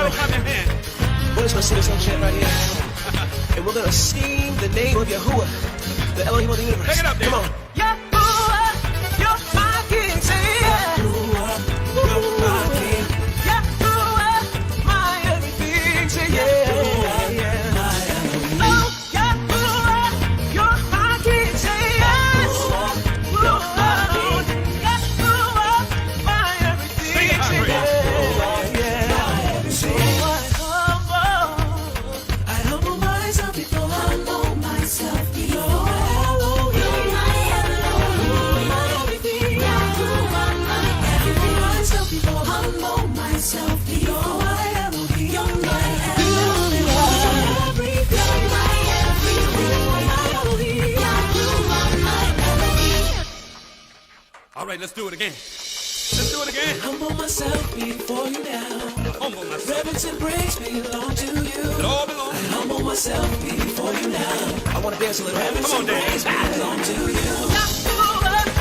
Everybody clap your hands. We're just gonna sing this song chant right here. And we're gonna esteem the name of Yahuwah, the Elohim of the universe. Take it up, Come on. Yahuwah, you're my king. Say Yahuwah, you're my king. Yahuwah, my everything. Say yeah. Oh, Yahuwah, you're my king. Say yes. Yahuwah, my everything. Say yeah. All right, let's do it again. Let's do it again. Humble myself before you now. Humble myself. Reverence and praise belong to you. It all belongs. I humble myself before you now. I want to dance a little. Reverence Come on, and praise dance. belong to you.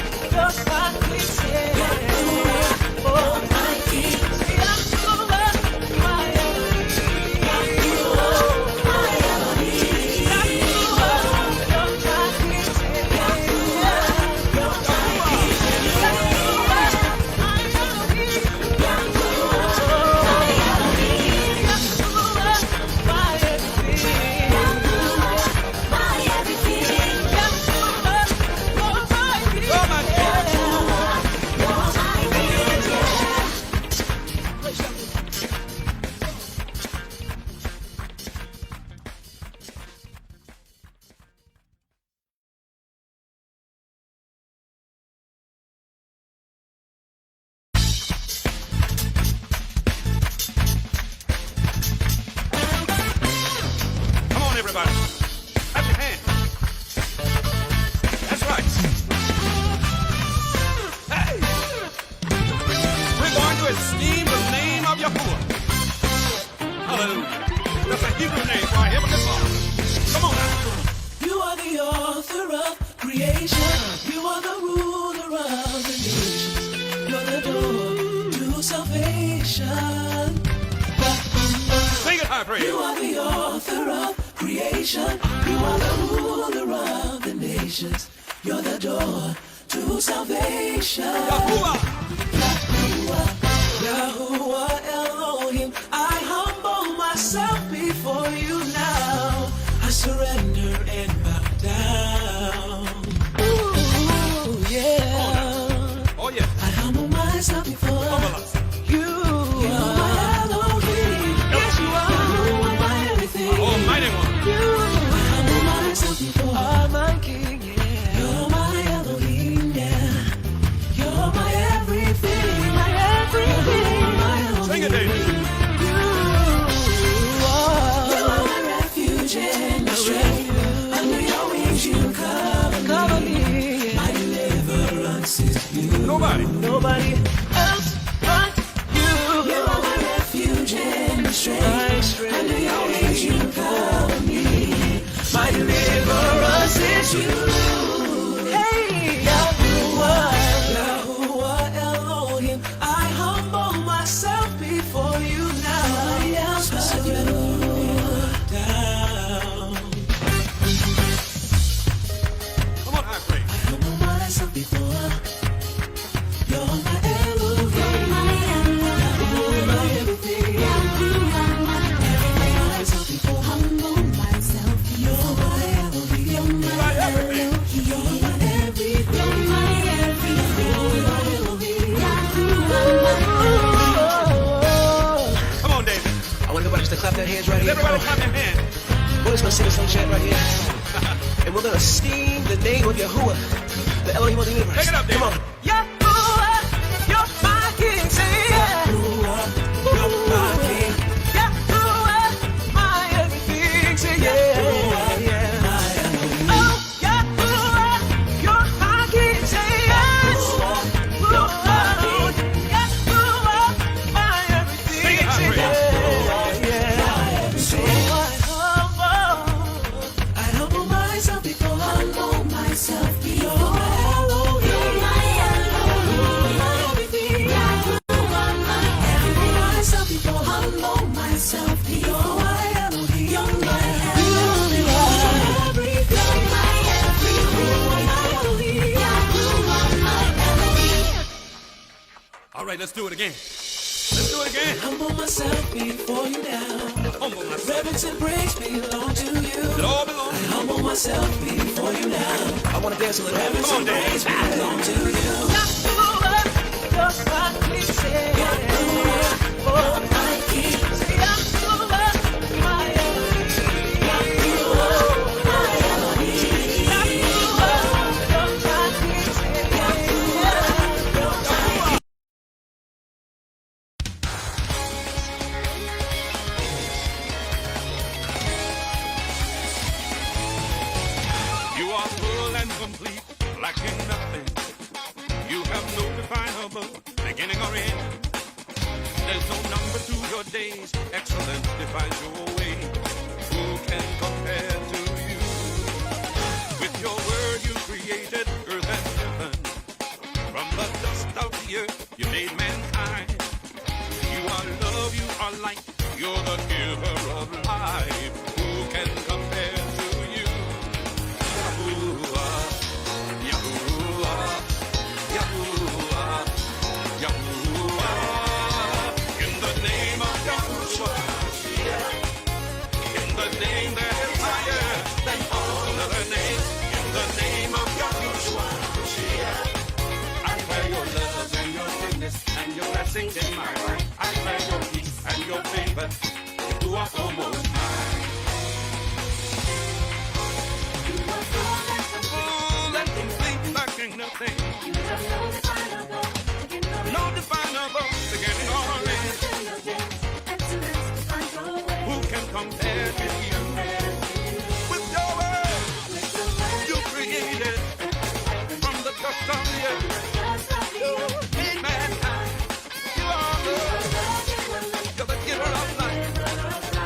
Everybody, clap your hands. That's right. Hey, we're going to esteem the name of Yahuwah. Hallelujah. That's a Hebrew name for our Heavenly Father. Come on now. You are the author of creation. You are the ruler of the nations. You're the door to salvation. Sing it high, praise. You are the author of creation. You are the ruler of the nations. You're the door to salvation. Yahuwah. Yahuwah, Yahuwah Elohim. I humble myself before you now. I surrender and bow down. Ooh, yeah. Oh, yeah. I humble myself before you. You're my Elohim. Yes, you are. You are my everything. Almighty One. You're my king, yeah. You're my Elohim, yeah. You're my everything, my everything, my Elohim. Sing it, David. You are my refuge and my strength. Under your wings you cover me. My deliverance is you. Nobody else but you. You are my refuge and my strength. Under your wings you cover me. My deliverance is you. Hey, Yahuwah, Yahuwah Elohim. I humble myself before you now. I surrender down. Come on, high praise. I humble myself before. You're my Elohim. You're my everything. Humble myself before. You're my Elohim. You're my everything. You're my everything. You're my everything. Come on, David. I want everybody just to clap their hands right here. Everybody clap your hands. We're just gonna sing this song chant right here. And we're gonna esteem the name of Yahuwah, the Elohim of the universe. Take it up, David. Come on. Yahuwah, you're my king. Say yeah. Yahuwah, you're my king. Yahuwah, my everything. Say yeah. Oh, Yahuwah, you're my king. Say yes. Yahuwah, my everything. Sing it, high Say praise. yeah. So I humble myself before. Humble myself before. You're my Elohim. right, let's do it again. Let's do it again. Humble myself before you now. Humble myself. Reverence and praise belong to you. It all belongs. I humble myself before you now. I want to dance a little. Reverence and praise belong to you. Yahuwah, just like we said. Yahuwah, oh my King. Yahuwah, my Elohim. Yahuwah, my Elohim. Yahuwah, just like we said. Yahuwah. You are full and complete, lacking nothing. You have no definable beginning or end. There's no number to your days. Excellence defines your way. Who can compare to you? With your word you created earth and heaven. From the dust of the earth you made mankind. You are love, you are light. You're the giver of life. Who can compare to you? Yahuwah, Yahuwah, Yahuwah, Yahuwah. In the name of Yahushua, in the name that is higher than all other names, in the name of Yahushua, I pray your love and your goodness and your blessings in my life. I pray your peace and your favor. You are almost high. Full and complete, lacking nothing. No definable beginning or end. Who can compare to you? With your word, you created from the dust of the earth. You made mankind. You are love. You're the giver of life.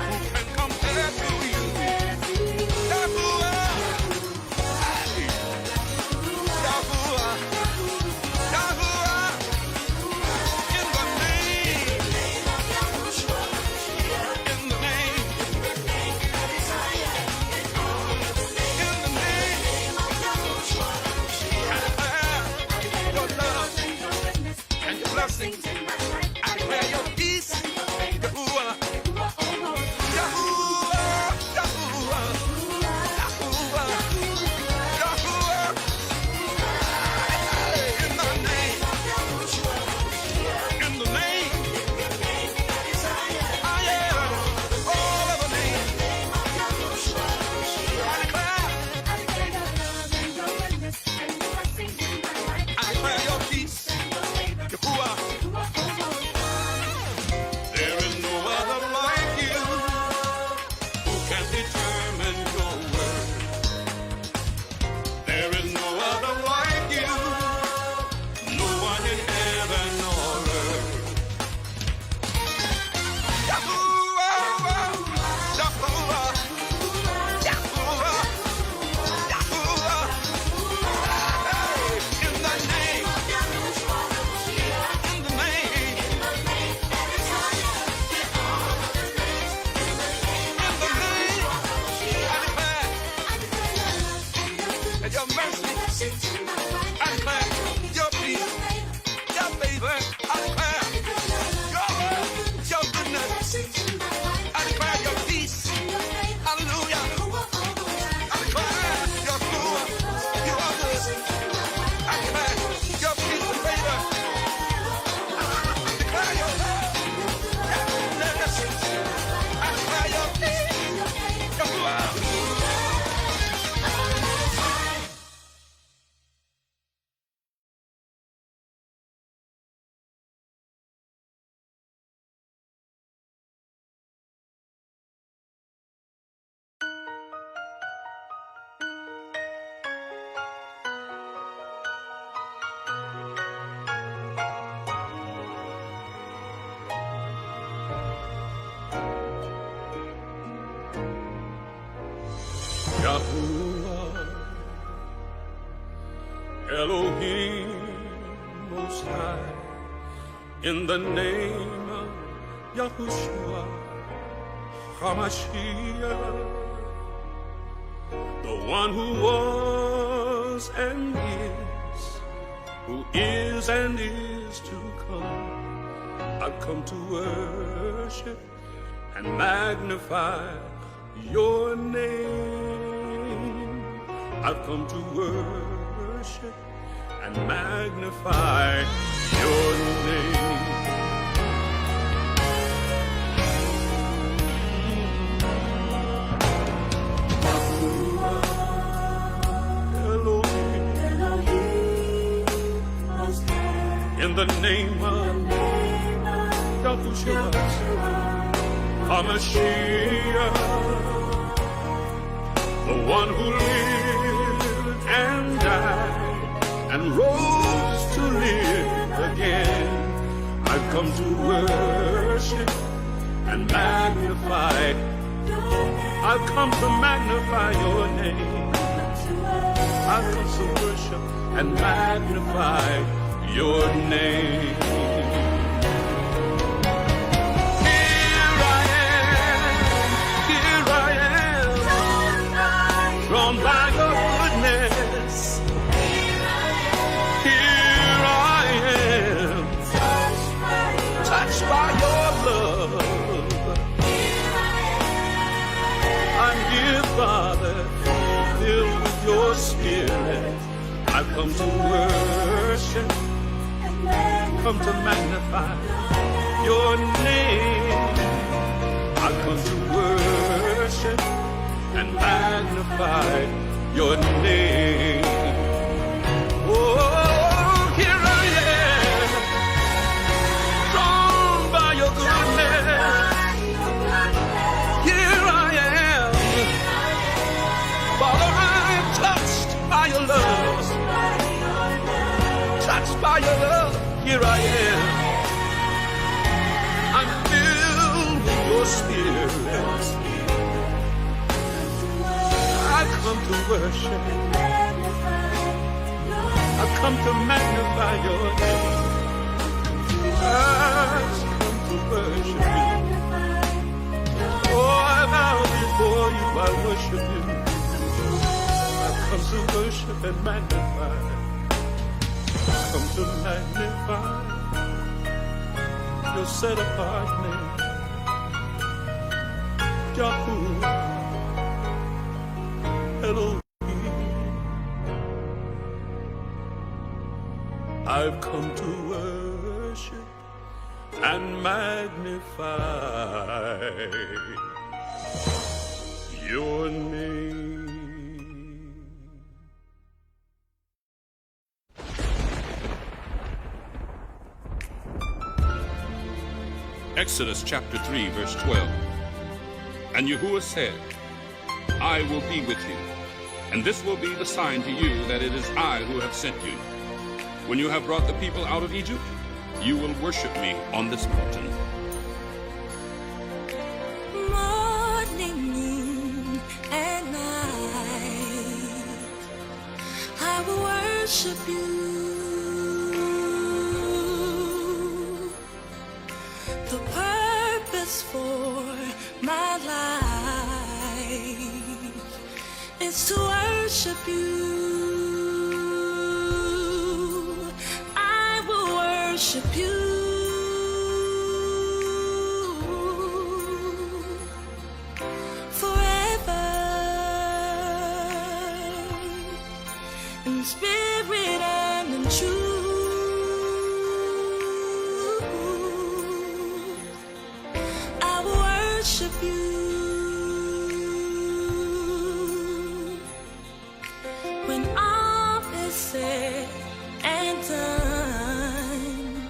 Who can compare to you? Yahuwah. Yahuwah, Yahuwah, in the name, in the name, in the name, I declare your love and your blessings. I declare your peace, Yahuwah, Yahuwah, Yahuwah, Yahuwah, Yahuwah. In the name, I am all of the name. I declare your peace, Yahuwah. There is no other like you who can determine your word. There is no other like you. No one in heaven or earth. Yahuwah, Yahuwah, Yahuwah, Yahuwah. Hey, in the name, in the name, in the name, I declare and your mercy. I declare your peace, your favor. I declare your love, your goodness. I declare your peace. Hallelujah. I declare your good. You are good. I declare your peace and favor. I declare your love, your goodness. I declare your peace. Yahuwah. Yahuwah, Elohim Most High, in the name of Yahushua, HAMASHIACH, the one who was and is, who is and is to come. I've come to worship and magnify your name. I've come to worship and magnify your name. In the name of YAHUSHUA, HAMASHIACH, the one who lived and died and rose to live again. I've come to worship and magnify. I've come to magnify your name. I've come to worship and magnify your name. Here I am, drawn by your goodness. Here I am, touched by your love. I'm here, Father, filled with your spirit. I've come to worship, come to magnify your name. I've come to worship and magnify your name. Oh, here I am, drawn by your goodness. Here I am, Father, I'm touched by your love. Touched by your love. Here I am, I'm filled with your spirit. I've come to worship, I've come to magnify your name. I've come to worship you. Oh, I bow before you, I worship you. I've come to worship and magnify. Come to magnify your set apart name, Yahuwah, Elohim. I've come to worship and magnify your name. Exodus chapter 3, verse 12. And Yahuwah said, I will be with you, and this will be the sign to you that it is I who have sent you. When you have brought the people out of Egypt, you will worship me on this mountain. Morning, noon, and night, I will worship you. The purpose for my life is to worship you. I will worship you forever in spirit and in truth. Worship you when all is said and done.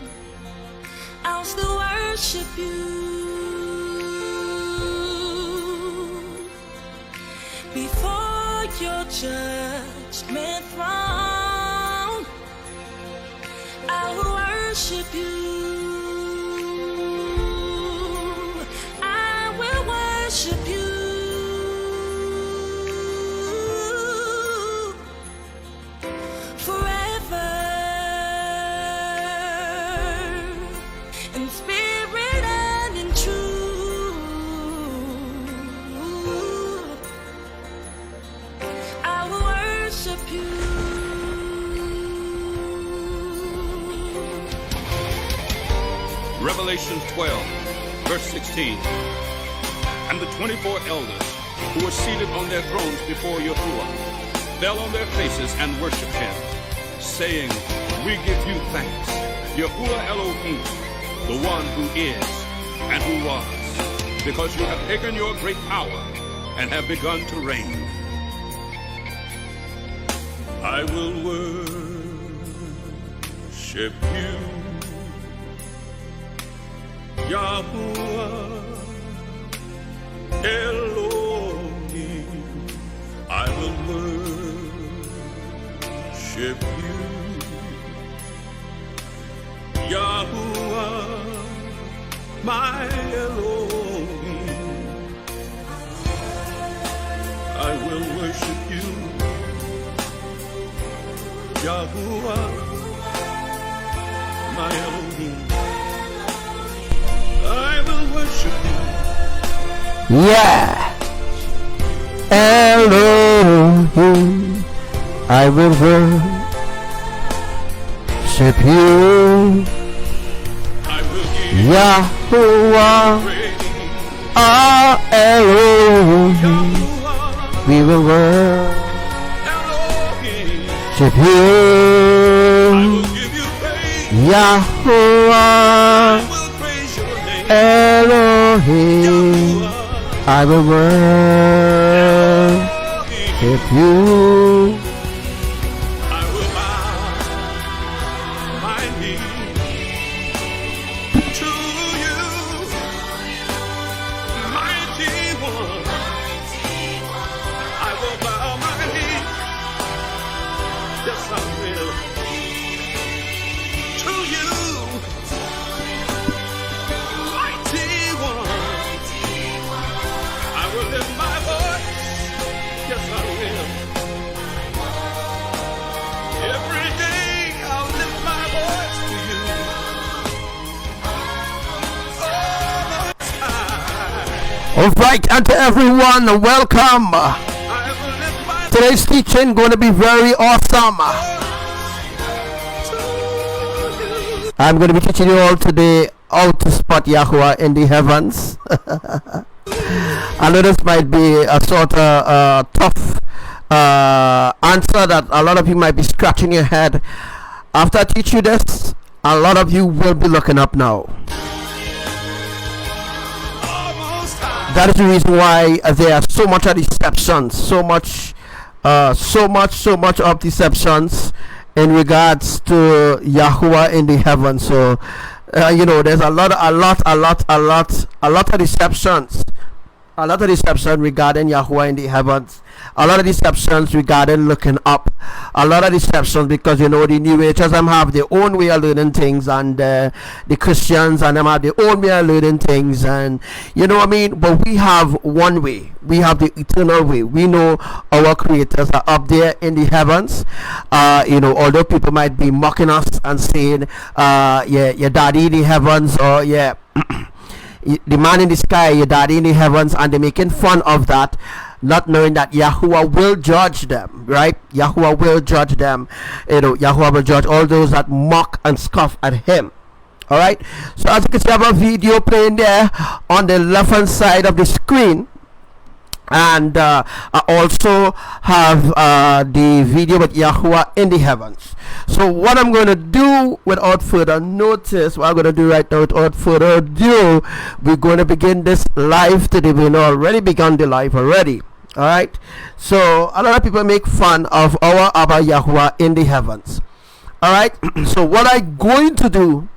I'll still worship you before your judgment throne. I will worship you. Worship you forever in spirit and in truth. I will worship you. Revelation 12, verse 16. And the 24 elders who were seated on their thrones before Yahuwah fell on their faces and worshiped him, saying, we give you thanks, Yahuwah Elohim, the one who is and who was, because you have taken your great power and have begun to reign. I will worship you, Yahuwah Elohim. I will worship you, Yahuwah, my Elohim. I will worship you, Yahuwah, my Elohim. I will worship you. Yeah, Elohim, I will worship you, I will give Yahuwah, praise, our Elohim. Yahuwah, We will worship Elohim. I you, will give you praise. Yahuwah, I will praise your name. Elohim. I will worship you. I will bow my knee to you, mighty one. I will bow my knee, yes I will, to you, mighty one. I will lift my voice, yes I will. Every day I'll lift my voice to you. All the time All right, and to everyone, welcome. I will lift my Today's teaching going to be very awesome. I'm going to be teaching you all today how to spot Yahuwah in the heavens. I know this might be a sort of tough answer that a lot of you might be scratching your head. After I teach you this, a lot of you will be looking up now. almost time. That is the reason why there are so much of deceptions, so much of deceptions in regards to Yahuwah in the heavens. So there's a lot of deceptions. A lot of deception regarding Yahuwah in the heavens. A lot of deceptions regarding looking up. A lot of deceptions because the New Agers have their own way of learning things, and the Christians and them have their own way of learning things, and but we have one way. We have the eternal way. We know our creators are up there in the heavens. Although people might be mocking us and saying, your daddy in the heavens, or the man in the sky, your daddy in the heavens, and they're making fun of that, not knowing that Yahuwah will judge them, right? Yahuwah will judge them. Yahuwah will judge all those that mock and scoff at him. All right. So as you can see, I have a video playing there on the left hand side of the screen. And I also have the video with Yahuwah in the heavens. So what I'm going to do without further notice, what I'm going to do right now without further ado, we're going to begin this live today. We've already begun the live already. Alright, so a lot of people make fun of our Abba Yahuwah in the heavens. Alright, so what I'm going to do,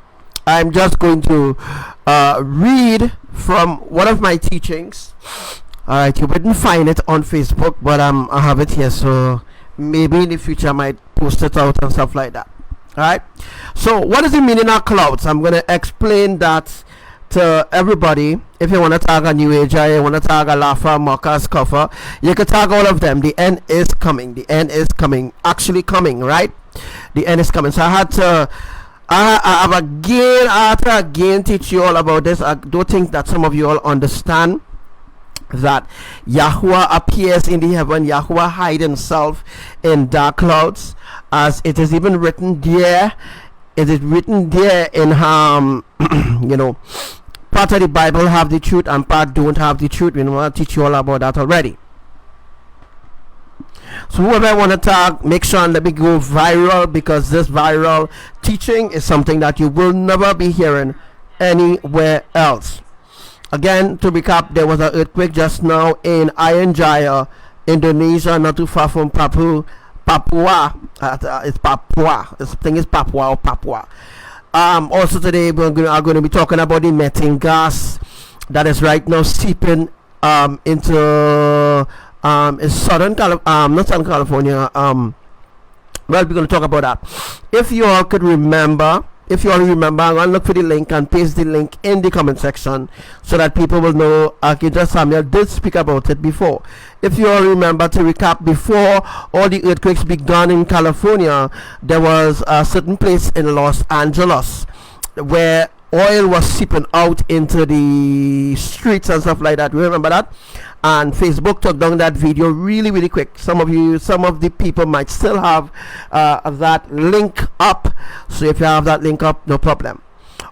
I'm just going to read from one of my teachings. Alright, you wouldn't find it on Facebook, but I have it here, so maybe in the future I might post it out and stuff like that. Alright, so what is the meaning of clouds? I'm going to explain that to everybody. If you want to tag a New Ager, you want to tag a laugher, mocker, scoffer, you can tag all of them. The end is coming. The end is coming. Actually coming, right? The end is coming. So I had to I have again teach you all about this. I don't think that some of you all understand that Yahuwah appears in the heaven. Yahuwah hide himself in dark clouds, as it is even written there It is written there in you know, part of the Bible have the truth and part don't have the truth. We know I'll teach you all about that already. So whoever I want to talk, make sure and let me go viral, because this viral teaching is something that you will never be hearing anywhere else. Again, to recap, there was an earthquake just now in Jaya, Indonesia, not too far from Papua. It's Papua. This thing is Papua or Papua. Also today are going to be talking about the methane gas that is right now seeping into Southern not Southern California. Well, we're going to talk about that. If you all could remember, I'm going to look for the link and paste the link in the comment section so that people will know Archangel Samuel did speak about it before. If you all remember, to recap, before all the earthquakes began in California, there was a certain place in Los Angeles where oil was seeping out into the streets and stuff like that. You remember that? And Facebook took down that video really quick. Some of the people might still have that link up. So if you have that link up, no problem.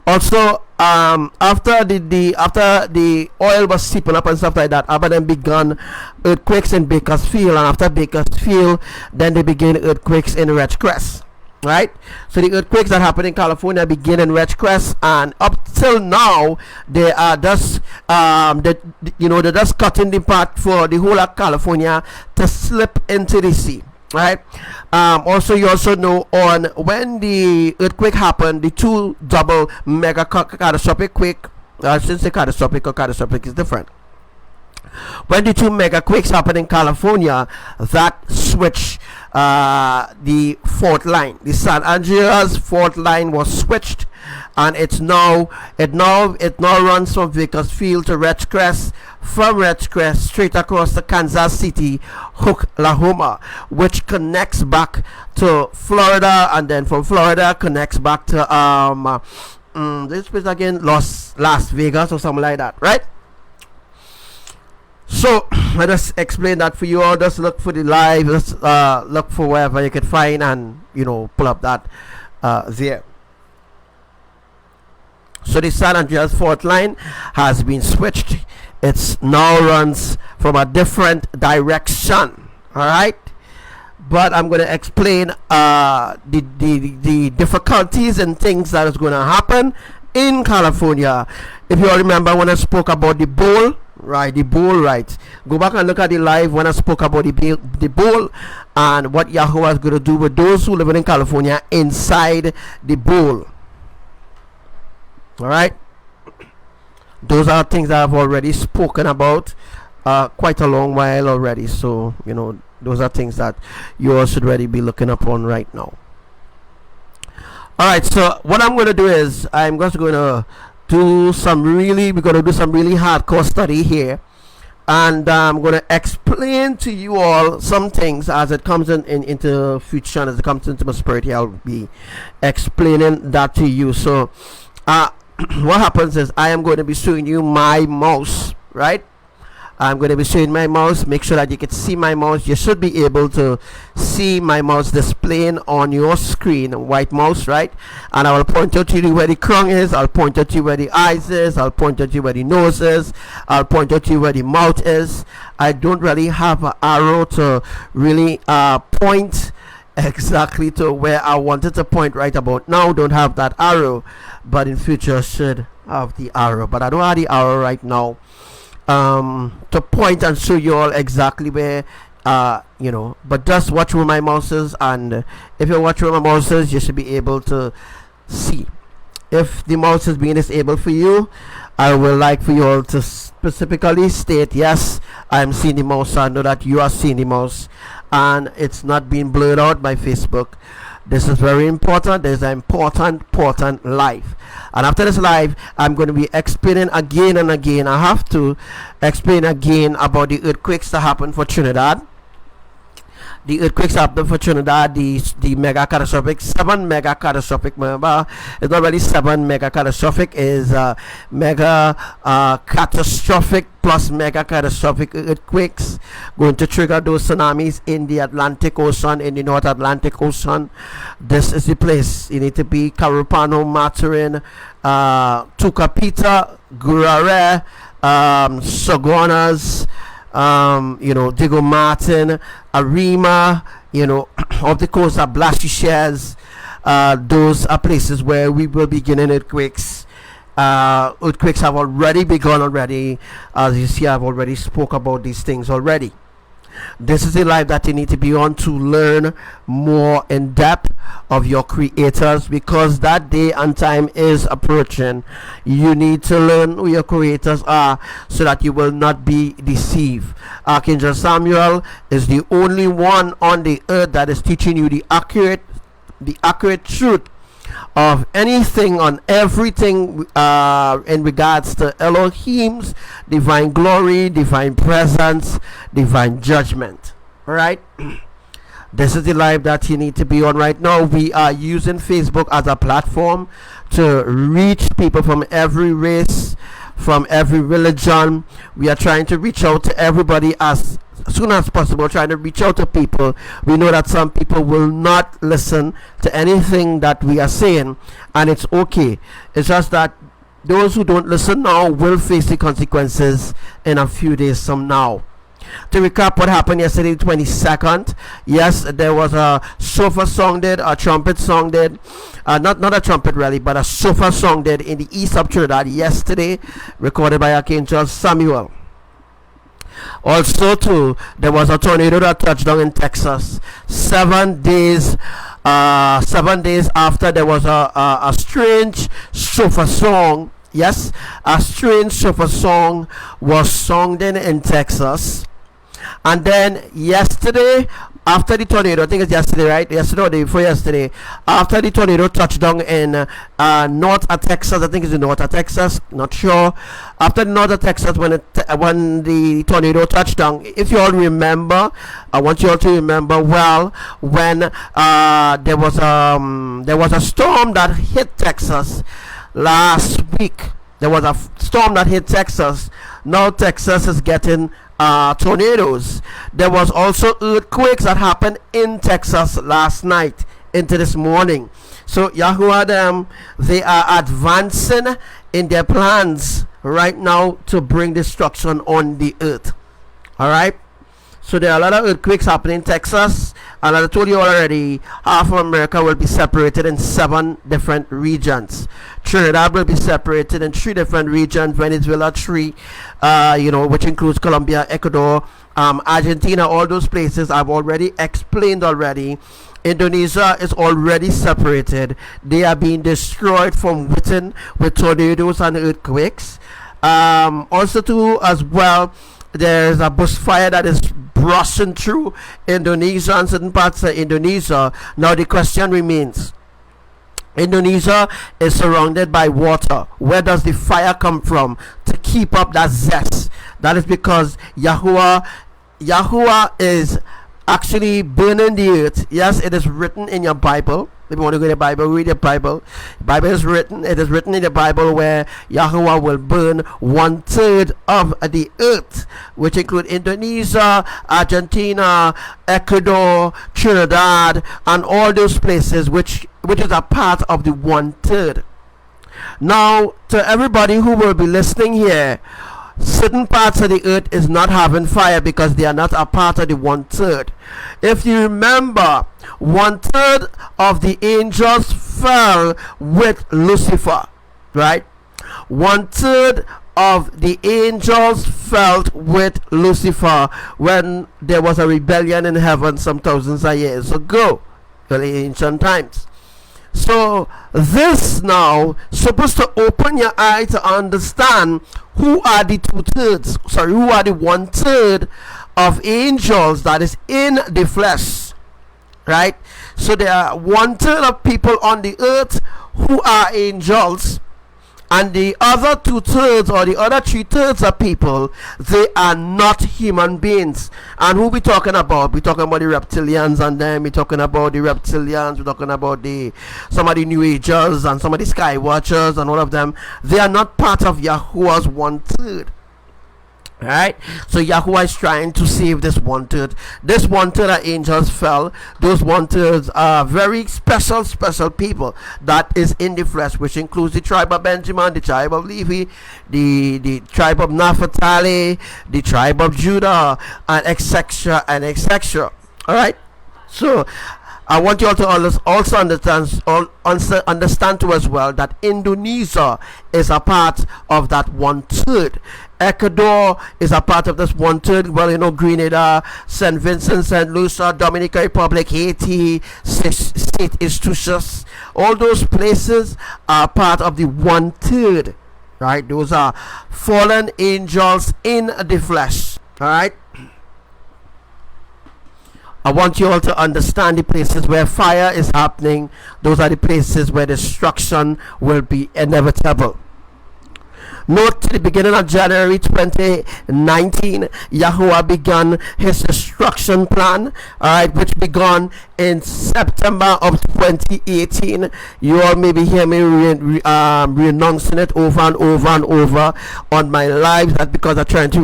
Also, after the oil was seeping up and stuff like that, ABBA then began earthquakes in Bakersfield, and after Bakersfield, then they began earthquakes in Ridgecrest. Right, so the earthquakes that happened in California begin in Ridgecrest, and up till now they are just they're just cutting the path for the whole of California to slip into the sea. Right. Also, you also know, on when the earthquake happened, the two double mega catastrophic quake. I shouldn't say catastrophic, or catastrophic is different. When the two mega quakes happened in California, that switched the fault line. The San Andreas fault line was switched, and it now runs from Bakersfield to Ridgecrest, from Ridgecrest straight across the Kansas City Oklahoma, which connects back to Florida, and then from Florida connects back to this place again, Las Vegas or something like that, right? So I just explain that for you all. Just look for the live, just look for wherever you can find, and pull up that there. So the San Andreas fault line has been switched. It now runs from a different direction. All right, but I'm going to explain the difficulties and things that is going to happen in California. If you all remember when I spoke about the bowl. Right, the bowl, right. Go back and look at the live when I spoke about the bowl and what Yahuwah is going to do with those who live in California inside the bowl. Alright. Those are things that I've already spoken about quite a long while already. So, those are things that you all should already be looking up on right now. Alright, so what I'm going to do is I'm just going to we're going to do some really hardcore study here, and I'm going to explain to you all some things as it comes into future, as it comes into my spirit here. I'll be explaining that to you. So what happens is I am going to be showing you my mouse, right? I'm going to be showing my mouse. Make sure that you can see my mouse. You should be able to see my mouse displaying on your screen, white mouse, right? And I will point out to you where the crown is. I'll point out to you where the eyes is. I'll point out to you where the nose is. I'll point out to you where the mouth is. I don't really have an arrow to really point exactly to where I wanted to point right about now. Don't have that arrow, but in future should have the arrow. But I don't have the arrow right now to point and show you all exactly where but just watch where my mouse is, and if you watch where my mouse is, you should be able to see. If the mouse is being disabled for you, I would like for you all to specifically state, yes, I'm seeing the mouse. I know that you are seeing the mouse and it's not being blurred out by Facebook. This is very important. There's an important live. And after this live, I'm going to be explaining again and again. I have to explain again about the earthquakes that happened for Trinidad. the earthquakes happened for Trinidad, the mega catastrophic, 7 mega catastrophic. Remember, it's not really 7 mega catastrophic, is mega catastrophic plus mega catastrophic earthquakes going to trigger those tsunamis in the Atlantic Ocean, in the North Atlantic Ocean. This is the place you need to be. Carupano, Maturin, Tukapita, Gurare, Sogonas, Diego Martin, Arima, off the coast of Blashishes. Those are places where we will be getting earthquakes. Earthquakes have already begun already. As you see, I've already spoke about these things already. This is the life that you need to be on to learn more in depth of your creators, because that day and time is approaching. You need to learn who your creators are so that you will not be deceived. Archangel Samuel is the only one on the earth that is teaching you the accurate truth of anything on everything in regards to Elohim's divine glory, divine presence, divine judgment. All right. This is the life that you need to be on right now. We are using Facebook as a platform to reach people from every race, from every religion. We are trying to reach out to everybody as soon as possible, trying to reach out to people. We know that some people will not listen to anything that we are saying, and it's okay. It's just that those who don't listen now will face the consequences in a few days from now. To recap what happened yesterday, 22nd, yes, there was a shofar song did, a trumpet song did, not a trumpet really, but a shofar song did in the east of Trinidad yesterday, recorded by Archangel Samuel. Also too, there was a tornado that touched down in Texas 7 days after there was a strange shofar song. Yes, a strange shofar song was sung in Texas. And then yesterday, after the tornado, I think it's yesterday, right? Yesterday or the day before yesterday, after the tornado touched down in north of Texas, I think it's in north of Texas, not sure. After north of Texas, when the tornado touched down, if you all remember, I want you all to remember well when there was a storm that hit Texas last week. There was a storm that hit Texas. Now Texas is getting tornadoes. There was also earthquakes that happened in Texas last night into this morning. So Yahuwah, they are advancing in their plans right now to bring destruction on the earth. All right. So there are a lot of earthquakes happening in Texas, and as I told you already, half of America will be separated in 7 different regions. Trinidad will be separated in 3 different regions. Venezuela 3, which includes Colombia, Ecuador, Argentina, all those places I've already explained already. Indonesia is already separated. They are being destroyed from within with tornadoes and earthquakes. Also too, as well, there's a bushfire that is rushing through Indonesia and certain parts of Indonesia. Now the question remains, Indonesia is surrounded by water. Where does the fire come from to keep up that zest? That is because Yahuwah is actually burning the earth. Yes, it is written in your Bible. If you want to go to the Bible, read the Bible. The Bible is written. It is written in the Bible where Yahuwah will burn 1/3 of the earth, which include Indonesia, Argentina, Ecuador, Trinidad, and all those places, which is a part of the 1/3. Now, to everybody who will be listening here, certain parts of the earth is not having fire because they are not a part of the 1/3. If you remember, 1/3 of the angels fell with Lucifer, right? 1/3 of the angels fell with Lucifer when there was a rebellion in heaven some thousands of years ago, early ancient times. So this now supposed to open your eye to understand who are the 1/3 of angels that is in the flesh, right? So there are 1/3 of people on the earth who are angels, And the other 2/3 or the other 3/3 of people, they are not human beings. And who we talking about? We're talking about the reptilians and them. We're talking about the reptilians. We're talking about some of the New Agers and some of the Sky Watchers and all of them. They are not part of Yahuwah's 1/3. Right, so Yahuwah is trying to save this 1/3. This 1/3 of angels fell. Those 1/3 are very special people that is in the flesh, which includes the tribe of Benjamin, the tribe of Levi, the tribe of Naphtali, the tribe of Judah, and etc. and etc. All right, so I want you all to also understand too as well that Indonesia is a part of that 1/3. Ecuador is a part of this 1/3. Well, you know, Grenada, St. Vincent, St. Lucia, Dominican Republic, Haiti, St. Eustatius, all those places are part of the 1/3. Right? Those are fallen angels in the flesh. All right? I want you all to understand the places where fire is happening. Those are the places where destruction will be inevitable. Note, to the beginning of January 2019, Yahuwah began his destruction plan, alright, which began in September of 2018. You all maybe hear me renouncing it over and over and over on my live. That's because I'm trying to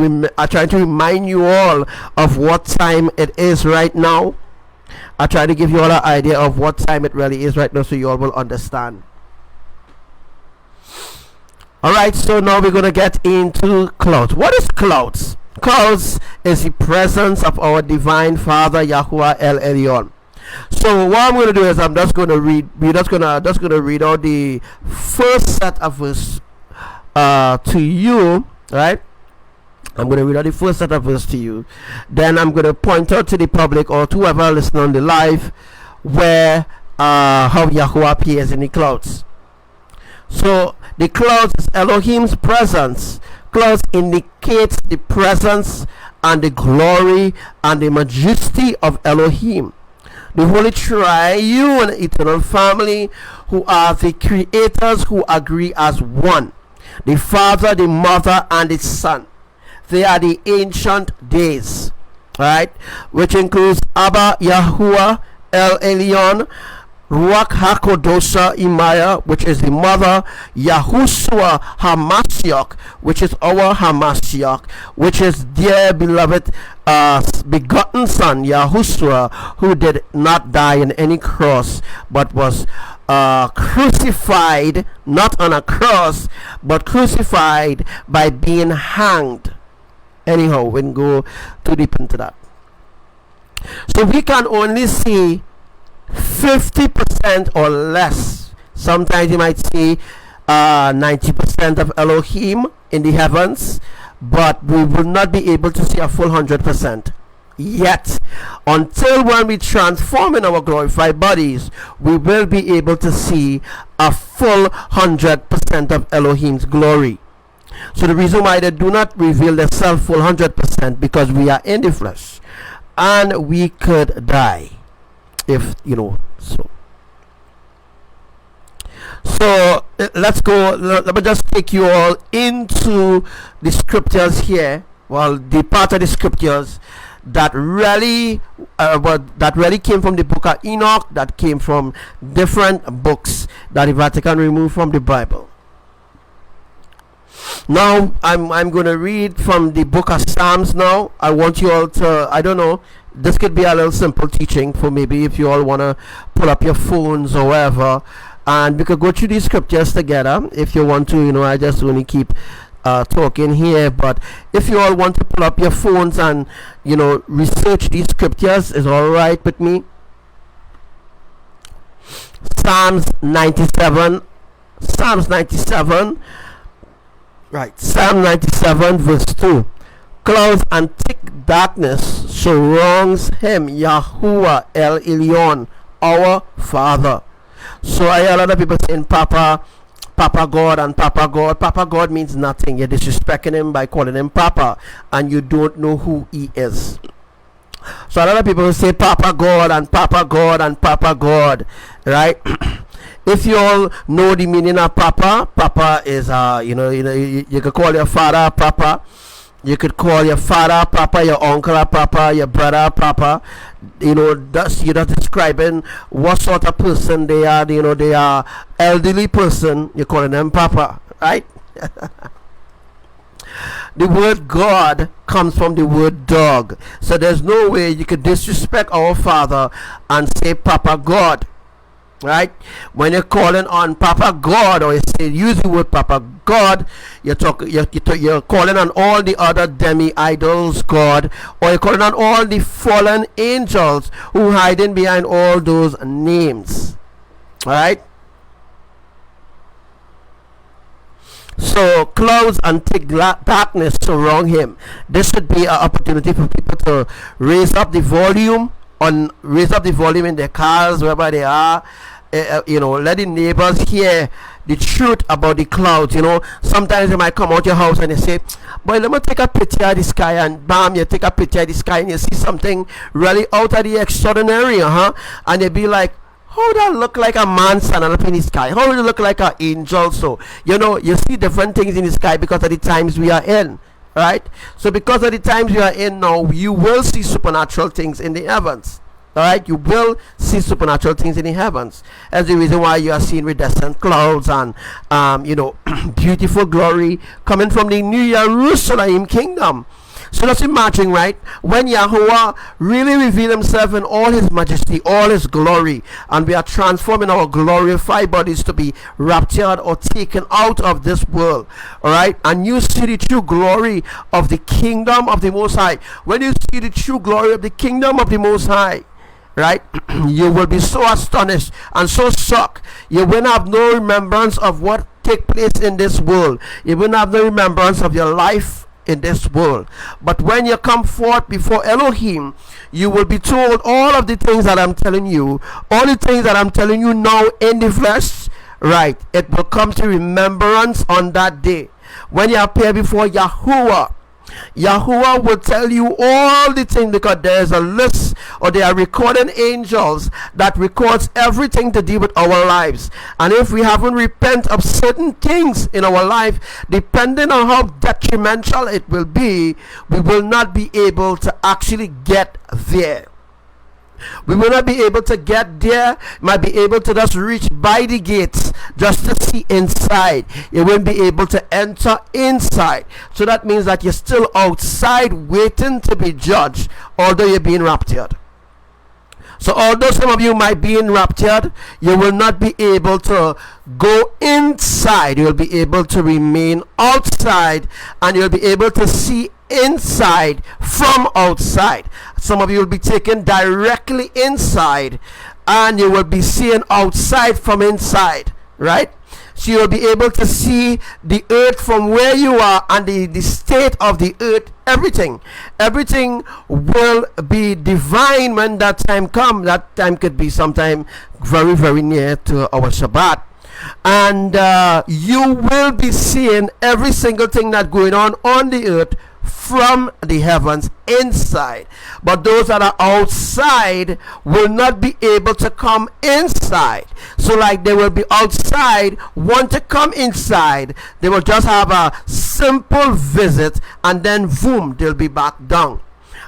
remind you all of what time it is right now. I try to give you all an idea of what time it really is right now, so you all will understand. Alright, so now we're going to get into clouds. What is clouds? Clouds is the presence of our divine Father Yahuwah El Elyon. So what I'm going to do is I'm just going to read. We're just going to read out the first set of verse to you, right? I'm going to read out the first set of verse to you. Then I'm going to point out to the public or to whoever listening on the live where how Yahuwah appears in the clouds. So the clouds is Elohim's presence. Clouds indicates the presence and the glory and the majesty of Elohim, the Holy Triune Eternal Family, who are the creators who agree as one. The Father, the Mother, and the Son. They are the ancient days, right? Which includes Abba, Yahuwah, El Elyon, RUACH, HAKADOSHAH, IMAYAH, which is the mother, YAHUSHUA, HAMASHIACH, which is our HAMASHIACH, which is dear beloved begotten son, YAHUSHUA, who did not die in any cross, but was crucified, not on a cross, but crucified by being hanged. Anyhow, we can go too deep into that. So we can only see 50% or less. Sometimes you might see 90% of Elohim in the heavens, but we will not be able to see a full 100% yet. Until when we transform in our glorified bodies, we will be able to see a full 100% of Elohim's glory. So the reason why they do not reveal themselves full 100% because we are in the flesh and we could die. If you know, so let's go. Let me just take you all into the scriptures here. Well, the part of the scriptures that really came from the book of Enoch, that came from different books that the Vatican removed from the Bible. Now I'm going to read from the book of Psalms. Now I want you all to, I don't know, this could be a little simple teaching for maybe if you all want to pull up your phones or whatever, and we could go through these scriptures together if you want to. You know, I just only keep talking here, but if you all want to pull up your phones and, you know, research these scriptures, is all right with me. Psalms 97, right, Psalm 97 verse 2. Clouds and thick darkness surrounds him, Yahuwah El Elyon, our Father. So I hear a lot of people saying Papa God and Papa God. Papa God means nothing. You're disrespecting him by calling him Papa, and you don't know who he is. So a lot of people say Papa God and Papa God and Papa God, right? If you all know the meaning of Papa, Papa is you could call your father Papa. You could call your father Papa, your uncle Papa, your brother Papa. That's you're describing what sort of person they are. They are elderly person. You're calling them Papa, right? The word God comes from the word dog. So there's no way you could disrespect our Father and say Papa God. Right? When you're calling on Papa God, or you say use the word Papa God, you're calling on all the other demi-idols God, or you're calling on all the fallen angels who hiding behind all those names. Alright? So clouds and thick darkness surround him. This should be an opportunity for people to raise up the volume in their cars, wherever they are. Let the neighbors hear the truth about the clouds. Sometimes they might come out your house and they say, boy, let me take a picture of the sky, and bam, you take a picture of the sky and you see something really out of the extraordinary, and they be like, how that look like a man standing up in the sky? How would it look like an angel? So you see different things in the sky because of the times we are in, right? So because of the times we are in now, you will see supernatural things in the heavens. Alright, you will see supernatural things in the heavens. That's the reason why you are seeing iridescent clouds and beautiful glory coming from the new Jerusalem kingdom. So let's imagine, right, when Yahuwah really revealed himself in all his majesty, all his glory, and we are transforming our glorified bodies to be raptured or taken out of this world. Alright, and you see the true glory of the kingdom of the Most High. When you see the true glory of the kingdom of the Most High, right, you will be so astonished and so shocked. You will have no remembrance of what take place in this world. You will have no remembrance of your life in this world. But when you come forth before Elohim, you will be told all of the things that I'm telling you, all the things that I'm telling you now in the flesh, right? It will come to remembrance on that day when you appear before Yahuwah. Yahuwah will tell you all the things, because there is a list, or there are recording angels that records everything to do with our lives. And if we haven't repented of certain things in our life, depending on how detrimental it will be, we will not be able to actually get there. We will not be able to get there. Might be able to just reach by the gates just to see inside. You won't be able to enter inside. So that means that you're still outside waiting to be judged, although you're being raptured. So although some of you might be enraptured, you will not be able to go inside. You'll be able to remain outside, and you'll be able to see inside from outside. Some of you will be taken directly inside, and you will be seeing outside from inside, right? So you'll be able to see the earth from where you are, and the state of the earth. Everything will be divine when that time comes. That time could be sometime very, very near to our Shabbat. And you will be seeing every single thing that's going on the earth from the heavens inside. But those that are outside will not be able to come inside. So like they will be outside, want to come inside, they will just have a simple visit, and then boom, they'll be back down.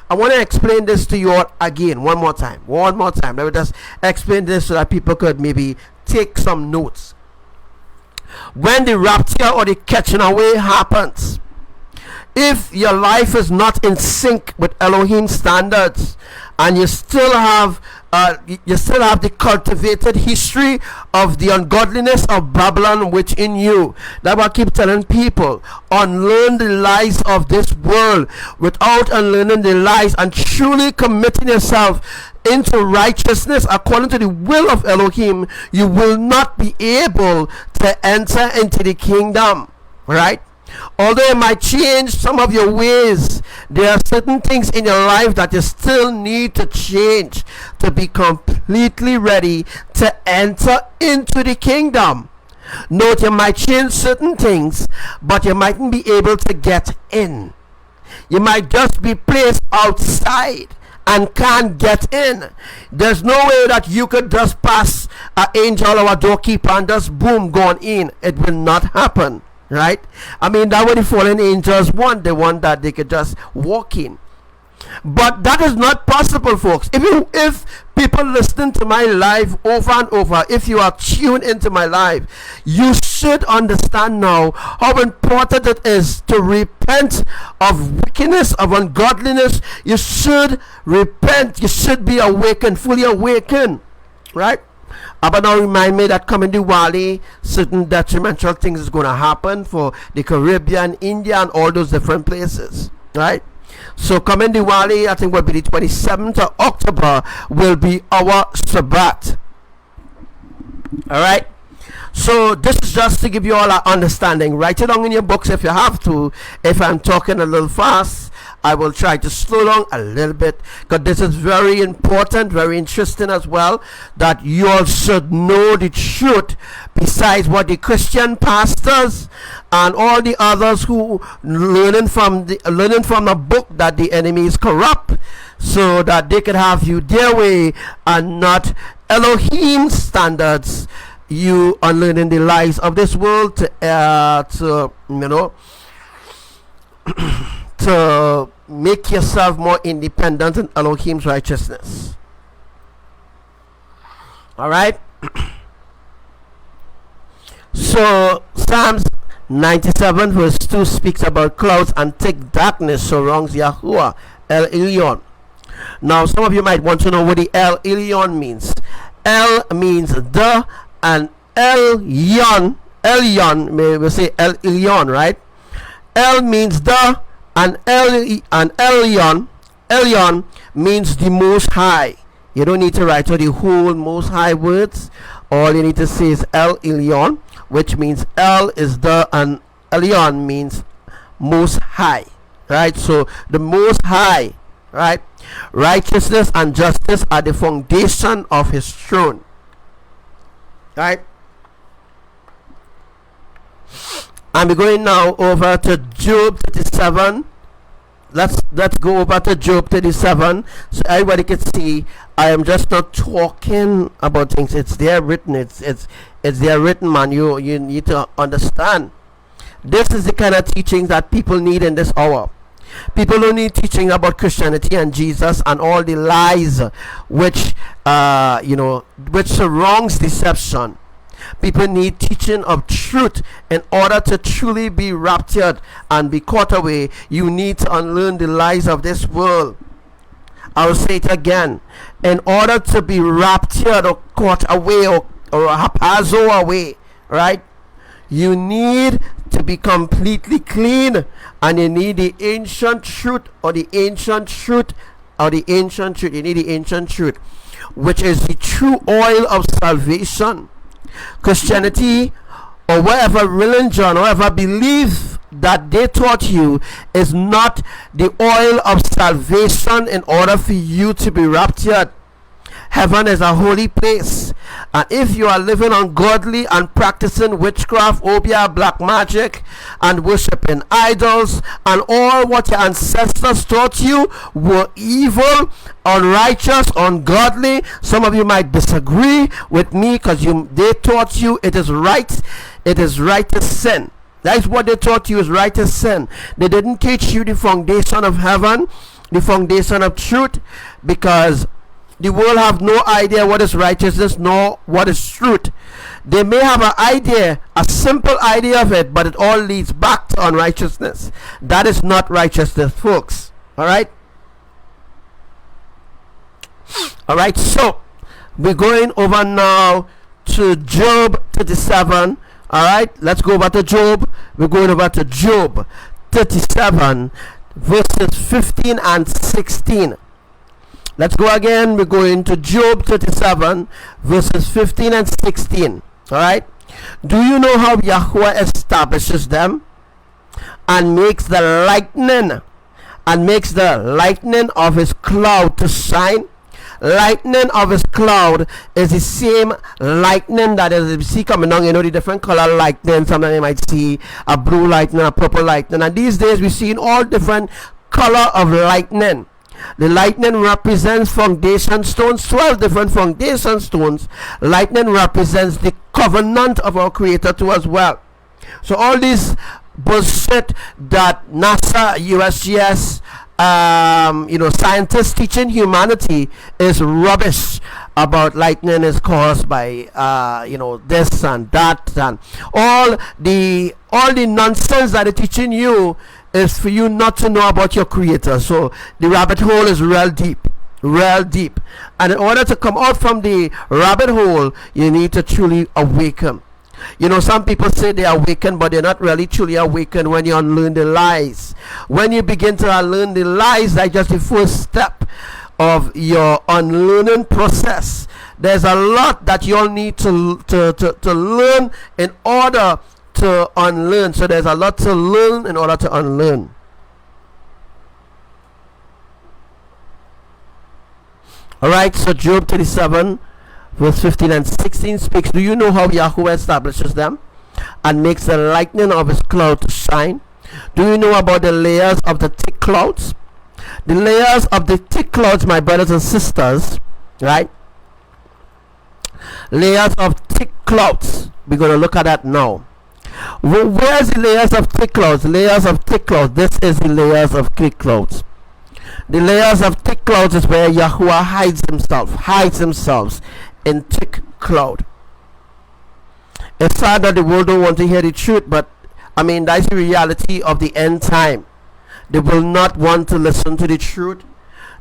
I want to explain this to you all again one more time. Let me just explain this so that people could maybe take some notes. When the rapture or the catching away happens, if your life is not in sync with Elohim standards, and you still have the cultivated history of the ungodliness of Babylon within you, that I keep telling people, unlearn the lies of this world. Without unlearning the lies and truly committing yourself into righteousness according to the will of Elohim, you will not be able to enter into the kingdom, right? Although it might change some of your ways, there are certain things in your life that you still need to change to be completely ready to enter into the kingdom. Note, you might change certain things, but you mightn't be able to get in. You might just be placed outside, and can't get in. There's no way that you could just pass an angel or a doorkeeper and just boom, gone in. It will not happen, right? I mean, that what the fallen angels want. They want that they could just walk in. But that is not possible, folks. If people listen to my life over and over, if you are tuned into my life, you should understand now how important it is to repent of wickedness, of ungodliness. You should repent. You should be awakened, fully awakened, right? But now remind me that coming Diwali, certain detrimental things is going to happen for the Caribbean, India, and all those different places, right? So coming Diwali, I think will be the 27th of October, will be our Sabbath. Alright? So this is just to give you all an understanding. Write it down in your books if you have to. If I'm talking a little fast, I will try to slow down a little bit, because this is very important, very interesting as well, that you all should know the truth, besides what the Christian pastors and all the others who learning from the book that the enemy is corrupt, so that they can have you their way and not Elohim standards. You are learning the lies of this world to to make yourself more independent in Elohim's righteousness. All right. So Psalms 97 verse 2 speaks about clouds and thick darkness surrounds Yahuwah, El Elyon. Now some of you might want to know what the El Elyon means. El means the, and Elyon, we say El Elyon, right? El means the, and Elyon means the Most High. You don't need to write out the whole Most High words. All you need to say is El Elyon, which means El is the, and Elyon means Most High, right? So the Most High, right? Righteousness and justice are the foundation of his throne, right? I'm going now over to Job 37. Let's go over to Job 37 so everybody can see I am just not talking about things. It's there written. It's there written, man. You need to understand. This is the kind of teaching that people need in this hour. People don't need teaching about Christianity and Jesus and all the lies which which surrounds deception. People need teaching of truth in order to truly be raptured and be caught away. You need to unlearn the lies of this world. I will say it again. In order to be raptured or caught away or hapazo away, right? You need to be completely clean, and you need the ancient truth, or the ancient truth, or the ancient truth. You need the ancient truth, which is the true oil of salvation. Christianity or whatever religion or whatever belief that they taught you is not the oil of salvation in order for you to be raptured. Heaven is a holy place, and if you are living ungodly and practicing witchcraft, obeah, black magic, and worshiping idols, and all what your ancestors taught you were evil, unrighteous, ungodly. Some of you might disagree with me because they taught you it is right to sin. That is what they taught you, is right to sin. They didn't teach you the foundation of heaven, the foundation of truth, because the world have no idea what is righteousness nor what is truth. They may have an idea, a simple idea of it, but it all leads back to unrighteousness. That is not righteousness, folks. Alright? Alright, so we're going over now to Job 37. Alright, let's go over to Job. We're going over to Job 37 verses 15 and 16. Let's go again. We're going to Job 37 verses 15 and 16. Alright? Do you know how Yahuwah establishes them and makes the lightning of his cloud to shine? Lightning of his cloud is the same lightning that is, you see coming down, the different color lightning. Sometimes you might see a blue lightning, a purple lightning, and these days we're seeing all different color of lightning. The lightning represents foundation stones, 12 different foundation stones. Lightning represents the covenant of our Creator to as well. So all these bullshit that NASA, USGS, scientists teaching humanity is rubbish about lightning is caused by this and that, and all the nonsense that they're teaching you is for you not to know about your Creator. So the rabbit hole is real deep, and in order to come out from the rabbit hole, you need to truly awaken. Some people say they are awakened, but they're not really truly awakened when you unlearn the lies. When you begin to unlearn the lies, that's just the first step of your unlearning process. There's a lot that you'll need to learn in order to unlearn. So there's a lot to learn in order to unlearn. Alright, so Job 37 verse 15 and 16 speaks. Do you know how Yahuwah establishes them and makes the lightning of his cloud to shine? Do you know about the layers of the thick clouds? The layers of the thick clouds, my brothers and sisters, right? Layers of thick clouds. We're going to look at that now. Where's the layers of thick clouds? Layers of thick clouds. This is the layers of thick clouds. The layers of thick clouds is where Yahuwah hides himself in thick cloud. It's sad that the world don't want to hear the truth, but that's the reality of the end time. They will not want to listen to the truth.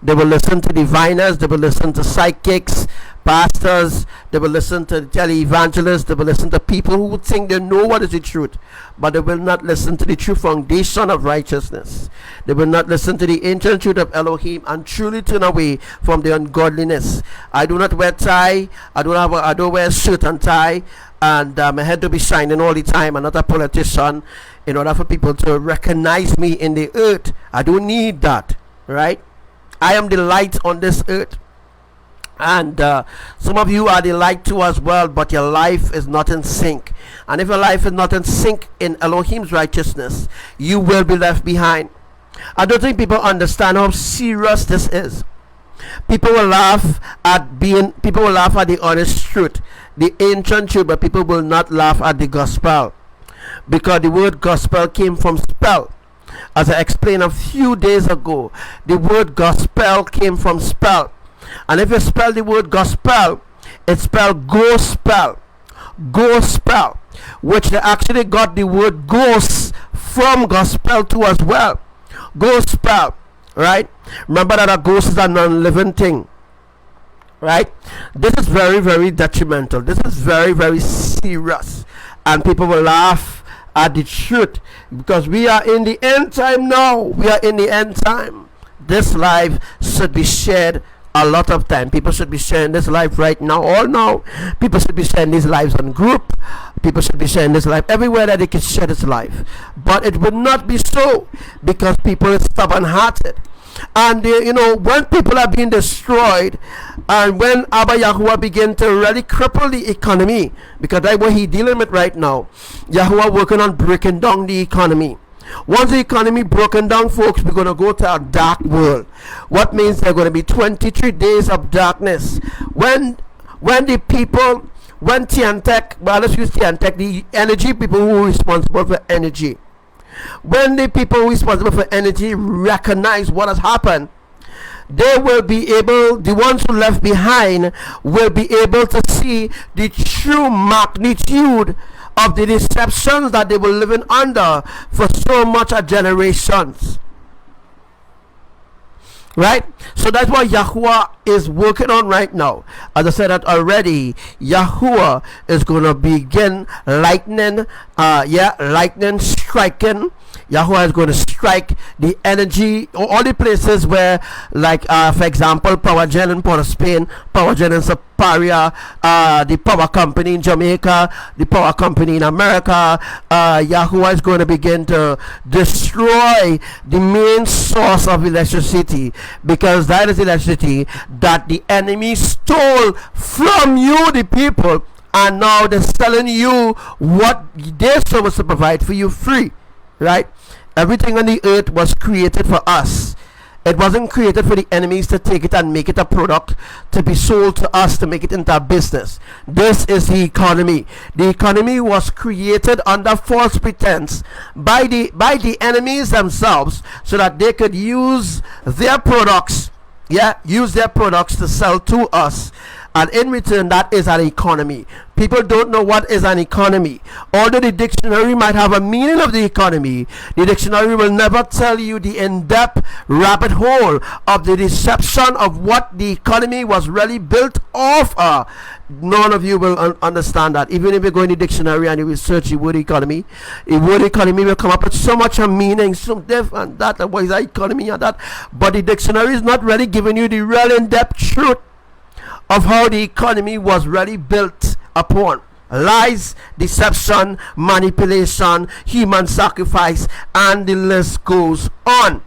They will listen to diviners. They will listen to psychics, pastors. They will listen to televangelists. They will listen to people who think they know what is the truth, but they will not listen to the true foundation of righteousness. They will not listen to the ancient truth of Elohim and truly turn away from the ungodliness. I do not wear tie. I don't wear shirt and tie, and my head to be shining all the time. I'm not a politician in order for people to recognize me in the earth. I don't need that, right? I am the light on this earth, and some of you are the light too as well, but your life is not in sync. And if your life is not in sync in Elohim's righteousness, you will be left behind. I don't think people understand how serious this is. People will laugh at the honest truth, the ancient truth, but people will not laugh at the gospel, because the word gospel came from spell. As I explained a few days ago, the word gospel came from spell. And if you spell the word gospel, it's spelled gospel, which they actually got the word ghost from gospel too as well. Gospel, right? Remember that a ghost is a non-living thing, right? This is very, very detrimental. This is very, very serious, and people will laugh at the truth, because we are in the end time now. We are in the end time. This life should be shared a lot of time. People should be sharing this life right now, all now. People should be sharing these lives on group. People should be sharing this life everywhere that they can share this life. But it would not be so, because people are stubborn-hearted. And when people are being destroyed, and when Abba Yahuwah begin to really cripple the economy, because that's what he's dealing with right now. Yahuwah working on breaking down the economy. Once the economy broken down, folks, we're going to go to a dark world. What means there are going to be 23 days of darkness. When Tiantec, well, let's use Tiantec, the energy people who are responsible for energy. When the people responsible for energy recognize what has happened, they will be able, the ones who left behind will be able to see the true magnitude of the deceptions that they were living under for so much a generations. Right? So that's what Yahuwah is working on right now. As I said that already, Yahuwah is going to begin lightning striking. Yahuwah is going to strike the energy, all the places where, like, for example, Power Gen in Port of Spain, Power Gen in Superior, the power company in Jamaica, the power company in America. Yahuwah is going to begin to destroy the main source of electricity, because that is electricity that the enemy stole from you, the people, and now they're selling you what they're supposed to provide for you free. Right? Everything on the earth was created for us. It wasn't created for the enemies to take it and make it a product to be sold to us, to make it into a business. This is the economy. The economy was created under false pretense by the enemies themselves, so that they could use their products, use their products to sell to us. And in return, that is an economy. People don't know what is an economy. Although the dictionary might have a meaning of the economy, the dictionary will never tell you the in-depth rabbit hole of the deception of what the economy was really built off. None of you will understand that. Even if you go in the dictionary and you will search the word economy will come up with so much a meaning, so this and that, and what is that economy and that. But the dictionary is not really giving you the real in-depth truth of how the economy was really built upon lies, deception, manipulation, human sacrifice, and the list goes on.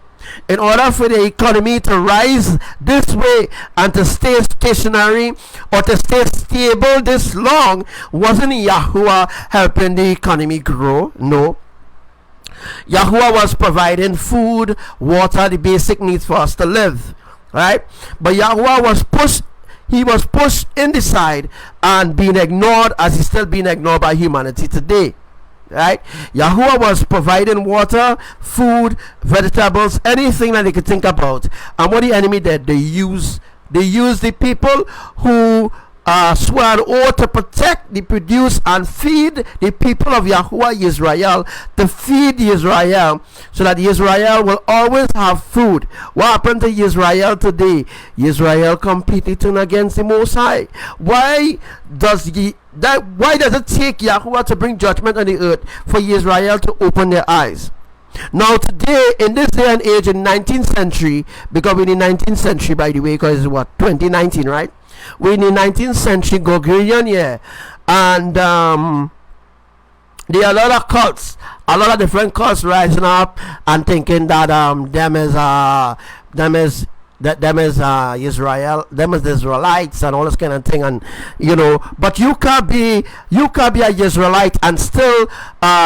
In order for the economy to rise this way and to stay stationary or to stay stable this long, wasn't Yahuwah helping the economy grow? No. Yahuwah was providing food, water, the basic needs for us to live, right? But Yahuwah was pushed in the side and being ignored, as he's still being ignored by humanity today, right? Yahuwah was providing water, food, vegetables, anything that they could think about. And what the enemy did, they used the people who swear an oath to protect, they produce and feed the people of Yahuwah Israel, to feed Israel, so that Israel will always have food. What happened to Israel today? Israel completely turned against the Most High. Why does it take Yahuwah to bring judgment on the earth for Israel to open their eyes? Now today, in this day and age, in 19th century, because we're in the 19th century, by the way, because it's what, 2019, right? We're in the 19th century Gregorian year, and there are a lot of cults, a lot of different cults rising up and thinking that them is Israel, them is the Israelites and all this kind of thing, and but you can't be a Israelite and still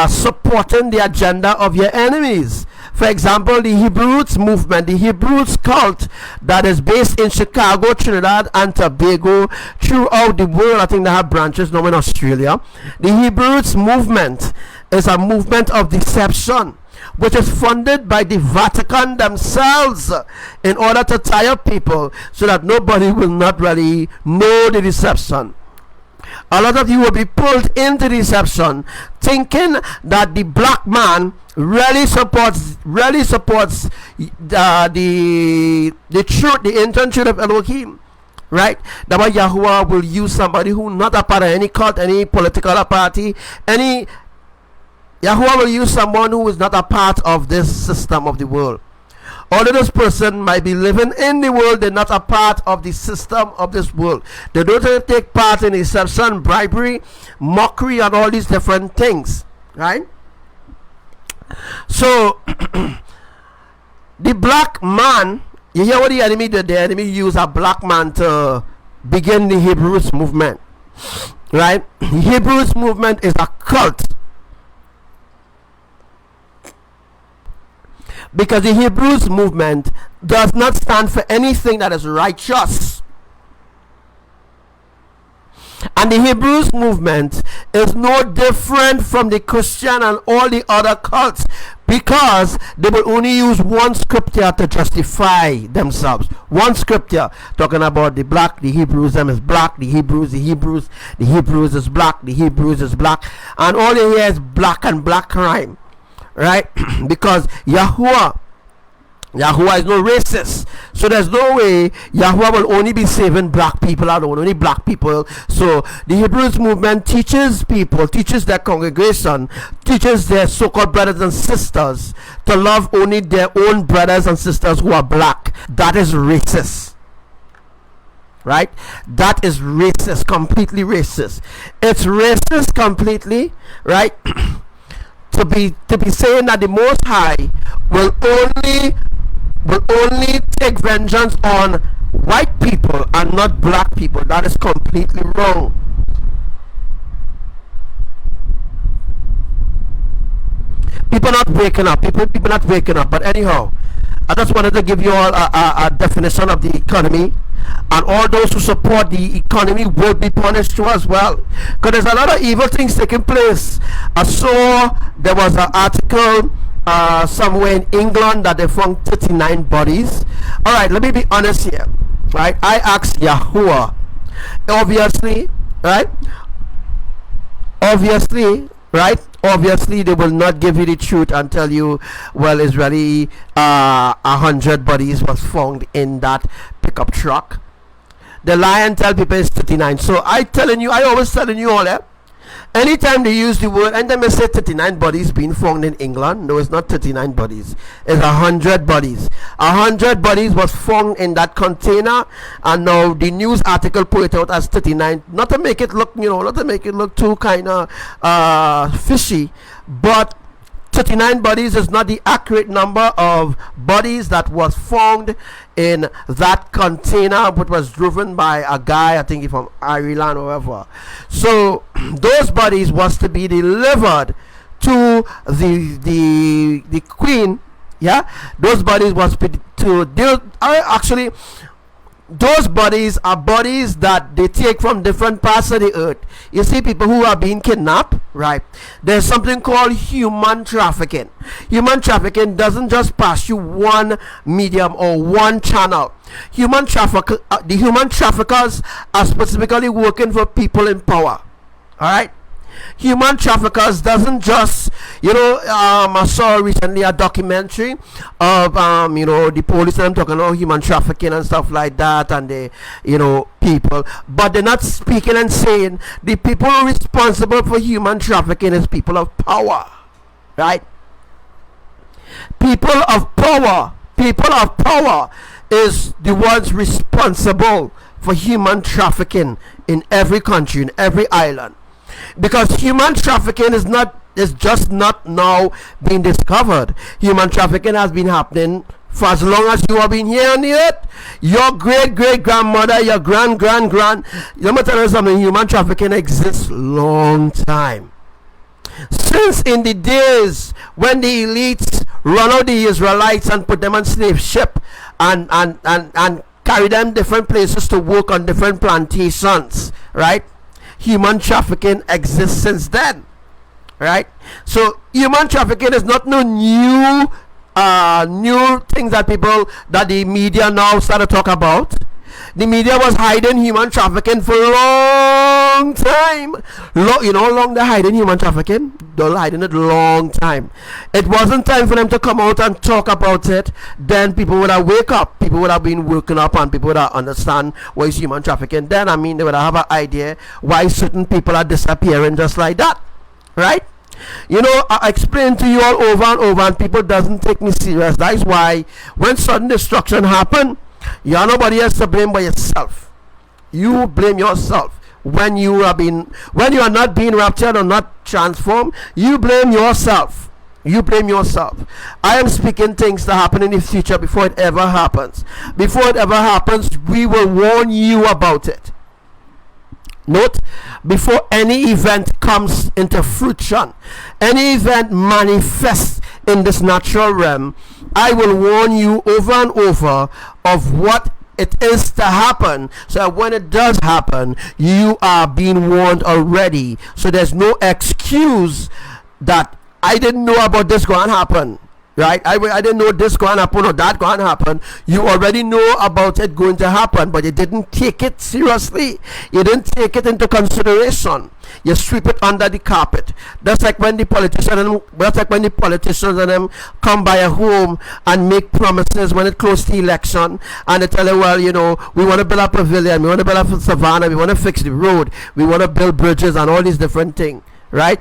supporting the agenda of your enemies. For example, the Hebrews movement, the Hebrews cult that is based in Chicago, Trinidad and Tobago, throughout the world. I think they have branches now in Australia. The Hebrews movement is a movement of deception, which is funded by the Vatican themselves in order to tire people so that nobody will not really know the deception. A lot of you will be pulled into deception, thinking that the black man really supports the truth, the ancient truth of Elohim, right? That why Yahuwah will use somebody who not a part of any cult, any political party, Yahuwah will use someone who is not a part of this system of the world. Although this person might be living in the world, they're not a part of the system of this world. They don't take part in deception, bribery, mockery, and all these different things, right? So the black man, you hear what the enemy did? The enemy used a black man to begin the Hebrews movement, right? The Hebrews movement is a cult, because the Hebrews movement does not stand for anything that is righteous. And the Hebrews movement is no different from the Christian and all the other cults, because they will only use one scripture to justify themselves. One scripture talking about the black, the Hebrews, them is black, the Hebrews is black, the Hebrews is black, and all they hear is black and black crime, right? Because Yahuwah is no racist, so there's no way Yahuwah will only be saving black people alone, only black people. So the Hebrews movement teaches people, teaches their congregation, teaches their so-called brothers and sisters to love only their own brothers and sisters who are black. That is racist, right? That is racist, completely racist. It's racist completely, right? to be saying that the Most High will only take vengeance on white people and not black people. That is completely wrong. People not waking up. People not waking up. But anyhow, I just wanted to give you all a definition of the economy, and all those who support the economy will be punished too as well, because there's a lot of evil things taking place. I saw there was an article somewhere in England that they found 39 bodies. All right, let me be honest here, right? I asked YAHUWAH, obviously, right? Obviously they will not give you the truth and tell you, well, it's really 100 bodies was found in that pickup truck. The lie and tell people it's 39. So I always telling you all that. Anytime they use the word, and they say 39 bodies being found in England, no, it's not 39 bodies. It's 100 bodies. 100 bodies was found in that container, and now the news article put it out as 39. Not to make it look, not to make it look too kind of fishy, but 39 bodies is not the accurate number of bodies that was found in that container, which was driven by a guy, I think from Ireland or wherever. So those bodies was to be delivered to the queen. Yeah, those bodies was to deal. Actually, those bodies are bodies that they take from different parts of the earth. You see, people who are being kidnapped, right? There's something called human trafficking. Human trafficking doesn't just pass you one medium or one channel. The human traffickers are specifically working for people in power. All right. Human traffickers doesn't just, I saw recently a documentary of, the police, and I'm talking about human trafficking and stuff like that, and the, people, but they're not speaking and saying the people responsible for human trafficking is people of power, right? People of power is the ones responsible for human trafficking in every country, in every island. Because human trafficking is just not now being discovered. Human trafficking has been happening for as long as you have been here on the earth. Your great grandmother, your grand, let me tell you something, human trafficking exists long time. Since in the days when the elites run out the Israelites and put them on slave ship and carry them different places to work on different plantations, right? Human trafficking exists since then, right? So human trafficking is not no new thing that the media now start to talk about. The media was hiding human trafficking for a long time. You know how long they're hiding human trafficking? They're hiding it long time. It wasn't time for them to come out and talk about it. Then people would have wake up. People would have been woken up, and people would have understand what is human trafficking. Then, they would have an idea why certain people are disappearing just like that. Right? I explain to you all over and over, and people doesn't take me serious. That's why when sudden destruction happen, you are nobody else to blame but yourself. You blame yourself. When you are not being raptured or not transformed, you blame yourself. I am speaking things that happen in the future before it ever happens. Before it ever happens, we will warn you about it. Note, before any event comes into fruition, any event manifests in this natural realm, I will warn you over and over of what it is to happen, so that when it does happen, you are being warned already. So there's no excuse that I didn't know about this going to happen. Right? I didn't know this going to happen or that going to happen. You already know about it going to happen, but you didn't take it seriously. You didn't take it into consideration. You sweep it under the carpet. That's like when the politicians and them come by a home and make promises when it close to election, and they tell you, well, we want to build a pavilion, we want to build a savannah, we want to fix the road, we want to build bridges and all these different things, right?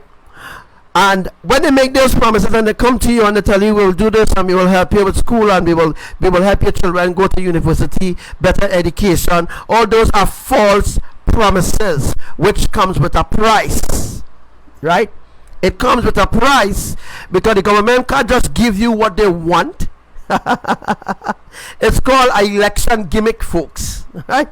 And when they make those promises and they come to you and they tell you, we'll do this and we will help you with school and we will help your children go to university, better education, all those are false promises, which comes with a price, right? It comes with a price, because the government can't just give you what they want. It's called an election gimmick, folks, right?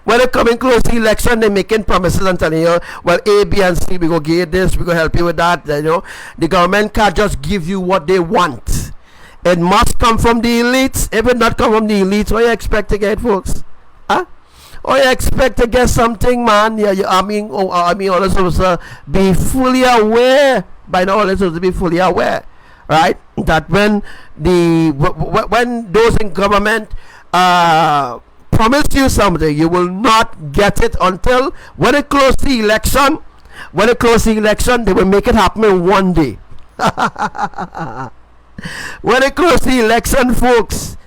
When they coming close to election, they're making promises and telling you, well, A, B, and C, we go give this, we go help you with that. The government can't just give you what they want. It must come from the elites. If it not come from the elites, what you expect to get, folks? Huh? Or you expect to get something, man? Yeah, I mean, all this supposed to be fully aware. By now, all this supposed to be fully aware, right? That when those in government promise you something, you will not get it until when they close the election. When they close the election, they will make it happen in one day. When they close the election, folks,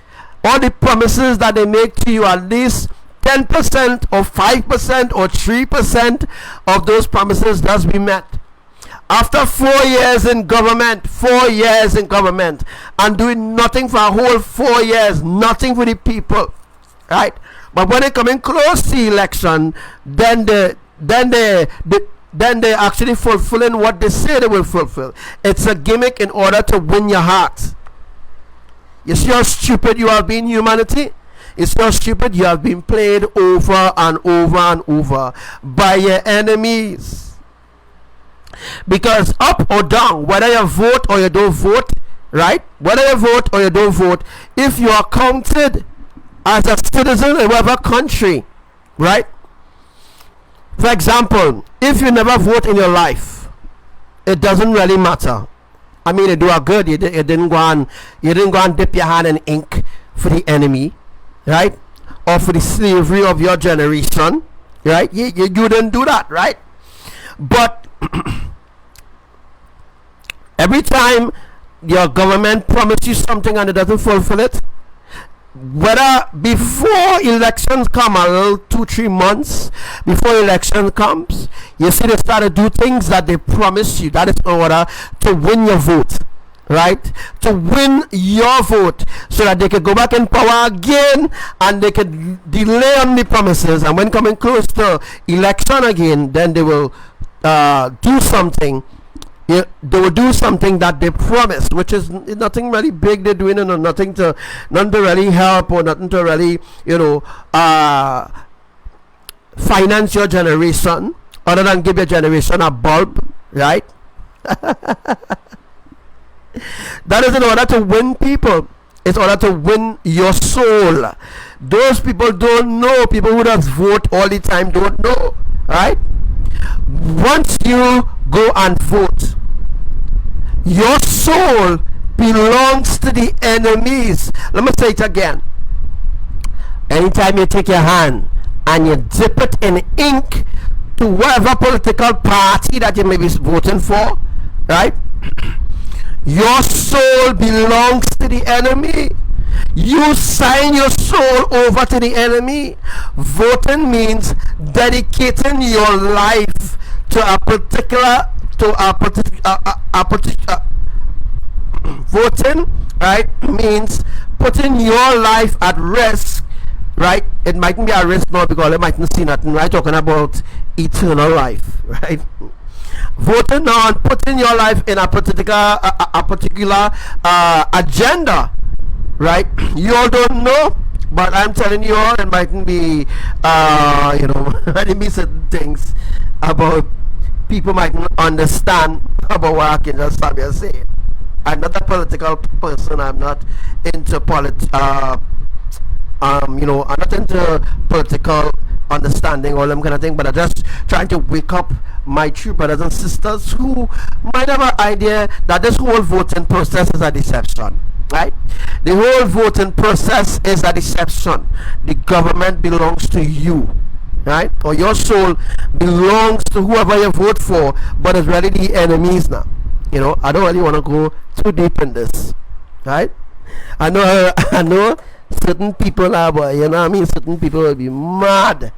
all the promises that they make to you, at least 10% or 5% or 3% of those promises does be met. After 4 years in government, and doing nothing for a whole 4 years, nothing for the people, right? But when they come in close to the election, then they actually fulfilling what they say they will fulfill. It's a gimmick in order to win your heart. You see how stupid you have been, humanity? You see how stupid you have been played over and over and over by your enemies. Because up or down, whether you vote or you don't vote, right? Whether you vote or you don't vote, if you are counted as a citizen in whatever country, right? For example, if you never vote in your life, it doesn't really matter. I mean, you do a good. You didn't go and dip your hand in ink for the enemy, right? Or for the slavery of your generation, right? You didn't do that, right? But every time your government promises you something and it doesn't fulfill it, whether before elections come, a little 2-3 months before election comes, you see they start to do things that they promise you. That is in order to win your vote, right? To win your vote, so that they can go back in power again and they can delay on the promises. And when coming close to election again, then they will do something. They will do something that they promised, which is nothing really big they're doing, and nothing to really help, or nothing to really, finance your generation, other than give your generation a bulb, right? That is in order to win people. It's in order to win your soul. Those people don't know. People who just vote all the time don't know, right? Once you go and vote, your soul belongs to the enemies. Let me say it again. Anytime you take your hand and you dip it in ink to whatever political party that you may be voting for, right? Your soul belongs to the enemy. You sign your soul over to the enemy. Voting means dedicating your life to a particular voting, right, means putting your life at risk, right? It mightn't be at risk now because they mightn't see nothing, right? Talking about eternal life, right? Voting on putting your life in a particular agenda, right? You all don't know, but I'm telling you all, it mightn't be mightn't be certain things about people mightn't understand about what Archangel Samuel said. I'm not a political person. I'm not into I'm not into political understanding, all them kind of thing, but I'm just trying to wake up my true brothers and sisters who might have an idea that this whole voting process is a deception, right? The whole voting process is a deception. The government belongs to you, right? Or your soul belongs to whoever you vote for, but it's really the enemies now. I don't really want to go too deep in this, right? I know certain people are, but certain people will be mad.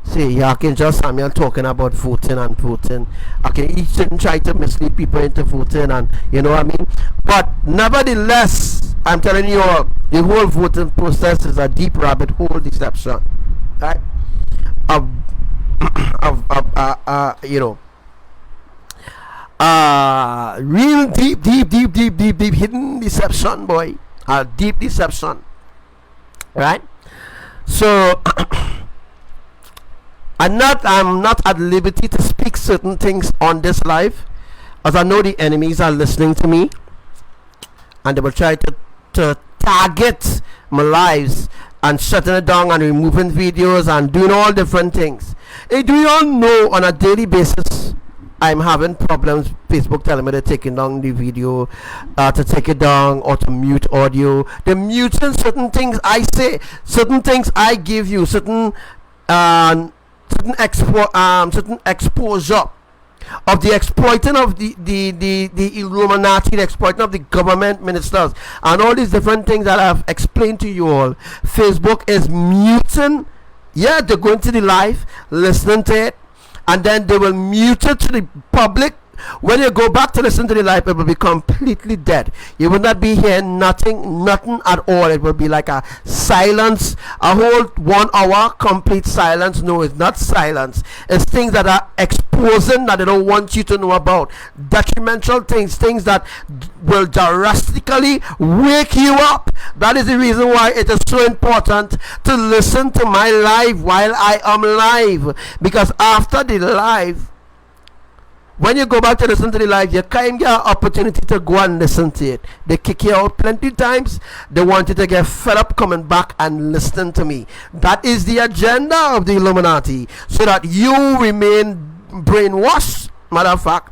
See, Archangel Samuel talking about voting and voting. Okay, he shouldn't try to mislead people into voting, and but nevertheless, I'm telling you all, the whole voting process is a deep rabbit hole deception, right? Real deep hidden deception, boy. Deep deception, right? So I'm not at liberty to speak certain things on this live, as I know the enemies are listening to me, and they will try to target my lives and shutting it down and removing videos and doing all different things. Do you all know on a daily basis I'm having problems? Facebook telling me they're taking down the video, to take it down, or to mute audio. They're muting certain things I say, certain things I give you, certain exposure of the exploiting of the Illuminati, the exploiting of the government ministers, and all these different things that I've explained to you all. Facebook is muting. Yeah, they're going to the live, listening to it, and then they will mute it to the public. When you go back to listen to the live, it will be completely dead. You will not be hearing nothing at all. It will be like a silence, a whole 1 hour complete silence. No, it's not silence. It's things that are exposing that they don't want you to know about. Detrimental things, things that will drastically wake you up. That is the reason why it is so important to listen to my live while I am live. Because after the live, when you go back to listen to the live, you can't get an opportunity to go and listen to it. They kick you out plenty times. They want you to get fed up coming back and listening to me. That is the agenda of the Illuminati, so that you remain brainwashed, matter of fact,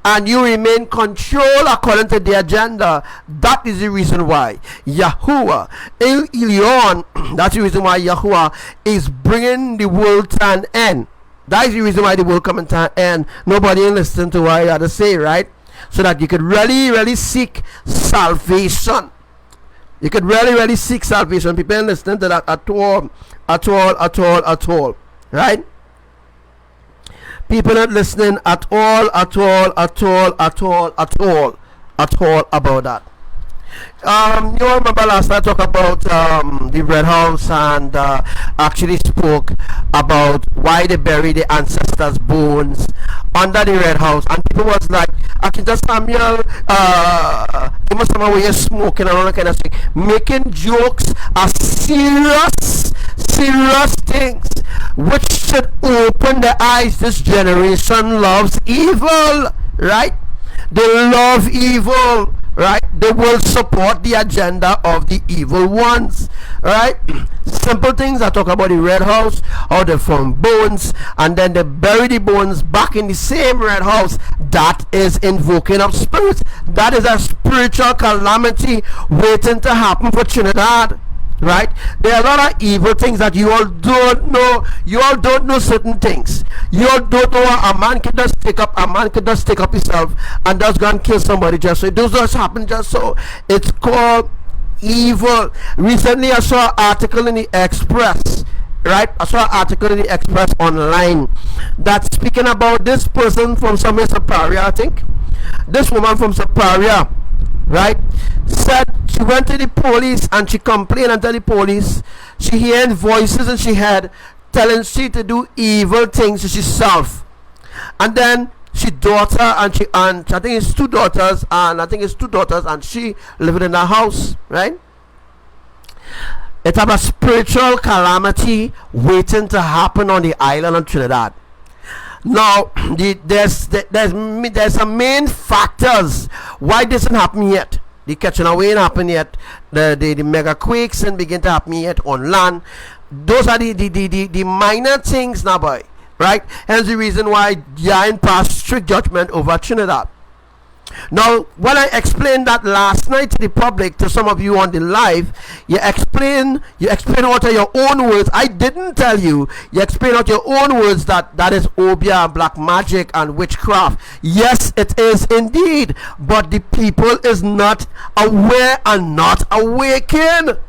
and you remain controlled according to the agenda. That is the reason why Yahuwah, ELYON, that's the reason why Yahuwah is bringing the world to an end. That is the reason why the world coming to an end. Nobody listen to what I had to say, right? So that you could really seek salvation. You could really seek salvation. People ain't listening to that at all. Right? People not listening at all about that. You remember last night I talked about the Red House, and actually spoke about why they bury the ancestors' bones under the Red House, and people was like, Archangel Samuel, you must have a way of smoking and all that kind of thing, making jokes are serious things which should open the eyes. This generation loves evil, right? They love evil, right? They will support the agenda of the evil ones, right? Simple things. I talk about the Red House, how they found bones, and then they bury the bones back in the same Red House. That is invoking of spirits. That is a spiritual calamity waiting to happen for Trinidad. Right? There are a lot of evil things that you all don't know. You all don't know certain things. You all don't know a man can just take up himself and just go and kill somebody just so. It does just happen just so. It's called evil. Recently I saw an article in the Express. Right? I saw an article in the Express online that's speaking about this person from somewhere, Superior, I think. This woman from Superior, right, said she went to the police and she complained until the police, she hearing voices in she head telling she to do evil things to herself. And then she daughter and I think it's two daughters and she living in a house, right? It have a spiritual calamity waiting to happen on the island of Trinidad. Now, there's some main factors why this hasn't happened yet. The catching away ain't happened yet. The mega quakes and begin to happen yet on land. Those are the minor things now, boy. Right? Hence the reason why Yah passed strict judgment over Trinidad. Now, when I explained that last night to the public, to some of you on the live, you explain out of your own words. I didn't tell you. You explain out your own words that is obia, black magic, and witchcraft. Yes, it is indeed. But the people is not aware and not awakened.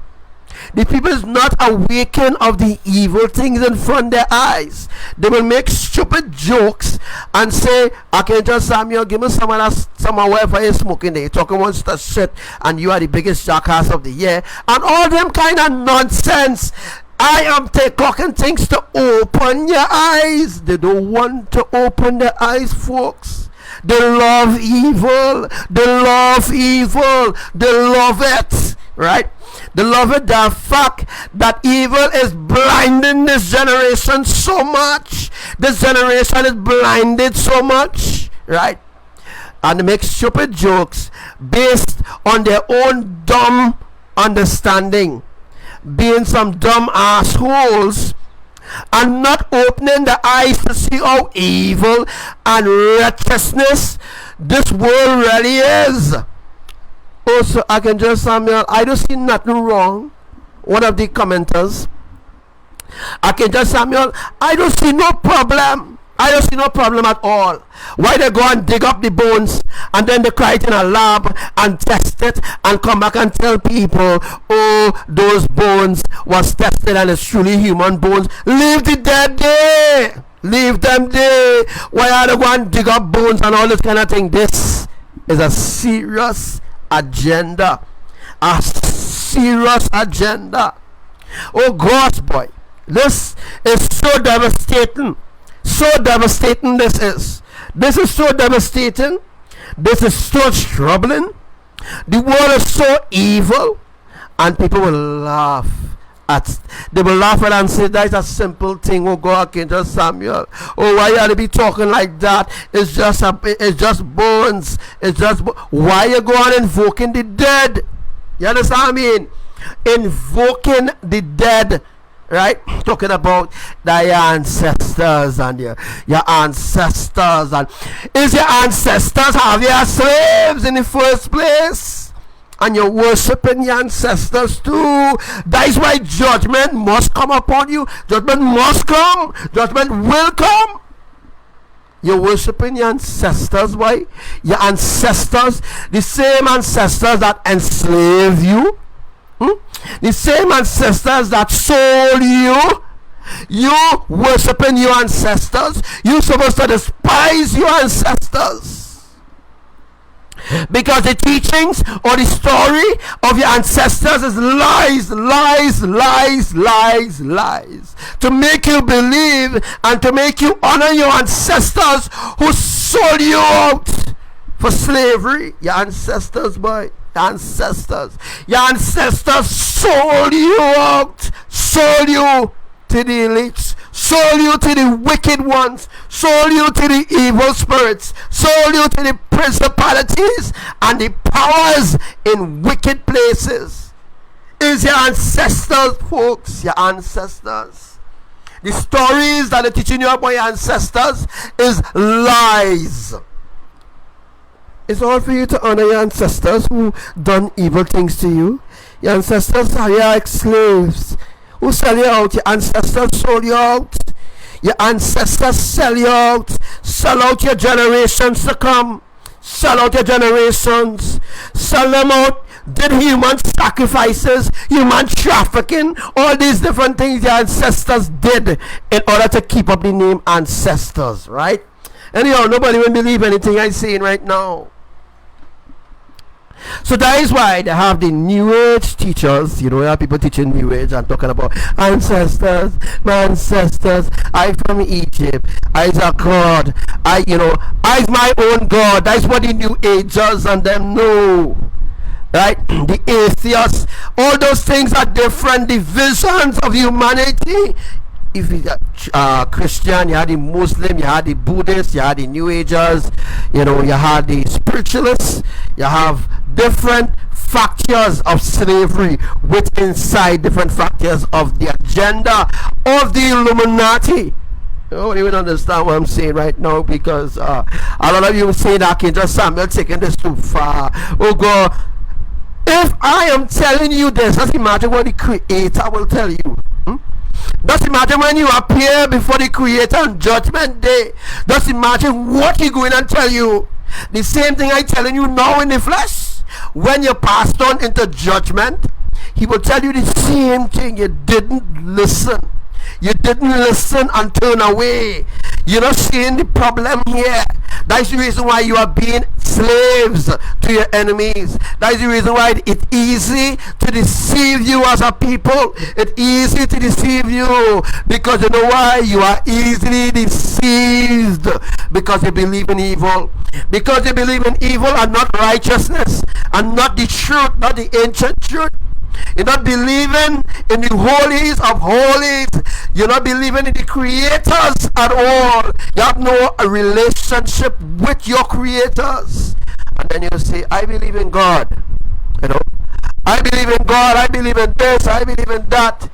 The people is not awakened of the evil things in front of their eyes. They will make stupid jokes and say, Archangel Samuel, give me some whatever you're smoking there. You're talking one such shit and you are the biggest jackass of the year. And all them kind of nonsense. I am talking things to open your eyes. They don't want to open their eyes, folks. They love evil. They love evil. They love it. Right? They love it, the fact that evil is blinding this generation so much. This generation is blinded so much, right? And they make stupid jokes based on their own dumb understanding, being some dumb assholes, and not opening the eyes to see how evil and righteousness this world really is. Also, Archangel Samuel, I don't see nothing wrong. One of the commenters, Archangel Samuel, I don't see no problem. I don't see no problem at all. Why they go and dig up the bones and then they cry it in a lab and test it and come back and tell people, oh, those bones was tested and it's truly human bones. Leave the dead there. Leave them there. Why are they going to dig up bones and all this kind of thing? This is a serious agenda. A serious agenda. Oh gosh, boy. This is so devastating. So devastating this is. This is so devastating. This is so troubling. The world is so evil. And people will laugh at, they will laugh at and say that's a simple thing. Oh God, Archangel Samuel. Oh, why are they be talking like that? It's just bones. It's just why you go on invoking the dead? You understand what I mean? Invoking the dead. Right, talking about your ancestors and your ancestors, and is your ancestors have your slaves in the first place, and you're worshiping your ancestors too. That is why judgment must come upon you. Judgment must come. Judgment will come. You're worshiping your ancestors. Why? Your ancestors, the same ancestors that enslaved you. The same ancestors that sold you. You worshiping your ancestors. You're supposed to despise your ancestors, because the teachings or the story of your ancestors is lies, lies, lies, lies, lies, to make you believe and to make you honor your ancestors who sold you out for slavery. Your ancestors, boy. Your ancestors sold you out, sold you to the elites, sold you to the wicked ones, sold you to the evil spirits, sold you to the principalities and the powers in wicked places. Is your ancestors, folks, your ancestors. The stories that they're teaching you about your ancestors is lies. It's all for you to honor your ancestors who done evil things to you. Your ancestors are your ex-slaves who sell you out. Your ancestors sold you out. Your ancestors sell you out. Sell out your generations to come. Sell out your generations. Sell them out. Did human sacrifices, human trafficking, all these different things your ancestors did in order to keep up the name ancestors, right? Anyhow, nobody will believe anything I'm saying right now. So that is why they have the New Age teachers. You know, you have people teaching New Age and talking about ancestors, my ancestors. I from Egypt. I's a God. I's my own God. That's what the New Agers and them know. Right? The atheists. All those things are different divisions of humanity. If you got Christian, you had the Muslim, you had the Buddhist, you had the New Agers, you had the spiritualists, you have different factors of slavery with inside different factors of the agenda of the Illuminati. You don't even understand what I'm saying right now, because a lot of you say that Archangel Samuel taking this too far. Oh God, if I am telling you this, just imagine what the Creator will tell you. Just imagine when you appear before the Creator on Judgment Day. Just imagine what He's going to tell you. The same thing I'm telling you now in the flesh. When you passed on into judgment, He will tell you the same thing. You didn't listen. You didn't listen and turn away. You're not seeing the problem here. That's the reason why you are being slaves to your enemies. That's the reason why it's easy to deceive you as a people. It's easy to deceive you, because you know why? You are easily deceived, because you believe in evil. Because you believe in evil and not righteousness, and not the truth, not the ancient truth. You're not believing in the holies of holies. You're not believing in the creators at all. You have no relationship with your creators. And then you say, I believe in God. You know, I believe in God, I believe in this, I believe in that,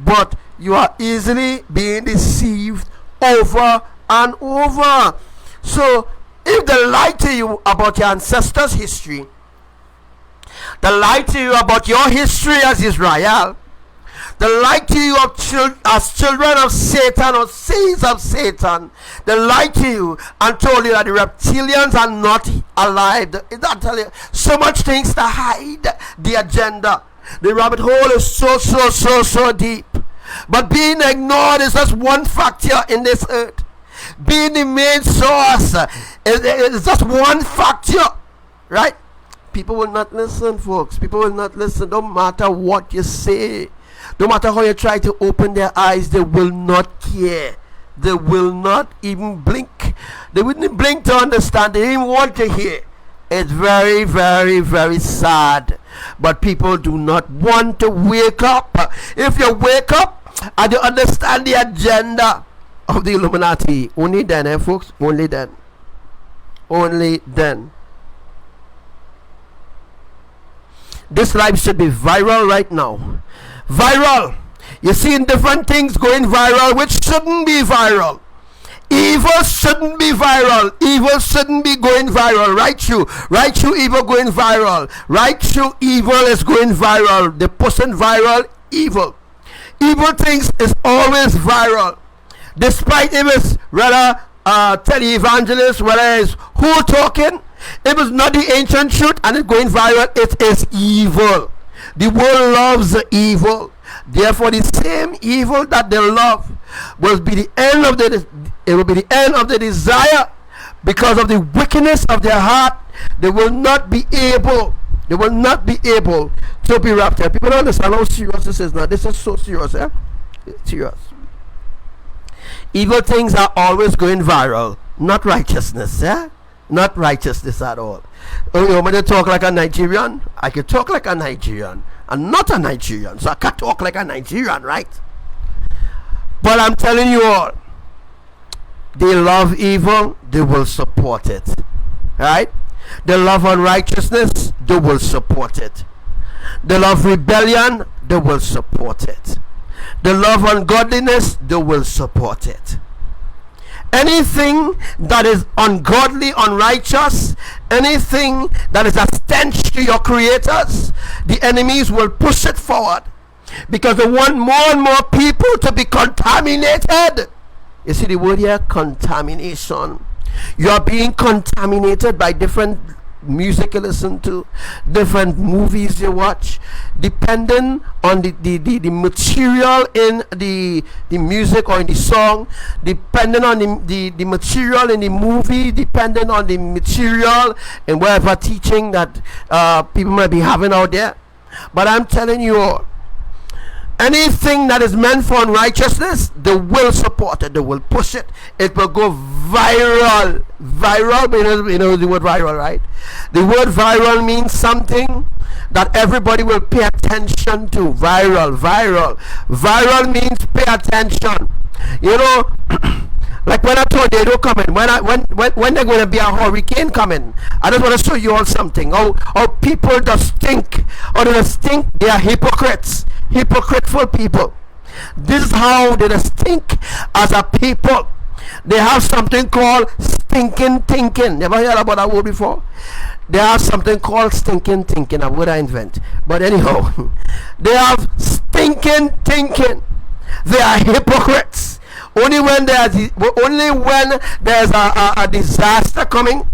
but you are easily being deceived over and over. So if they lie to you about your ancestors' history, they lie to you about your history as Israel, they lie to you as children of Satan or seeds of Satan. They lie to you and told you that the reptilians are not alive. That tell you so much things to hide the agenda. The rabbit hole is so deep. But being ignored is just one factor in this earth. Being the main source is just one factor, right? People will not listen, folks. People will not listen. Don't matter what you say. No matter how you try to open their eyes, they will not care. They will not even blink. They wouldn't blink to understand. They didn't want to hear. It's very, very, very sad. But people do not want to wake up. If you wake up and you understand the agenda of the Illuminati, only then, folks, only then. Only then. This life should be viral right now. Viral. You're seeing different things going viral which shouldn't be viral. Evil shouldn't be viral. Evil shouldn't be going viral. Right through evil going viral. Right through evil is going viral. The person viral, evil. Evil things is always viral. Despite if it's rather televangelists, whether it's who talking, if it's not the ancient truth and it's going viral, it is evil. The world loves the evil. Therefore, the same evil that they love will be the end of the desire. Because of the wickedness of their heart, they will not be able to be raptured. People don't understand how serious this is now. This is so serious, It's serious. Evil things are always going viral, not righteousness, not righteousness at all. Oh, you want me to talk like a Nigerian? I can talk like a Nigerian. I'm not a Nigerian, so I can't talk like a Nigerian, right? But I'm telling you all, they love evil, they will support it, right? They love unrighteousness, they will support it. They love rebellion, they will support it. They love ungodliness, they will support it. Anything that is ungodly, unrighteous, anything that is a stench to your creators, the enemies will push it forward because they want more and more people to be contaminated. You see the word here, contamination. You are being contaminated by different music you listen to, different movies you watch, depending on the material in the music or in the song, depending on the material in the movie, depending on the material and whatever teaching that people might be having out there. But I'm telling you all, anything that is meant for unrighteousness, they will support it, they will push it, it will go viral. Viral, you know the word viral, right? The word viral means something that everybody will pay attention to. Viral means pay attention. You know, like when a tornado coming, when they're going to be a hurricane coming, I just want to show you all something. How people just think, or they just think they are hypocrites, hypocritical people. This is how they just think as a people. They have something called stinking thinking. Never heard about that word before? They have something called stinking thinking, a word I invent. But anyhow, they have stinking thinking. They are hypocrites. Only when there's a disaster coming,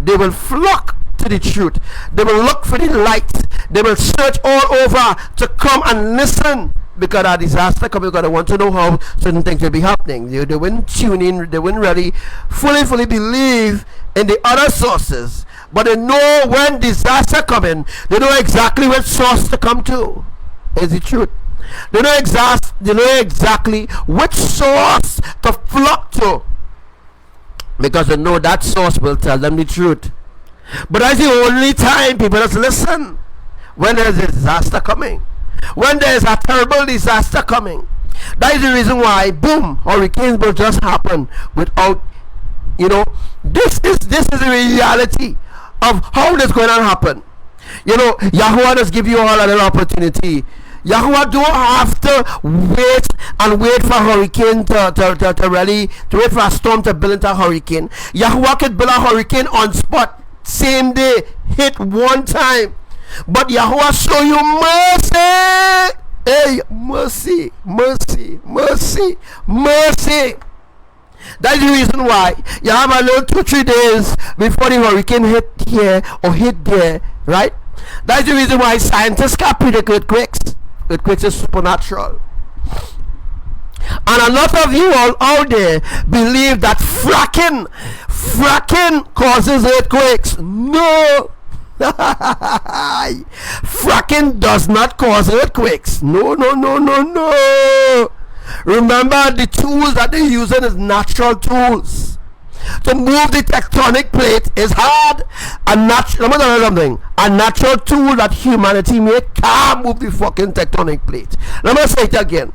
they will flock to the truth. They will look for the light. They will search all over to come and listen, because a disaster coming, because they want to know how certain things will be happening. They wouldn't tune in. They wouldn't really fully believe in the other sources, but they know when disaster coming, they know exactly what source to come to. Is the truth. They know exactly which source to flock to, because they know that source will tell them the truth. But that's the only time people just listen, when there's a disaster coming, when there's a terrible disaster coming. That is the reason why, boom, hurricanes will just happen without, this is the reality of how this going to happen. You know, Yahuwah just give you all a little opportunity. Yahuwah don't have to wait for hurricane to really, to wait for a storm to build into a hurricane. Yahuwah could build a hurricane on spot, same day, hit one time. But Yahuwah show you mercy. Hey, mercy, mercy, mercy, mercy. That's the reason why you have a little 2-3 days before the hurricane hit here or hit there, right? That's the reason why scientists can predict earthquakes. Earthquakes is supernatural. And a lot of you all out there believe that fracking causes earthquakes. No. Fracking does not cause earthquakes. No, no, no, no, no. Remember, the tools that they're using is natural tools. To move the tectonic plate is hard. Let me tell you something. A natural tool that humanity made can't move the fucking tectonic plate. Let me say it again.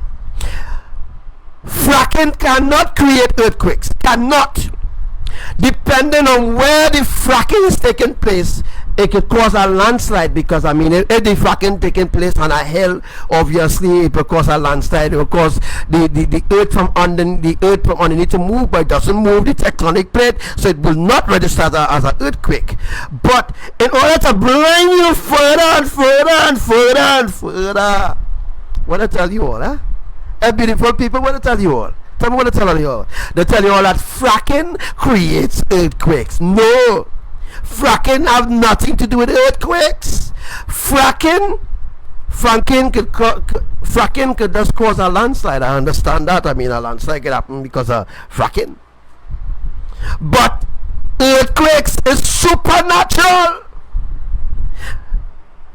Fracking cannot create earthquakes. Cannot. Depending on where the fracking is taking place, it could cause a landslide, because I mean, if the fracking taking place on a hill, obviously it will cause a landslide. It will cause the earth from underneath to move, but it doesn't move the tectonic plate, so it will not register as an earthquake. But in order to bring you further and further and further and further, what I tell you all, huh? Beautiful people, what I tell you all? Tell me what I tell you all. They tell you all that fracking creates earthquakes. No. Fracking have nothing to do with earthquakes. Fracking could just cause a landslide. I understand that. I mean, a landslide could happen because of fracking. But earthquakes is supernatural.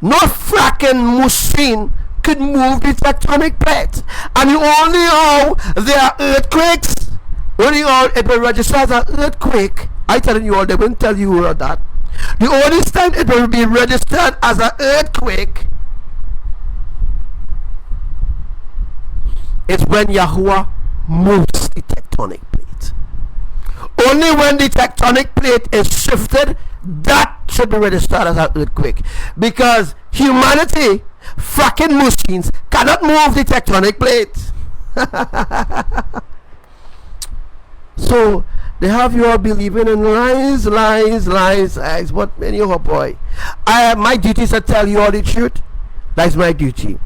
No fracking machine could move the tectonic plate. And the only how there are earthquakes, only how it will register as an earthquake. I telling you all, they won't tell you all that. The only time it will be registered as an earthquake is when Yahuwah moves the tectonic plate. Only when the tectonic plate is shifted, that should be registered as an earthquake. Because humanity, fracking machines, cannot move the tectonic plate. So they have you all believing in lies. But anyhow, boy, my duty is to tell you all the truth. That's my duty.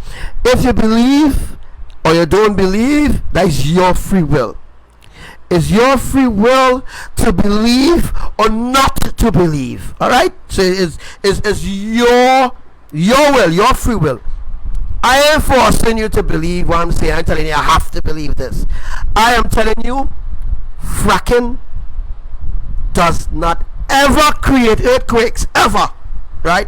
If you believe or you don't believe, that is your free will. It's your free will to believe or not to believe. All right. So it's your will, your free will. I am forcing you to believe what I'm saying. I'm telling you, I have to believe this. I am telling you, fracking does not ever create earthquakes, ever. Right?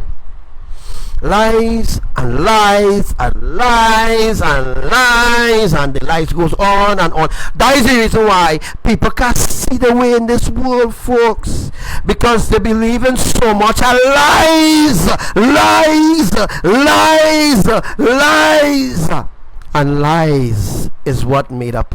Lies and lies and lies and lies, and the lies goes on and on. That is the reason why people can't see the way in this world, folks, because they believe in so much lies, and lies is what made up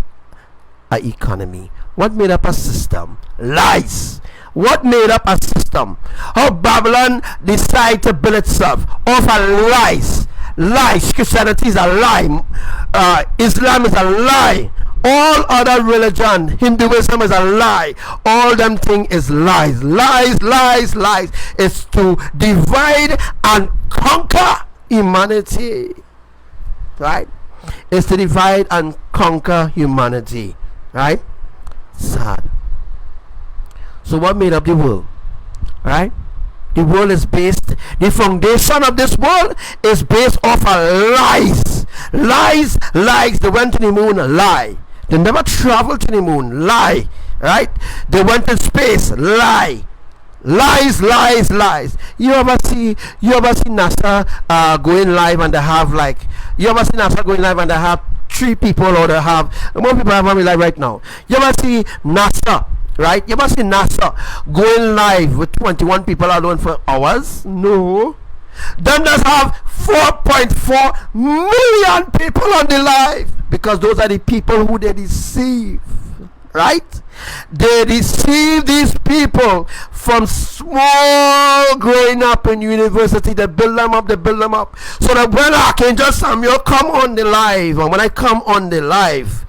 an economy, what made up a system. Lies. What made up a system? How Babylon decided to build itself off of lies. Lies. Christianity is a lie. Islam is a lie. All other religion, Hinduism is a lie. All them thing is lies. Lies. It's to divide and conquer humanity. Right? It's to divide and conquer humanity. Right? Sad. So what made up the world? Right? The world is based, the foundation of this world is based off of lies. Lies. They went to the moon, lie. They never traveled to the moon, lie. Right? They went to space, lie. Lies. You ever see NASA going live, and they have NASA going live and they have 3 people, or they have more people have on live right now. You ever see NASA? Right? You must see NASA going live with 21 people alone for hours? No. Them just have 4.4 million people on the live, because those are the people who they deceive. right? They deceive these people from small growing up in university. They build them up, so that when Archangel Samuel come on the live, or when I come on the live,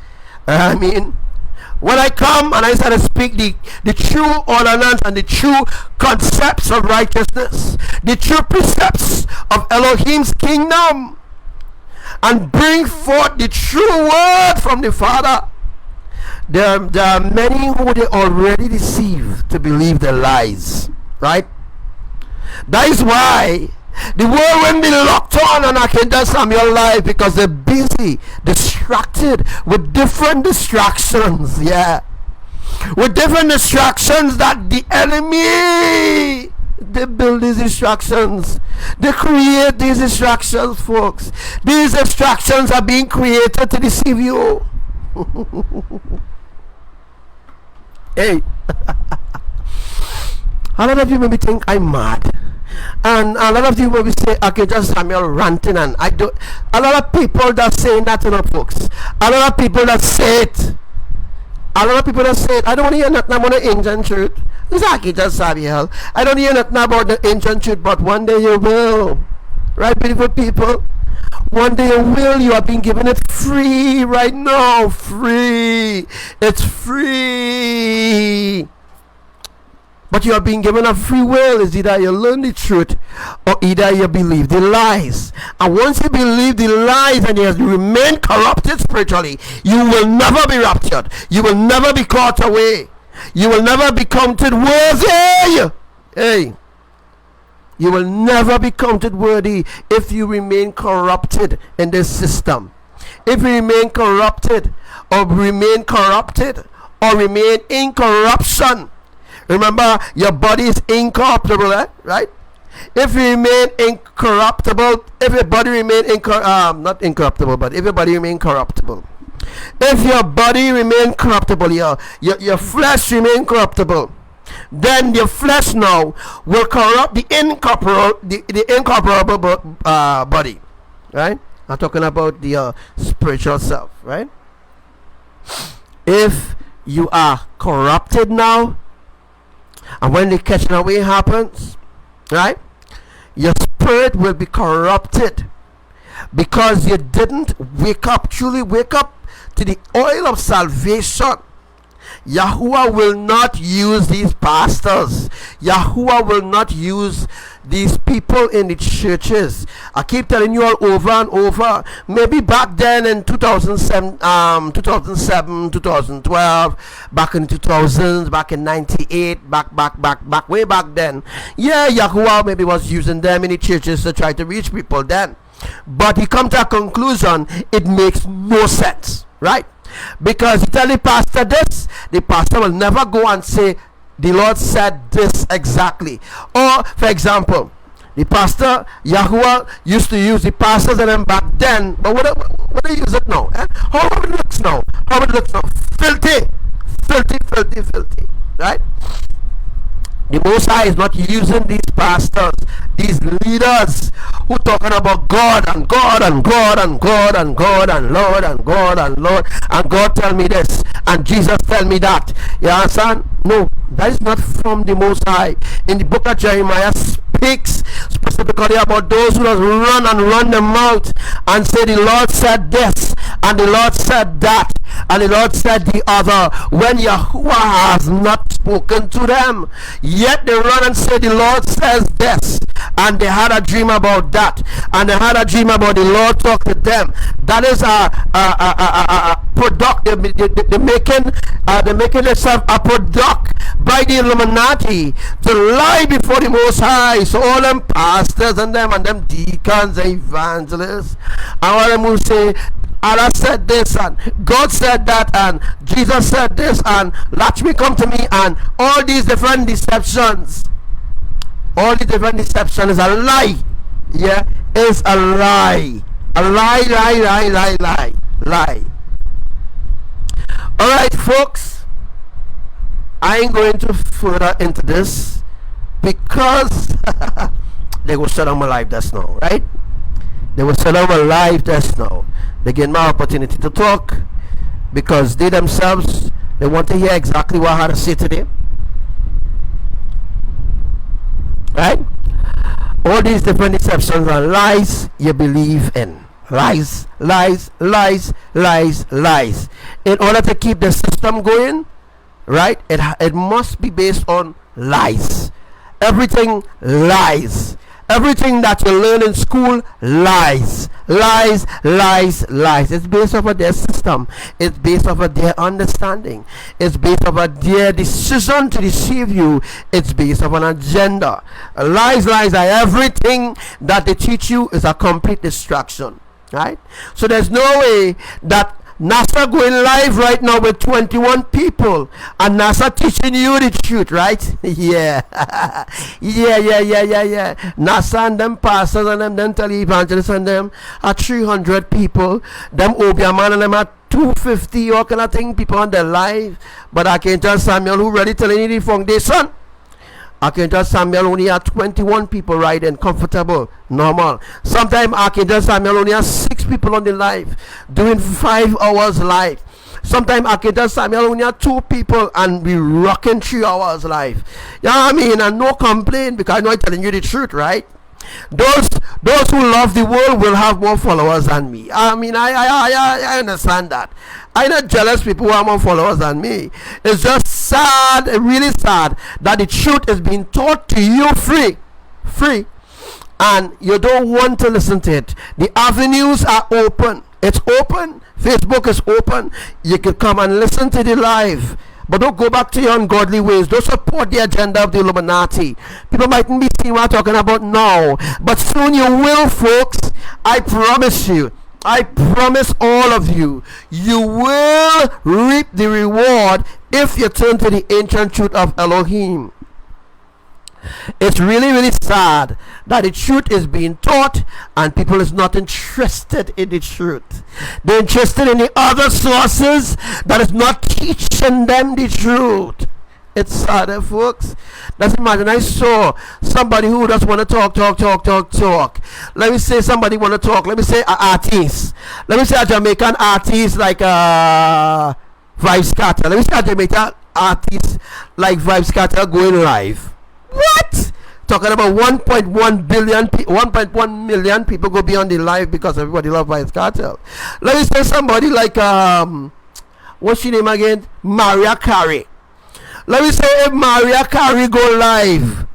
when I come and I start to speak the true ordinance and the true concepts of righteousness, the true precepts of Elohim's kingdom, and bring forth the true word from the Father, there are many who they already deceived to believe the lies, right? That is why the world will be locked on Archangel Samuel live, because they're busy, distracted with different distractions, with different distractions that the enemy, they build these distractions, they create these distractions, folks. These distractions are being created to deceive you. Hey, a lot of you maybe think I'm mad, and a lot of you maybe say, okay, just Samuel ranting, and I don't. A lot of people that saying that, folks. A lot of people that say it. I don't want to hear nothing about the ancient truth. It's Archangel Samuel. I don't hear nothing about the ancient truth, but one day you will. Right, beautiful people? One day you will. You are being given it free right now. Free. It's free. But you are being given a free will. Is either you learn the truth, or either you believe the lies. And once you believe the lies and you remain corrupted spiritually, you will never be raptured. You will never be caught away. You will never be counted worthy. Hey. You will never be counted worthy if you remain corrupted in this system. If you remain corrupted, or remain in corruption. Remember, your body is incorruptible, right? If you remain incorruptible, if your body remain not incorruptible, but if your body remain corruptible. If your body remain corruptible, your flesh remain corruptible, then your flesh now will corrupt the incorporeal body, right? I'm talking about the spiritual self, right? If you are corrupted now, and when the catching away happens, right, your spirit will be corrupted, because you didn't truly wake up to the oil of salvation. Yahuwah will not use these pastors. Yahuwah will not use these people in the churches. I keep telling you all over and over. Maybe back then in 2007, 2012, back in 2000s, back in 98, way back then. Yeah, Yahuwah maybe was using them in the churches to try to reach people then. But he come to a conclusion, it makes no sense, right? Because you tell the pastor this, the pastor will never go and say, the Lord said this exactly. Or, for example, the pastor, Yahuwah, used to use the pastors and them back then, but what do you use it now? How it looks now? Filthy, right? The Most High is not using these pastors, these leaders who talking about God and God and God and God and God and Lord and God and Lord, and God tell me this and Jesus tell me that. You understand? No, that is not from the Most High. In the book of Jeremiah speaks specifically about those who just run their mouth and say the Lord said this and the Lord said that and the Lord said the other, when Yahuwah has not spoken to them. Yet they run and say the Lord says this, and they had a dream about that, and they had a dream about the Lord talk to them. That is a product. They're making themselves a product by the Illuminati to lie before the Most High. So all them pastors and them deacons and evangelists, and all them will say, Allah said this and God said that and Jesus said this and Lakshmi come to me, and all these different deceptions. All the different deception is a lie. Yeah, it's a lie. A lie. Alright, folks, I ain't going to further into this because they will shut down my live just now, right? They will shut down my live just now. They get my opportunity to talk because they themselves They want to hear exactly what I had to say today. Right? All these different deceptions are lies you believe in. Lies, lies, lies, lies, lies. In order to keep the system going, right, it must be based on lies. Everything lies. Everything that you learn in school, lies. Lies, lies, lies. It's based off of their system. It's based off of their understanding. It's based off of their decision to deceive you. It's based off an agenda. Lies, lies, lies. Everything that they teach you is a complete distraction. Right? So there's no way that NASA going live right now with 21 people and NASA teaching you the truth, right? Yeah. yeah. NASA and them pastors and them televangelists and them are 300 people. Them Obia man and them are 250 or kind of thing people on the live. But Archangel Samuel who ready telling you the foundation. Archangel Samuel only had 21 people riding, comfortable, normal. Sometimes Archangel Samuel only has 6 people on the live, doing 5 hours live. Sometimes Archangel Samuel only had 2 people and we rocking 3 hours live. You know what I mean? And no complaint because I know I'm telling you the truth, right? Those who love the world will have more followers than me. I mean, I understand that. I'm not jealous people who have more followers than me. It's just sad, really sad, that the truth is being taught to you free, and you don't want to listen to it. The avenues are open. It's open. Facebook is open. You can come and listen to the live. But don't go back to your ungodly ways. Don't support the agenda of the Illuminati. People mightn't be seeing what I'm talking about now, but soon you will, folks. I promise you. I promise all of you, you will reap the reward if you turn to the ancient truth of Elohim. It's really, really sad that the truth is being taught and people is not interested in the truth. They're interested in the other sources that is not teaching them the truth. It's sad, folks. Let's imagine I saw somebody who just want to talk. Let me say somebody want to talk. Let me say an artist. Let me say a Jamaican artist like Vibes Carter. Let me say a Jamaican artist like Vibes Carter going live. What? Talking about 1.1 million people go be on the live because everybody love Vibes Carter. Let me say somebody like what's your name again? Mariah Carey. Let me say if Mariah Carey go live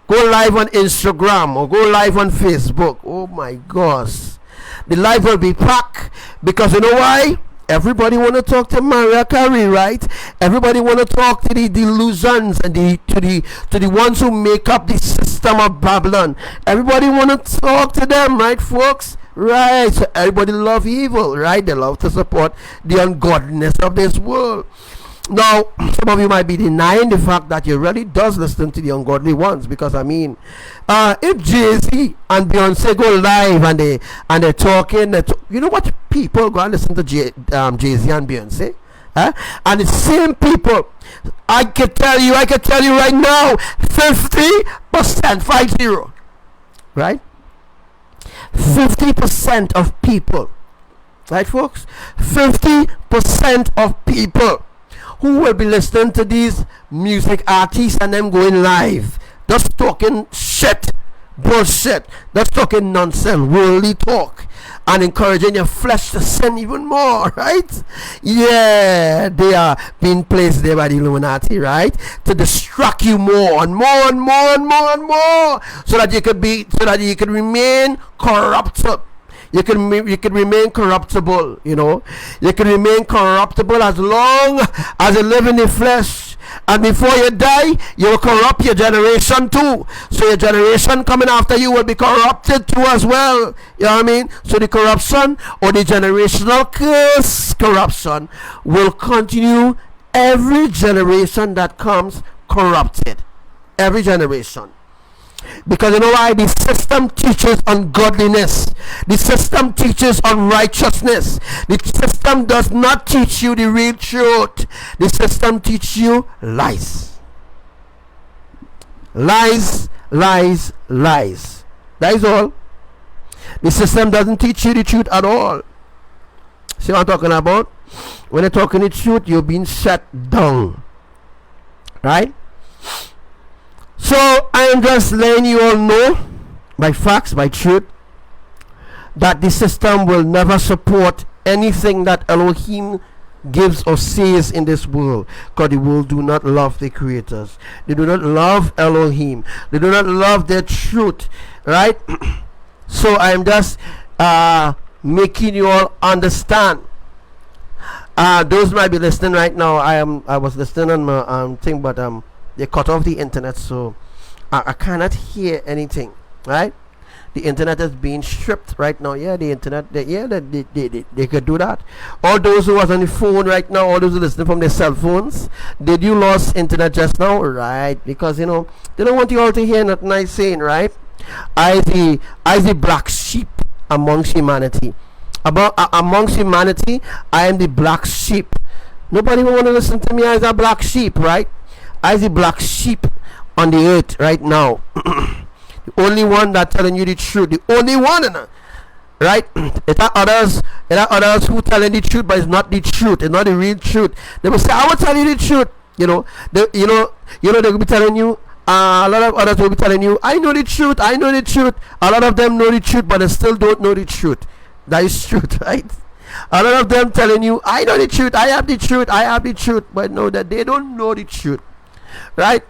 on Instagram or go live on Facebook. Oh my gosh, the live will be packed because you know why? Everybody want to talk to Mariah Carey, right? Everybody want to talk to the delusions and to the ones who make up the system of Babylon. Everybody want to talk to them, right, folks? Right. So everybody love evil, right? They love to support the ungodliness of this world. Now, some of you might be denying the fact that you really does listen to the ungodly ones, because I mean, if Jay-Z and Beyonce go live and they're talking, you know what, people go and listen to Jay-Z and Beyonce, and the same people, I could tell you right now, 50%, 50, right? 50% of people, right, folks? 50% of people who will be listening to these music artists and them going live, just talking shit, bullshit, just talking nonsense, worldly talk, and encouraging your flesh to sin even more, right? Yeah, they are being placed there by the Illuminati, right? To distract you more and more, so that you could remain corrupted. You can remain corruptible, you know. You can remain corruptible as long as you live in the flesh. And before you die, you will corrupt your generation too. So your generation coming after you will be corrupted too as well. You know what I mean? So the corruption or the generational curse corruption will continue every generation that comes corrupted. Every generation. Because you know why? The system teaches ungodliness. The system teaches unrighteousness. The system does not teach you the real truth. The system teaches you lies. Lies. That is all. The system doesn't teach you the truth at all. See what I'm talking about? When you're talking the truth, you're being shut down. Right? So I am just letting you all know, by facts, by truth, that the system will never support anything that Elohim gives or says in this world, because the world do not love the creators. They do not love Elohim. They do not love their truth. Right? So I am just making you all understand. Those might be listening right now. I was listening on my thing, but they cut off the internet, so I cannot hear anything. Right? The internet is being stripped right now. Yeah, the internet. They could do that. All those who was on the phone right now, all those who listening from their cell phones, did you lost internet just now? Right? Because they don't want you all to hear nothing I saying. Right? I the black sheep amongst humanity. Amongst humanity, I am the black sheep. Nobody will want to listen to me as a black sheep, right? I the black sheep on the earth right now. The only one that telling you the truth. The only one, right? It are others who telling the truth, but it's not the truth. It's not the real truth. They will say, "I will tell you the truth." They will be telling you. A lot of others will be telling you, "I know the truth. I know the truth." A lot of them know the truth, but they still don't know the truth. That is truth, right? A lot of them telling you, "I know the truth. I have the truth. I have the truth," but know that they don't know the truth, right?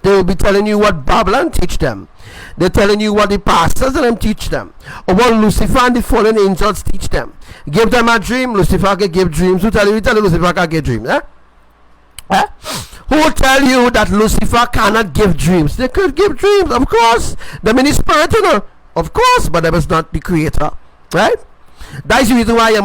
They will be telling you what Babylon teach them. They're telling you what the pastors and them teach them, or what Lucifer and the fallen angels teach them. Give them a dream. Lucifer can give dreams. Who tell you? Lucifer can give dreams, eh? Who will tell you that Lucifer cannot give dreams? They could give dreams, of course. The many spirit, of course, but that was not the creator, right? That's the reason why you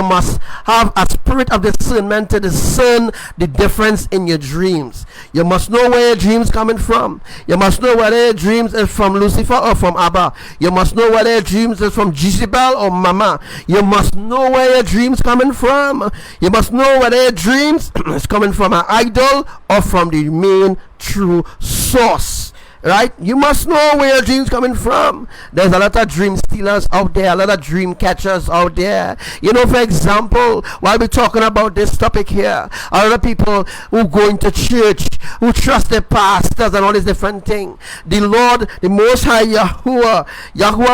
must have a spirit of discernment to discern the difference in your dreams. You must know where your dreams coming from. You must know whether your dreams is from Lucifer or from Abba. You must know whether your dreams is from Jezebel or Mama. You must know where your dreams coming from. You must know whether your dreams is coming from an idol or from the main true source. Right? You must know where your dreams coming from. There's a lot of dream stealers out there, a lot of dream catchers out there. For example, while we're talking about this topic here, a lot of people who go into church, who trust their pastors and all these different things. The Lord, the Most High Yahuwah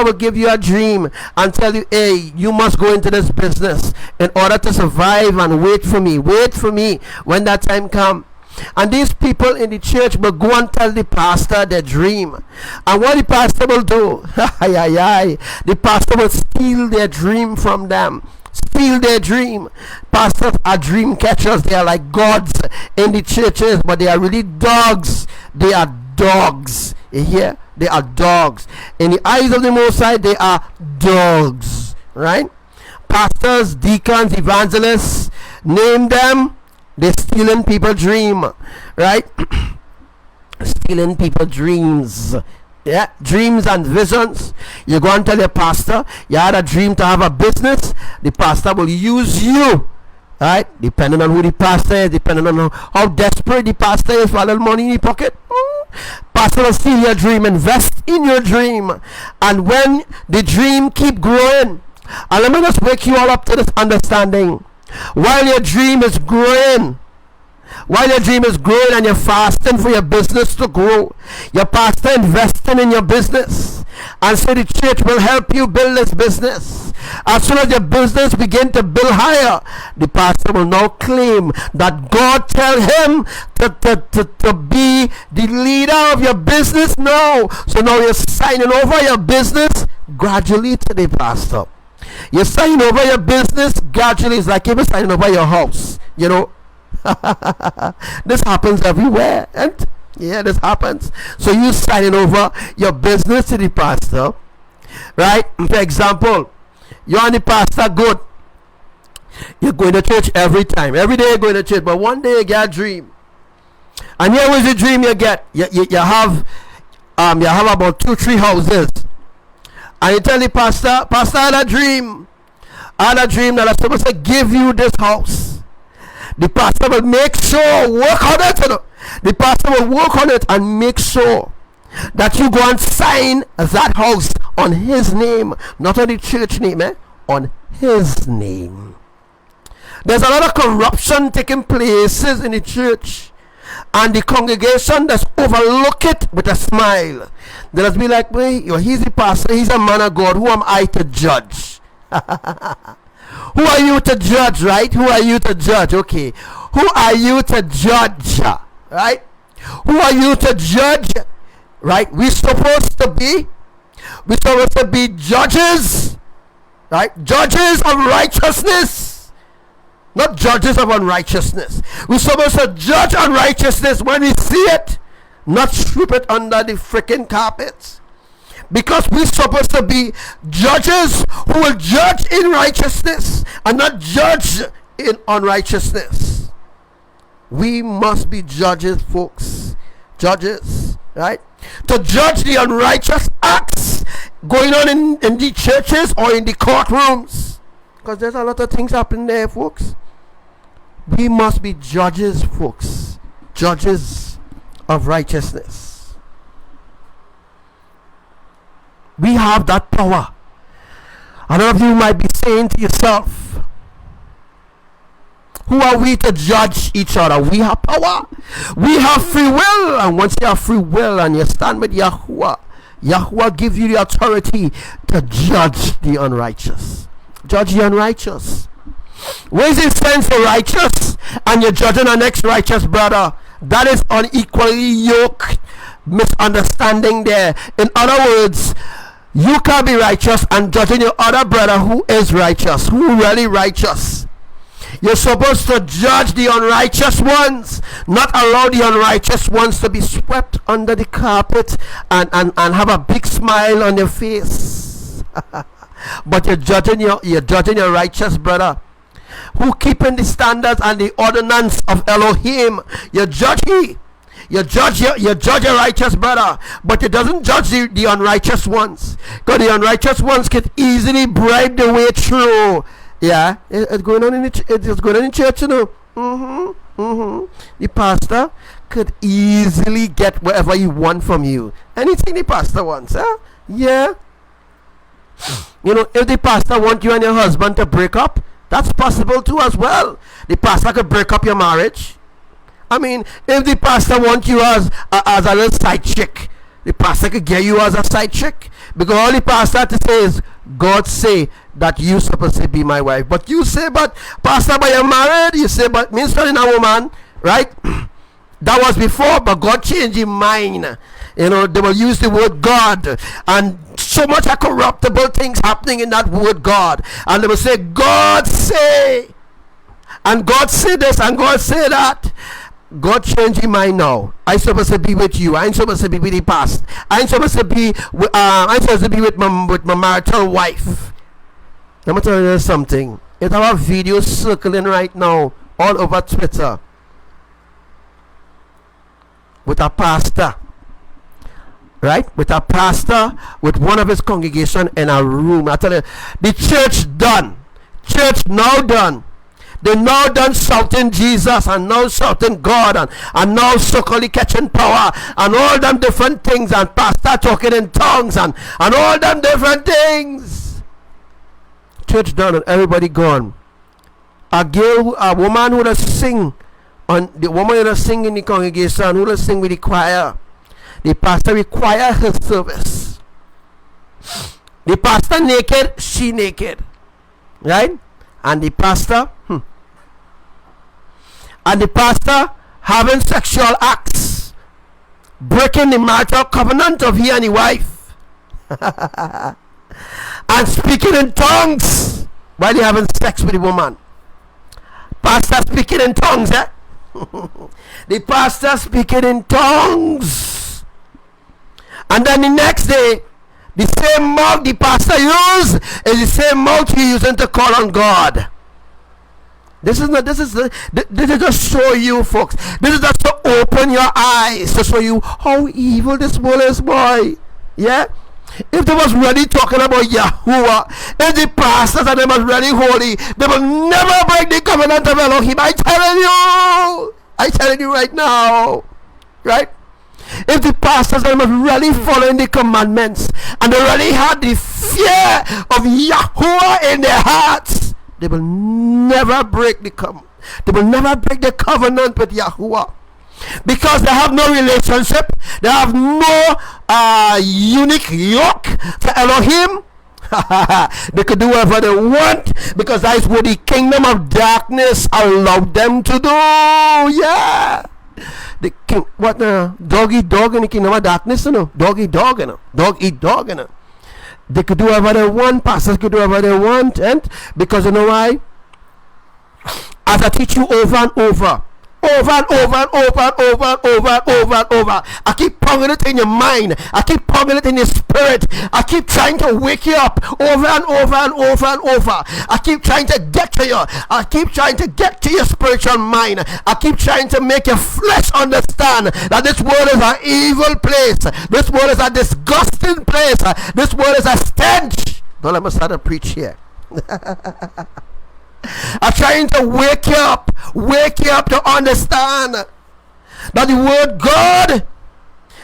will give you a dream and tell you, "Hey, you must go into this business in order to survive, and wait for me when that time comes." And these people in the church will go and tell the pastor their dream. And what the pastor will do, the pastor will steal their dream from them. Steal their dream. Pastors are dream catchers. They are like gods in the churches, but they are really dogs. They are dogs. You hear? They are dogs. In the eyes of the Most High, they are dogs. Right? Pastors, deacons, evangelists, name them. They're stealing people's dream, right? Stealing people's dreams. Yeah, dreams and visions. You go and tell your pastor you had a dream to have a business. The pastor will use you, right? Depending on who the pastor is, depending on how desperate the pastor is for a little money in his pocket. Pastor will steal your dream, invest in your dream, and when the dream keep growing, and let me just wake you all up to this understanding. While your dream is growing, and you're fasting for your business to grow, your pastor investing in your business, and so the church will help you build this business. As soon as your business begin to build higher, the pastor will now claim that God tell him to be the leader of your business now. So now you're signing over your business gradually to the pastor. You're signing over your business gradually. It's like you're signing over your house. This happens everywhere. And yeah, this happens. So you signing over your business to the pastor, right? For example, you're on the pastor good. You're going to church every time. Every day you're going to church. But one day you get a dream. And here was the dream you get. You have about 2-3 houses. And you tell the pastor, "Pastor, I had a dream that I'm supposed to give you this house." The pastor will make sure, work on it. The pastor will work on it and make sure that you go and sign that house on his name, not on the church name, on his name. There's a lot of corruption taking places in the church, and the congregation just overlook it with a smile. They just be like, well, he's the pastor, he's a man of God, who am I to judge? Who are you to judge, right? Who are you to judge? Okay. Who are you to judge? Right? Who are you to judge? Right? We're supposed to be judges. Right? Judges of righteousness. Not judges of unrighteousness. We're supposed to judge unrighteousness when we see it. Not sweep it under the freaking carpet. Because we're supposed to be judges who will judge in righteousness and not judge in unrighteousness. We must be judges, folks. Judges, right? To judge the unrighteous acts going on in the churches or in the courtrooms. Because there's a lot of things happening there, folks. We must be judges, folks. Judges of righteousness. We have that power. A lot of you might be saying to yourself, who are we to judge each other? We have power. We have free will. And once you have free will and you stand with Yahuwah, Yahuwah gives you the authority to judge the unrighteous. Judge the unrighteous. Where is it sense the righteous and you're judging the next righteous brother? That is unequally yoked misunderstanding there. In other words, you can't be righteous and judging your other brother who is righteous, who really righteous. You're supposed to judge the unrighteous ones, not allow the unrighteous ones to be swept under the carpet and have a big smile on your face. But you're judging your righteous brother who keeping the standards and the ordinance of Elohim. You judge your righteous brother, but it doesn't judge the unrighteous ones, because the unrighteous ones can easily bribe their way through. Yeah, it's going on in church, you know. The pastor could easily get whatever you want from you. Anything the pastor wants, huh? Yeah. You know, if the pastor wants you and your husband to break up, that's possible too as well. The pastor could break up your marriage. I mean, if the pastor wants you as a little side chick, the pastor could get you as a side chick. Because all the pastor has to say is, God say that you supposed to be my wife. But you say, but pastor, but you're married. You say, but me studying a woman, right? That was before, but God changed his mind. You know, they will use the word God, and so much of corruptible things happening in that word God. And they will say, God say, and God say this, and God say that. God changed his mind now. I'm supposed to be with you. I ain't supposed to be with the past. I ain't supposed to be with, my marital wife. Let me tell you something. It's our video circling right now all over Twitter with a pastor, right? With a pastor with one of his congregation in a room. I tell you, the church done. Church now done. They now done shouting Jesus and now shouting God and now so-called catching power and all them different things, and pastor talking in tongues and all them different things. Church done and everybody gone. A woman who does sing, the woman who does sing in the congregation, who does sing with the choir. The pastor require her service. The pastor naked, she naked, right? And the pastor having sexual acts, breaking the marital covenant of he and his wife, and speaking in tongues while they having sex with the woman. Pastor speaking in tongues, eh? The pastor speaking in tongues, and then the next day, the same mouth the pastor used is the same mouth he using to call on God. This is just show you, folks. This is just to open your eyes, to show you how evil this world is, boy. Yeah? If they was really talking about Yahuwah, if the pastors and they was really holy, they will never break the covenant of Elohim. I'm telling you right now. Right? If the pastors and them was really following the commandments and they really had the fear of Yahuwah in their hearts, They will never break the they will never break the covenant with Yahuwah, because they have no relationship. They have no unique yoke to Elohim. They could do whatever they want, because that is what the kingdom of darkness allowed them to do. Yeah. The king, what dog eat dog in the kingdom of darkness, you know? Dog eat dog, you know? Dog eat dog, you know? They could do whatever they want. Pastors could do whatever they want, and because you know why? As I teach you over and over and over and over and over and over and over and over, I keep pounding it in your mind, I keep pounding it in your spirit, I keep trying to wake you up over and over and over and over. I keep trying to get to you, I keep trying to get to your spiritual mind, I keep trying to make your flesh understand that this world is an evil place, this world is a disgusting place, this world is a stench. Don't let me start to preach here. I'm trying to wake you up to understand that the word God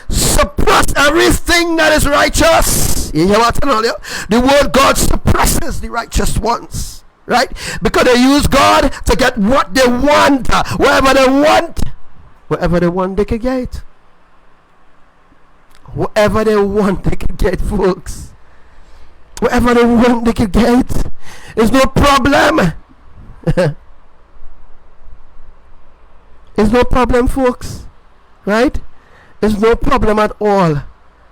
suppresses everything that is righteous. You hear what I'm telling you? The word God suppresses the righteous ones, right? Because they use God to get what they want, wherever they want they can get. Whatever they want they can get, folks. Whatever they want they can get. There's no problem. It's no problem, folks, right? It's no problem at all.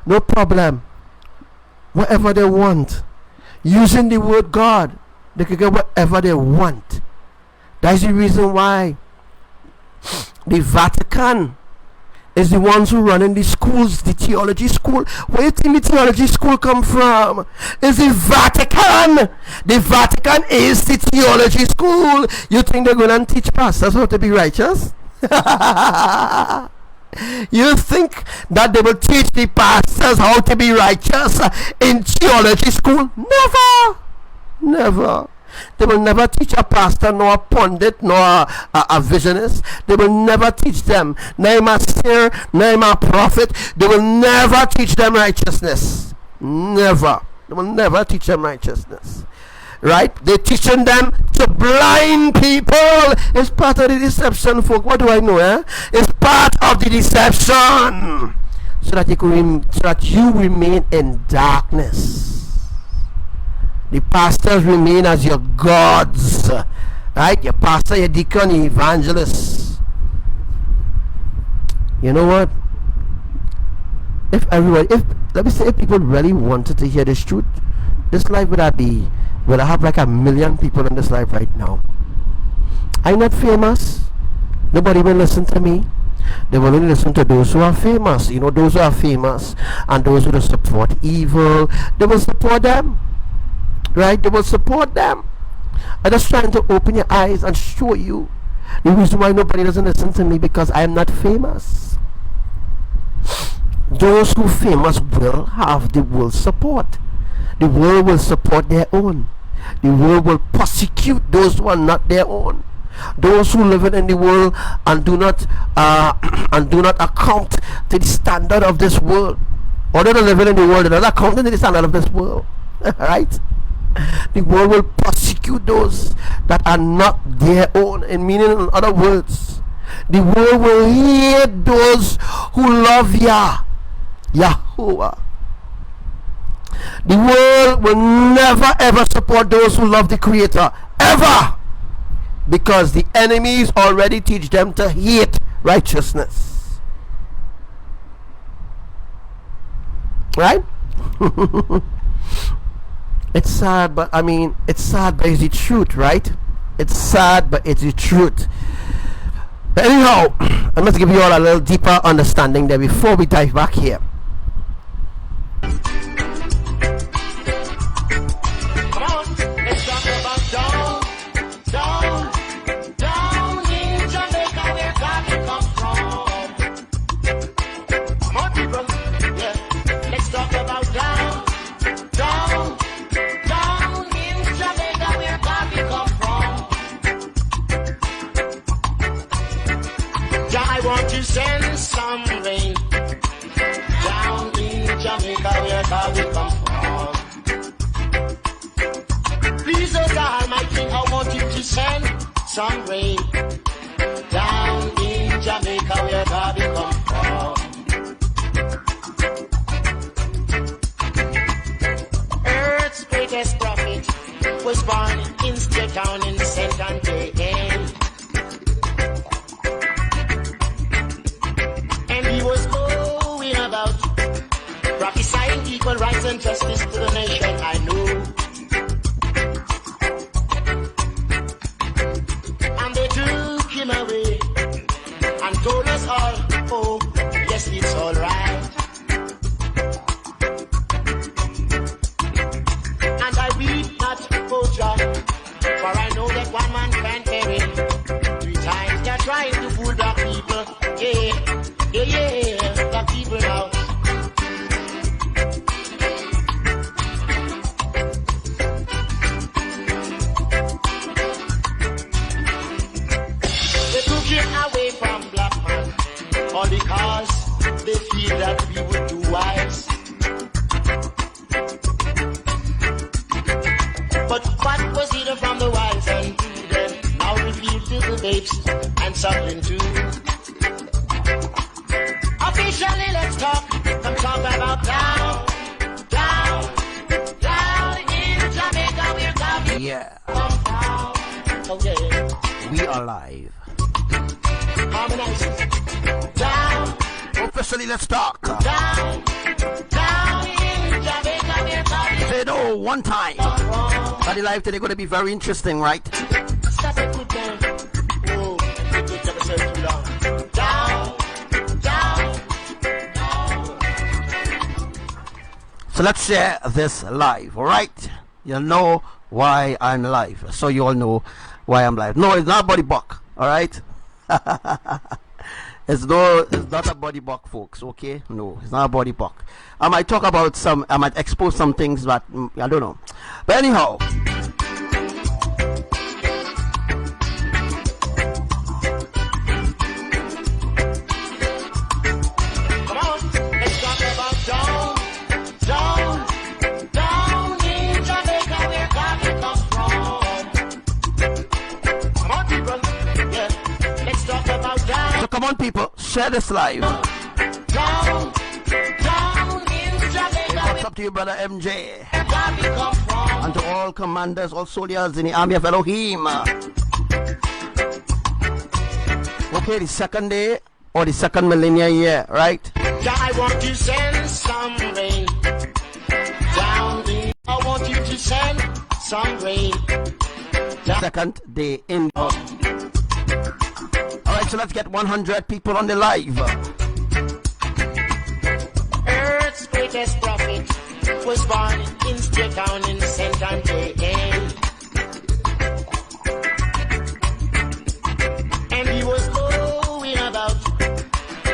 No problem. Whatever they want, using the word God, they can get whatever they want. That's the reason why the Vatican is the ones who run in the schools, the theology school. Where do you think the theology school come from? It's the Vatican. The Vatican is the theology school. You think they're going to teach pastors how to be righteous? You think that they will teach the pastors how to be righteous in theology school? Never. Never. They will never teach a pastor, nor a pundit, nor a visionist. They will never teach them. Name a seer, name a prophet. They will never teach them righteousness. Never. They will never teach them righteousness. Right? They're teaching them to blind people. It's part of the deception, folk. What do I know? It's part of the deception. So that you remain in darkness. The pastors remain as your gods, right? Your pastor, your deacon, your evangelist. You know what? If people really wanted to hear this truth, this life would I have like 1 million people in this life right now. I'm not famous. Nobody will listen to me. They will only listen to those who are famous. You know, those who are famous and those who support evil, they will support them. Right? They will support them. I'm just trying to open your eyes and show you the reason why nobody doesn't listen to me, because I am not famous. Those who are famous will have the world's support. The world will support their own. The world will persecute those who are not their own. Those who live in the world and do not account to the standard of this world. Although they live in the world, they're not accounting to the standard of this world. Right? The world will persecute those that are not their own. In meaning, in other words, the world will hate those who love Yahuwah. The world will never ever support those who love the Creator, ever, because the enemies already teach them to hate righteousness. Right? It's sad, but it's sad, but it's the truth, right? It's sad, but it's the truth. But anyhow, I must give you all a little deeper understanding there before we dive back here. Send some rain down in Jamaica where God will come from. Please, oh God Almighty, I want send some rain down in Jamaica where God come from. Earth's greatest prophet was born in State Town in St. Anthony. And he was going about prophesying equal rights and justice to the nation, I know. And they took him away and told us all, oh, yes, it's all right. And I weep not, oh John, for I know that one man can't carry 3 times. They're trying to fool the people, yeah, the people now. Away from black man, all because they feel that we would do wise. But what was hidden from the wise and prudent now revealed to the babes and suckling too. Officially, let's talk. I'm talking about down in Jamaica. We're coming. Yeah. Down. Okay. We are live. Harmonizing. Down. Officially, let's talk. Down in Jamaica, we're coming. Say no one time. Body live today going to be very interesting, right? Stop it, good man. Oh, it took yourself too long. Down. So let's share this live, alright? You know why I'm live. So you all know why I'm live. No, it's not body buck, alright? It's not a body buck, folks, okay? No, it's not a body buck. I might talk about I might expose some things that I don't know. But anyhow, Come on, let's talk about down in Jamaica where God comes from. Come on, people. Yeah, let's talk about down. so come on people, share this live. Down in Jamaica What's up to you, brother MJ? where God comes from. And to all commanders, all soldiers in the army of Elohim. Okay, the second day or the second millennium year, right? Yeah, I want to send some rain down in. I want you to send some rain down. Second day in. Alright, so let's get 100 people on the live. Earth's greatest prophet was born in State Town in St. Anthony. And he was going about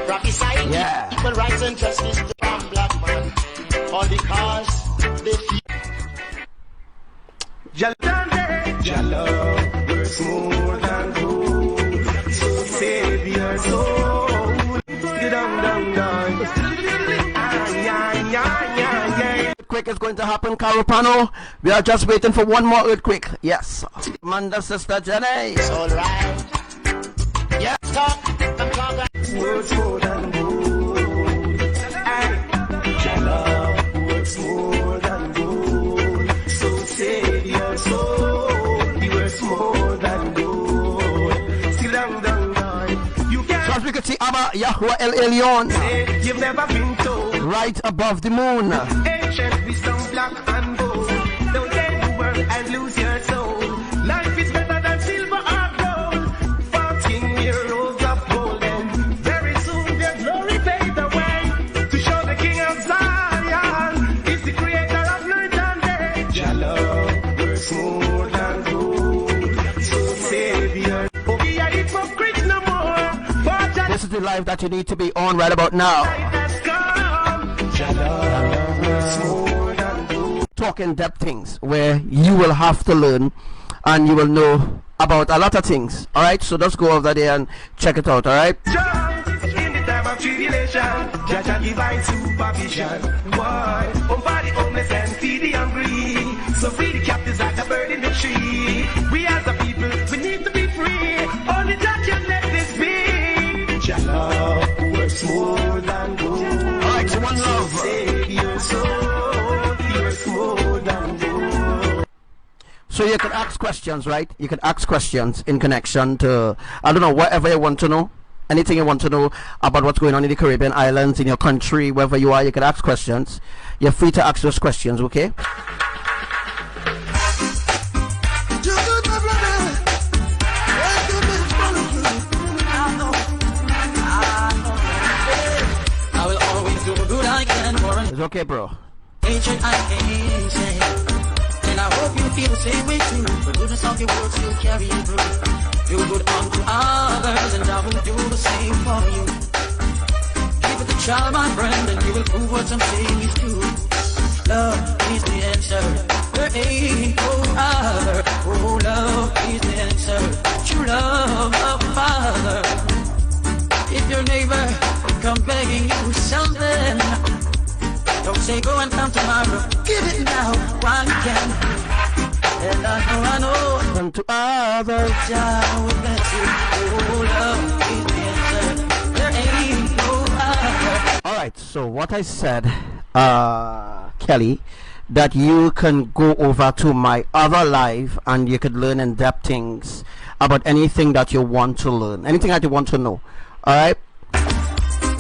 prophesying Yeah. equal rights and justice to one black man. All because they feel. Your love works more than gold. Savior soul. Down. Earthquake is going to happen, Carupano. We are just waiting for one more earthquake. Yes. Manda sister Jenny. It's all right. Yeah. Talk. I'm talking. Works more than gold. Your love works more than gold. So Savior soul. He works more than gold. Still down. You So as can't we can see ABBA, YAHUWAH, ELYON, say you've never been told. right above the moon. Ancient wisdom, black and gold. Don't gain the world and lose your soul. Life is better than silver or gold. 14-year-olds of golden. Very soon their glory fade away. To show the King of Zion is the creator of night and day. Your love works more than gold. So Savior, oh, we are hypocrites no more. For Jah This is the live that you need to be on right about now. has come. Your love works more than gold. Talk in depth things where you will have to learn and you will know about a lot of things. Alright, so just go over there and check it out, alright? In the time of tribulation, Jah divine supervision. Why? Over the homeless and feed the hungry. So free the captives like a bird in the tree. We as a people, we So you can ask questions, right? You can ask questions in connection to, I don't know, whatever you want to know. Anything you want to know about what's going on in the Caribbean islands, in your country, wherever you are, you can ask questions. You're free to ask those questions, okay? It's okay, bro. And I hope you feel the same way too. The goodness of your words will carry you through. You will go on to others, and I will do the same for you. Keep it the child, my friend, and you will prove what I'm saying is true. Love is the answer. There ain't no other. Oh, love is the answer. True love of the Father. If your neighbor come begging you something, don't say go and come tomorrow. Give it now while you can. And I know. Come to others. I will bless you. Oh, love is the answer. There ain't no other. Alright, so what I said, Kelly, that you can go over to my other live and you could learn in-depth things about anything that you want to learn. Anything that you want to know. Alright?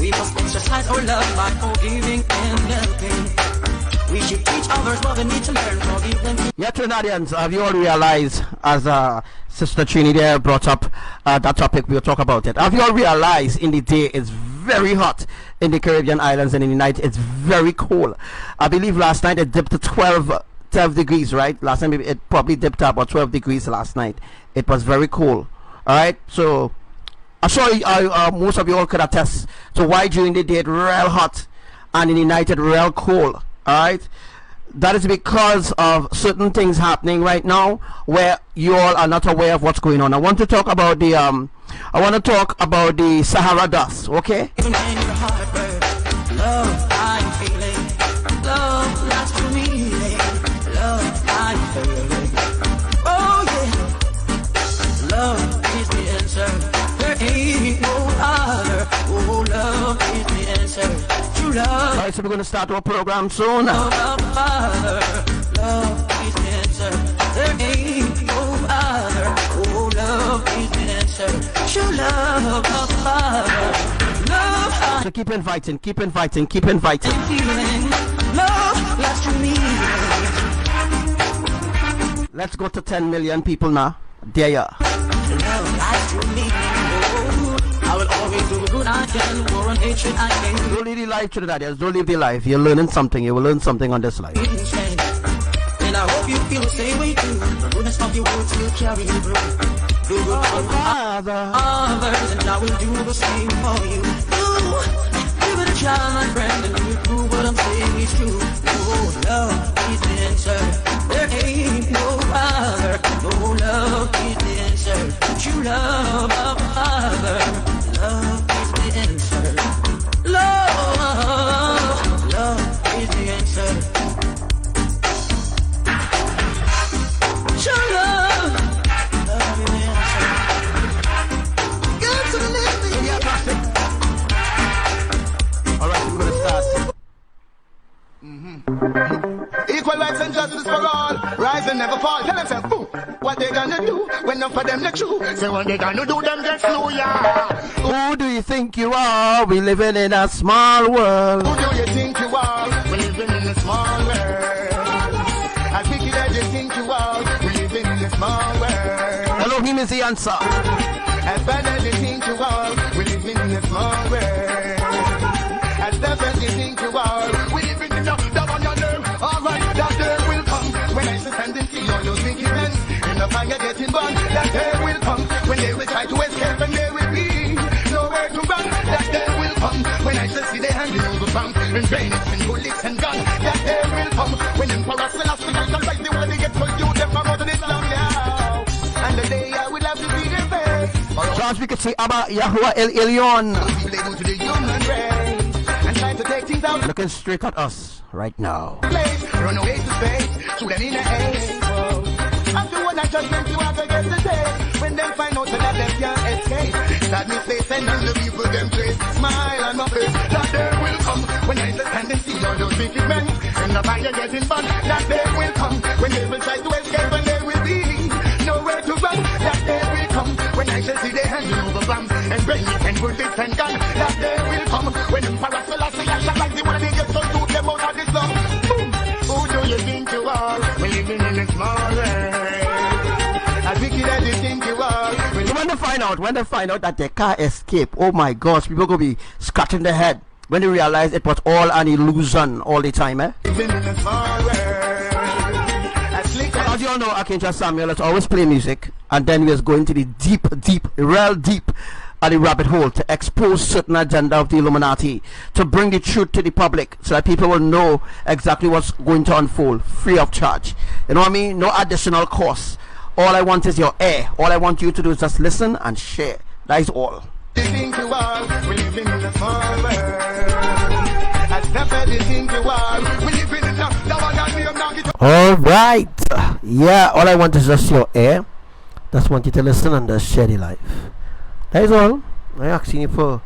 We must exercise our love by forgiving and helping. We should teach others what they need to learn, forgive them. Yeah, Trinidadians, have you all realized, as Sister Trini there brought up that topic, we'll talk about it. Have you all realized in the day it's very hot in the Caribbean islands, and in the night it's very cold? I believe last night it dipped to 12 degrees, right? Last time it probably dipped up about 12 degrees last night. It was very cold. Alright, so I'm sure most of you all could attest to why during the day it's real hot and in the night it's real cold. Alright, that is because of certain things happening right now where you all are not aware of what's going on. I want to talk about the Sahara dust, okay? Even when your heart burns, love I'm feeling, love lasts for me, love I'm feeling. Oh yeah, love is the answer. There ain't no other. Oh, love is the answer. True love. Alright, so we're going to start our program soon. Love of the Father. Love is the answer. There ain't no other. Oh, love is the answer. True love of the Father. Love. So keep inviting, keep inviting, keep inviting. Feeling. Love lasts for me. Let's go to 10 million people now. There you are. Love lasts for me. I will always do the good I can, war and hatred I can. Don't leave the life, Trinidadians. Don't leave the life. You're learning something. You will learn something on this life. And I hope you feel the same way too. The goodness of your words will carry you through. Do good for others, and I will do the same for you. Ooh, give it a try, my friend, and you will prove what I'm saying is true. Oh, love is the answer. There ain't no other. No, love is the answer. True love of the Father. Love is the answer. Love is the answer. True love is the answer. Good to live in your perfect. Alright, we're going to start. Equal rights and justice for all. Rise and never fall. Tell themselves, boo, what they gonna do when none for them the true. Say what they gonna do, them get slow, yeah. Who do you think you are? We living in a small world. Who do you think you are? We living in a small world. As wicked as you think you are, we living in a small world. Elohim is the answer. As bad as you think you are, we living in a small world. As tough as you think you are, we living in a dub on your nerve. Alright, that day will come when I stand and see all those wicked men in the fire getting burned. That day will come when they will try to escape and there will be nowhere to run. That day will come when I shall see their handing over bombs and bayonets and bullets and guns. That day will come when Emperor Selassie can rise the world they get for you them from out of Islam now. And the day I will have to see their face. So as we can see, ABBA, YAHUWAH, ELYON. People they do to the human race and try to take things out. Looking straight at us right now. Run away to space, shoot them in the head. After one I judgment you have to get the day. When they find out that they can't escape, sadness they send and the people them trace. Smile on my face, that day will come when I stand and see all those wicked men in the fire getting burned. That day will come when they will try to escape and there will be kilograms and brain and bullets and gun. That day will come when Emperor Selassie shall rise. The one they get so to them out of this love. Boom. Who do you think you are? We're living in a small world. As wicked as you think you are. When they find out that they can't escape, oh my gosh, people gonna be scratching their head when they realize it was all an illusion all the time, eh? Living in a small world. As you all know, Archangel Samuel is always play music, and then he was going to the deep, real deep at the rabbit hole to expose certain agenda of the Illuminati, to bring the truth to the public so that people will know exactly what's going to unfold free of charge. You know what I mean? No additional cost. All I want is your ear. All I want you to do is just listen and share. That is all. You think you are, we live in a small world. As never you think you are, we live in a all right. Yeah, all I want is just your ear. Just want you to listen and just share the life. That is all. I'm asking you for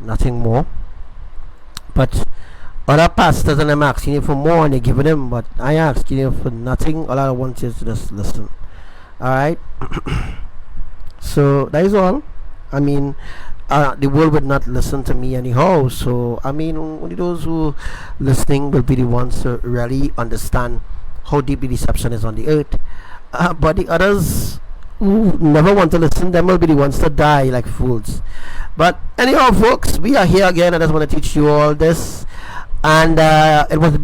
nothing more. But other pastors and I'm asking you for more and they're giving them, but I asking you for nothing. All I want is to just listen. Alright. So that is all. I mean, the world would not listen to me anyhow. So I mean, only those who listening will be the ones to really understand how deep the deception is on the earth. But the others who never want to listen, them will be the ones to die like fools. But anyhow, folks, we are here again. I just want to teach you all this. And it's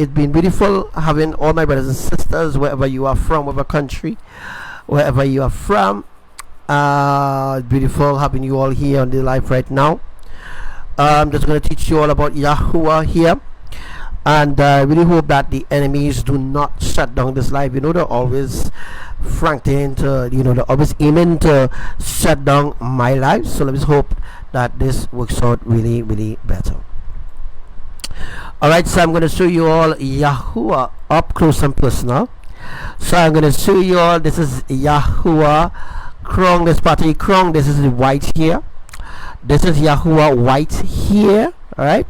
been beautiful having all my brothers and sisters wherever you are from, whatever country, wherever you are from. It's beautiful having you all here on the live right now. I'm just going to teach you all about YAHUWAH here, and I really hope that the enemies do not shut down this live. You know, they're always frantic to, they're always aiming to shut down my life. So let's hope that this works out really, really better. Alright, so I'm going to show you all YAHUWAH up close and personal. So I'm going to show you all, this is YAHUWAH crown, this part of the crown, this is the white here. This is YAHUWAH white here, alright.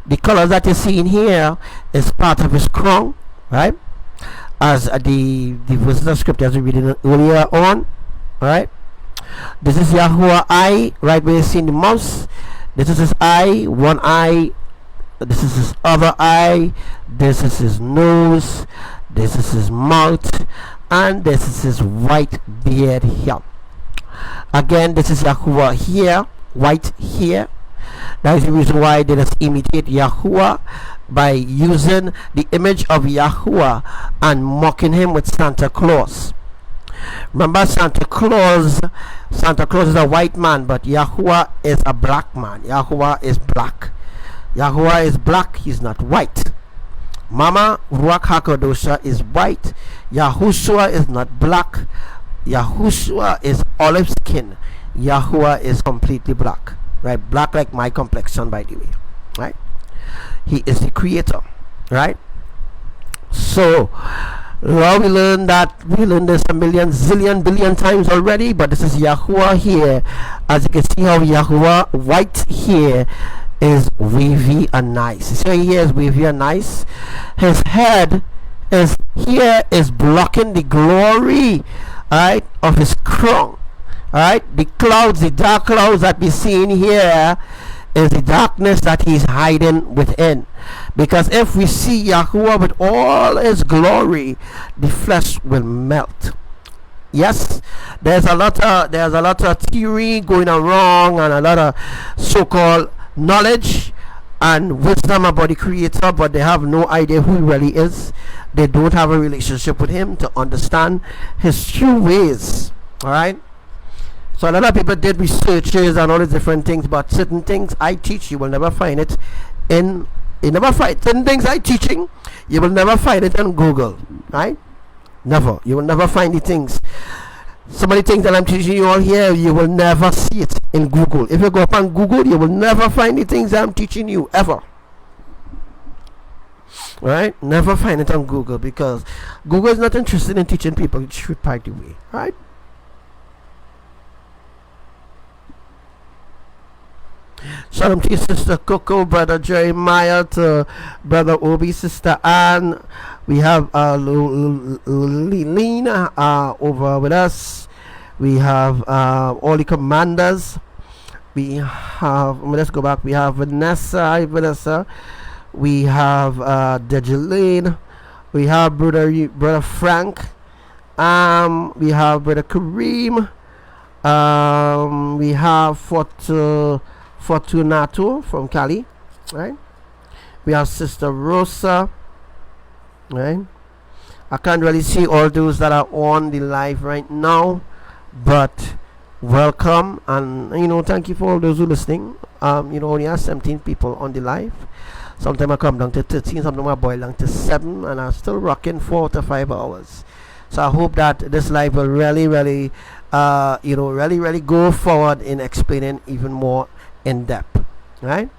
The colors that you see in here is part of his crown, right? As the verses of scriptures we read earlier on, alright. This is YAHUWAH eye, right where you see the mouse. This is his eye, one eye. This is his other eye. This is his nose. This is his mouth. And this is his white beard here. Again, this is YAHUWAH here, white here. That is the reason why they just imitate YAHUWAH by using the image of YAHUWAH and mocking him with Santa Claus. Remember, Santa Claus is a white man, but YAHUWAH is a black man. YAHUWAH is black. YAHUWAH is black, he's not white. Mama RUACH HAKADOSHAH is white. YAHUSHUA is not black. YAHUSHUA is olive skin. YAHUWAH is completely black. Right? Black like my complexion, by the way. Right? He is the creator. Right? So now we learned this a million, zillion, billion times already, but this is YAHUWAH here. As you can see how YAHUWAH white here is wavy and nice. So here is wavy and nice. His head is here is blocking the glory, right, of his crown. Alright, the clouds, the dark clouds that we see in here is the darkness that he's hiding within. Because if we see YAHUWAH with all his glory, the flesh will melt. Yes, there's a lot of theory going around and a lot of so-called knowledge and wisdom about the creator, but they have no idea who he really is. They don't have a relationship with him to understand his true ways. Alright, so a lot of people did researches and all these different things, but certain things I teach, you will never find it in certain things I teaching, you will never find it on Google. Right? Never. You will never find the things. Some of the things that I'm teaching you all here, you will never see it in Google. If you go up on Google, you will never find the things that I'm teaching you, ever. Right? Never find it on Google, because Google is not interested in teaching people the truth by the way. Right? Shalom to your sister Coco, brother Jeremiah, to brother Obi, sister Ann. We have Lena over with us. We have all the commanders. We have, let's go back. We have Vanessa. Hi, Vanessa. We have Dejalene. We have brother Frank. We have brother Kareem. We have Fortunato from Cali, right? We have Sister Rosa, right? I can't really see all those that are on the live right now, but welcome, and thank you for all those who are listening. Only have 17 people on the live. Sometimes I come down to 13, sometimes I boil down to 7, and I'm still rocking 4 to 5 hours. So I hope that this live will really really go forward in explaining even more in depth, right?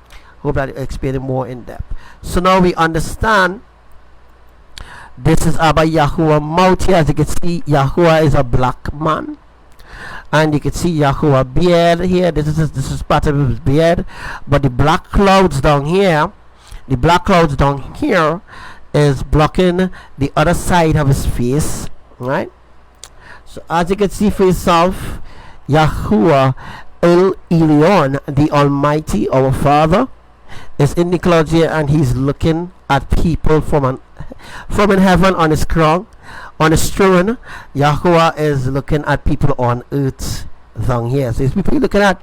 Hope that it explaining more in depth. So now we understand this is Abba Yahuwah mouth here. As you can see, Yahuwah is a black man, and you can see Yahuwah beard here. This is part of his beard, but the black clouds down here, is blocking the other side of his face, right? So as you can see for yourself, Yahuwah Elyon, the Almighty, our Father, is in the clouds here, and he's looking at people from in heaven on his crown, on his throne. Yahuwah is looking at people on earth down here. So it's people you're looking at,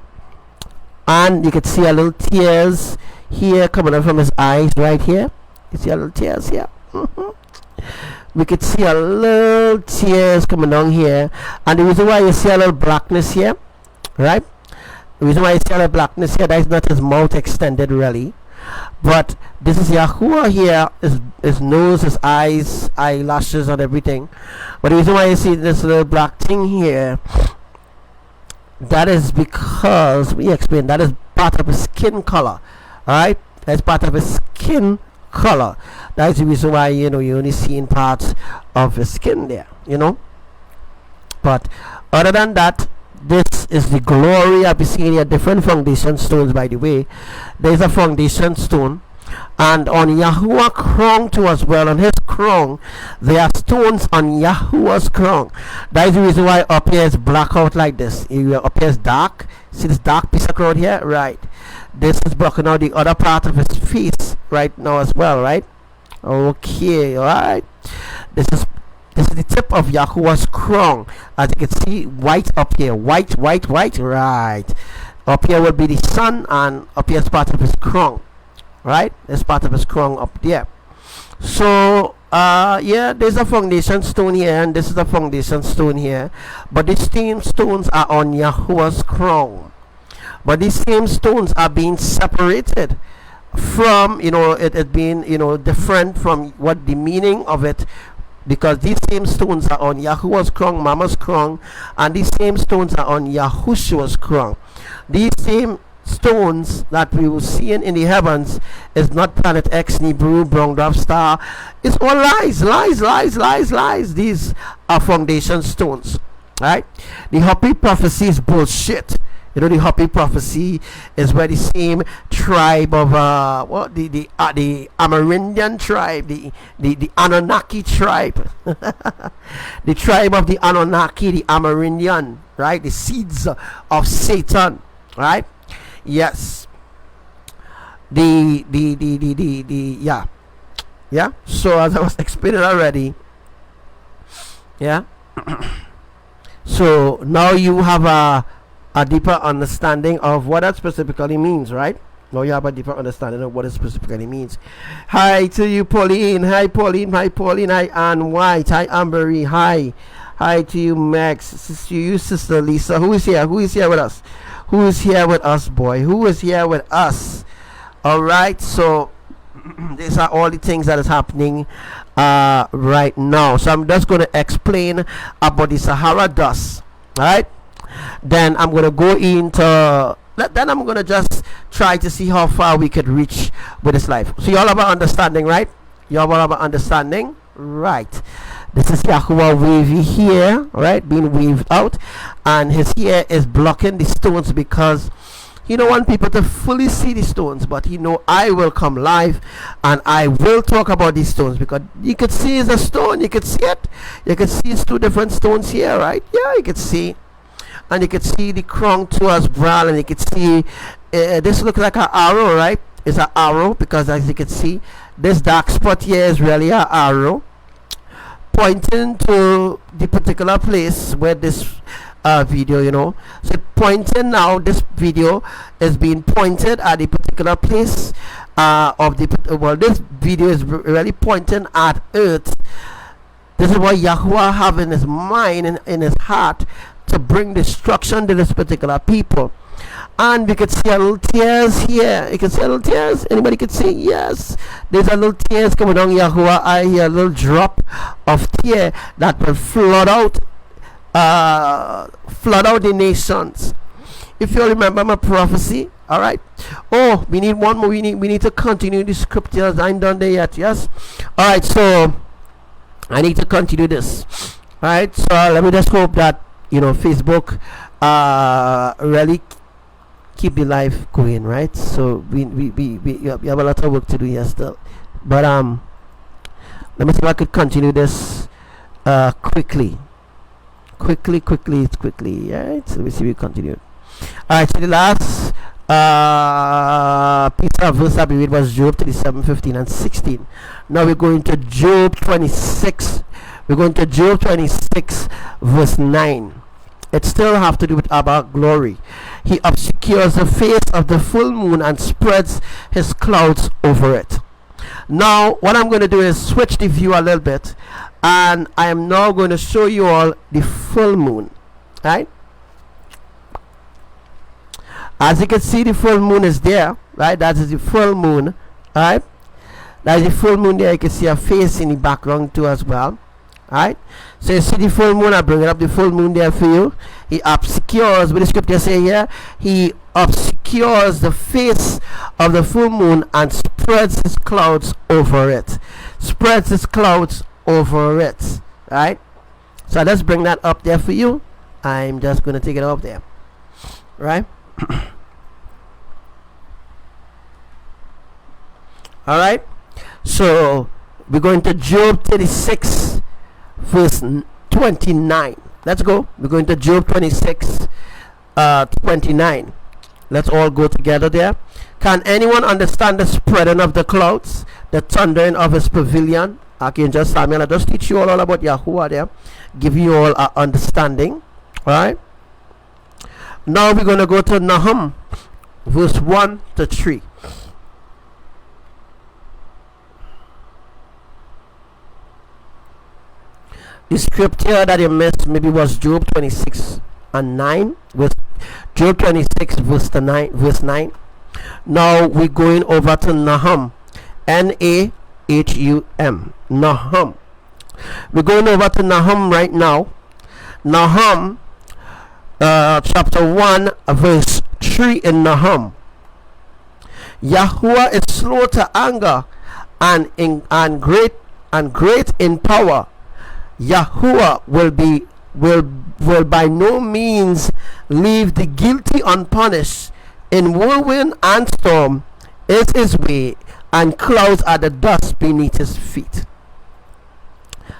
and you can see a little tears here coming out from his eyes right here. You see a little tears here. We could see a little tears coming down here, and the reason why you see a little blackness here, right? The reason why you see a little blackness here, that is not his mouth extended really, but this is Yahuwah here, his nose, his eyes, eyelashes, and everything. But the reason why you see this little black thing here, that is because we explained that is part of his skin color. Alright, that's part of his skin color. That's the reason why you only seeing parts of his skin there, but other than that, this is the glory. I'll be seeing here different foundation stones. By the way, there's a foundation stone, and on Yahuwah crown too as well. On his crown there are stones on Yahuwah's crown. That is the reason why up here is black out like this. Up here is dark. See this dark piece of crown here, right? This is blocking out the other part of his face right now as well, right? Okay, all right. This is the tip of Yahuwah's crown. As you can see, white up here, white, right? Up here will be the sun, and up here is part of his crown, right? It's part of his crown up there. So yeah, there's a foundation stone here, and this is a foundation stone here, but these same stones are on Yahuwah's crown. But these same stones are being separated from, it being, different from what the meaning of it, because these same stones are on Yahuwah's crown, Mama's crown, and these same stones are on Yahushua's crown. These same stones that we will see in the heavens is not planet X, Nibiru, brown dwarf star. It's all lies. These are foundation stones, right? The Hopi prophecy is bullshit. The Hopi prophecy is where the same tribe of the Amerindian tribe, the Anunnaki tribe, the tribe of the Anunnaki, the Amerindian, right? The seeds of Satan, right? Yes. Yeah. So as I was explaining already, yeah. So now you have a deeper understanding of what that specifically means, right? Now you have a deeper understanding of what it specifically means. Hi to you, Pauline. Hi, Pauline. Hi, Ann White. Hi, Ambery. Hi to you, Max. To you, Sister Lisa. Who is here with us? Who is here with us, boy? Who is here with us? All right. So these are all the things that is happening right now. So I'm just going to explain about the Sahara dust. All right. Then I'm going to go into, then I'm going to just try to see how far we could reach with this life. So you all have an understanding, right? You all have an understanding, right? This is Yahuwah wavy here, right? Being waved out, and his hair is blocking the stones because he don't want people to fully see the stones, but I will come live and I will talk about these stones, because you could see it's a stone. You could see it. You could see it's two different stones here, right? Yeah, you could see. and you can see the crown to his brow, and you can see this looks like an arrow, right? It's an arrow, because as you can see, this dark spot here is really an arrow pointing to the particular place where this video, you know, so pointing now, this video is being pointed at the particular place of the, well, this video is really pointing at earth. This is what Yahuwah have in his mind and in his heart, to bring destruction to this particular people. And we can see a little tears here. You can see a little tears. Anybody can see? Yes, there's a little tears coming down Yahuwah. I hear a little drop of tear that will flood out the nations. If you remember my prophecy, all right. Oh, we need one more. We need to continue the scriptures. I ain't done there yet. Yes. All right. So I need to continue this. All right. So let me just hope that, you know, Facebook really keep the life going, right? So we have a lot of work to do here still. But let me see if I could continue this quickly. Right? So let me see if we continue. Alright, so the last piece of verse that we read was Job 37, 15 and 16. Now we're going to Job 26. We're going to Job 26 verse 9. It still have to do with Abba glory. He obscures the face of the full moon and spreads his clouds over it. Now what I'm going to do is switch the view a little bit, and I am now going to show you all the full moon, right? As you can see, the full moon is there, right? That is the full moon, right? That is the full moon there. You can see a face in the background too as well. Alright, so you see the full moon. I bring up the full moon there for you. He obscures, what the scripture say here, he obscures the face of the full moon and spreads his clouds over it. Spreads his clouds over it. Right? So let's bring that up there for you. I'm just going to take it up there. Right? Alright, so we're going to Job 36 verse 29. Let's go. We're going to Job 26 29. Let's all go together there. Can anyone understand the spreading of the clouds, the thundering of his pavilion? Archangel Samuel, I just teach you all about Yahuwah there, give you all understanding. Alright, now we're going to go to Nahum verse 1 to 3. The scripture that you missed maybe was Job 26 and 9, with Job 26 verse 9. Now we're going over to Nahum, Nahum. Nahum. We're going over to Nahum right now. Nahum chapter 1 verse 3 in Nahum. Yahuwah is slow to anger and great in power. Yahuwah will by no means leave the guilty unpunished. In whirlwind and storm is his way, and clouds are the dust beneath his feet.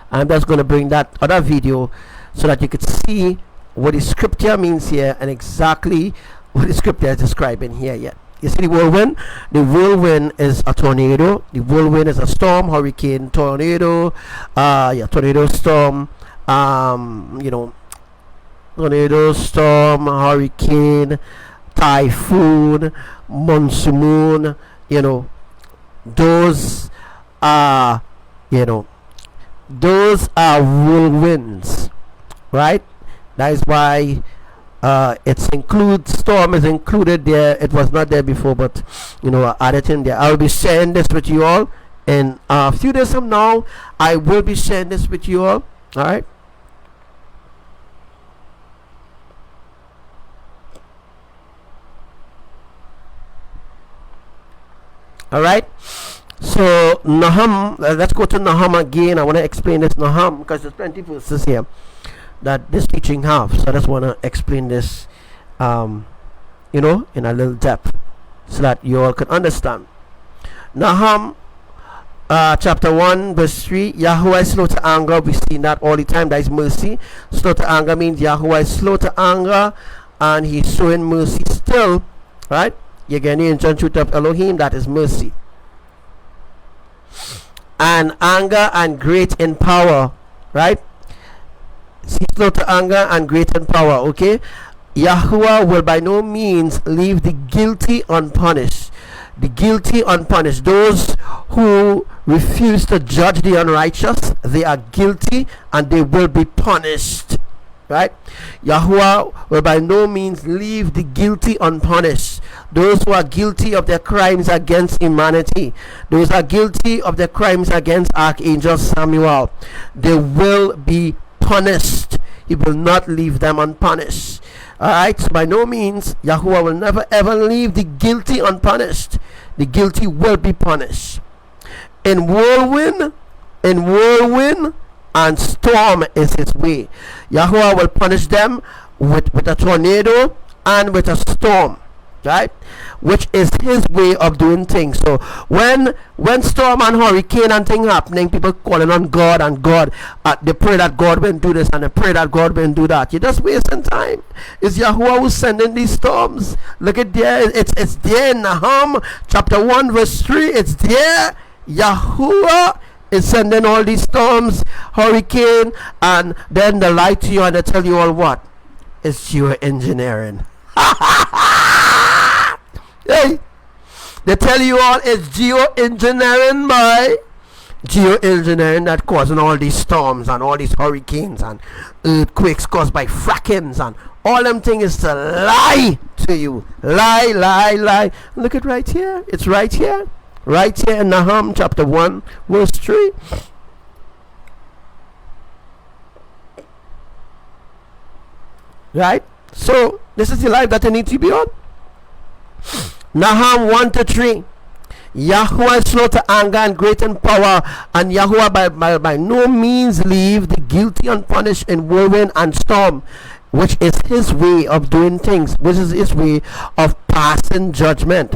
I'm just going to bring that other video so that you could see what the scripture means here and exactly what the scripture is describing here yet. You see the whirlwind? The whirlwind is a tornado. The whirlwind is a storm, hurricane, tornado, tornado, storm, tornado, storm, hurricane, typhoon, monsoon, those are, those are whirlwinds, right? That is why it's storm is included there. It was not there before, but I added in there. I'll be sharing this with you all in a few days from now. I will be sharing this with you all. All right. All right. So Nahum, let's go to Nahum again. I want to explain this Nahum because there's plenty of verses here that this teaching have, so I just want to explain this in a little depth so that you all can understand. Nahum chapter 1 verse 3, Yahuwah is slow to anger. We see that all the time. That is mercy. Slow to anger means Yahuwah is slow to anger and he's showing mercy still, right? Again, the ancient truth of Elohim, that is mercy. And anger and great in power, right? He's slow to anger and great in power, okay? Yahuwah will by no means leave the guilty unpunished. The guilty unpunished. Those who refuse to judge the unrighteous, they are guilty and they will be punished, right? Yahuwah will by no means leave the guilty unpunished. Those who are guilty of their crimes against humanity, those are guilty of their crimes against Archangel Samuel, they will be punished. He will not leave them unpunished. Alright, so by no means Yahuwah will never ever leave the guilty unpunished. The guilty will be punished. In whirlwind and storm is his way. Yahuwah will punish them with a tornado and with a storm, right? Which is his way of doing things. So when storm and hurricane and thing happening, people calling on God and God, they pray that God will do this and they pray that God will do that. You're just wasting time. It's Yahuwah who's sending these storms. Look at there. It's there in Nahum chapter 1 verse 3. It's there. Yahuwah is sending all these storms, hurricane, and then they lie to you and they tell you all what? It's geoengineering. Hey, they tell you all it's geoengineering, boy. Geoengineering that causing all these storms and all these hurricanes and earthquakes caused by frackings and all them things is to lie to you. Lie. Look at right here. It's right here. Right here in Nahum chapter 1 verse 3. Right? So this is the life that you need to be on. Nahum 1 to 3. Yahuwah is slow to anger and great in power, and Yahuwah by no means leave the guilty unpunished in whirlwind and storm, which is his way of doing things, which is his way of passing judgment.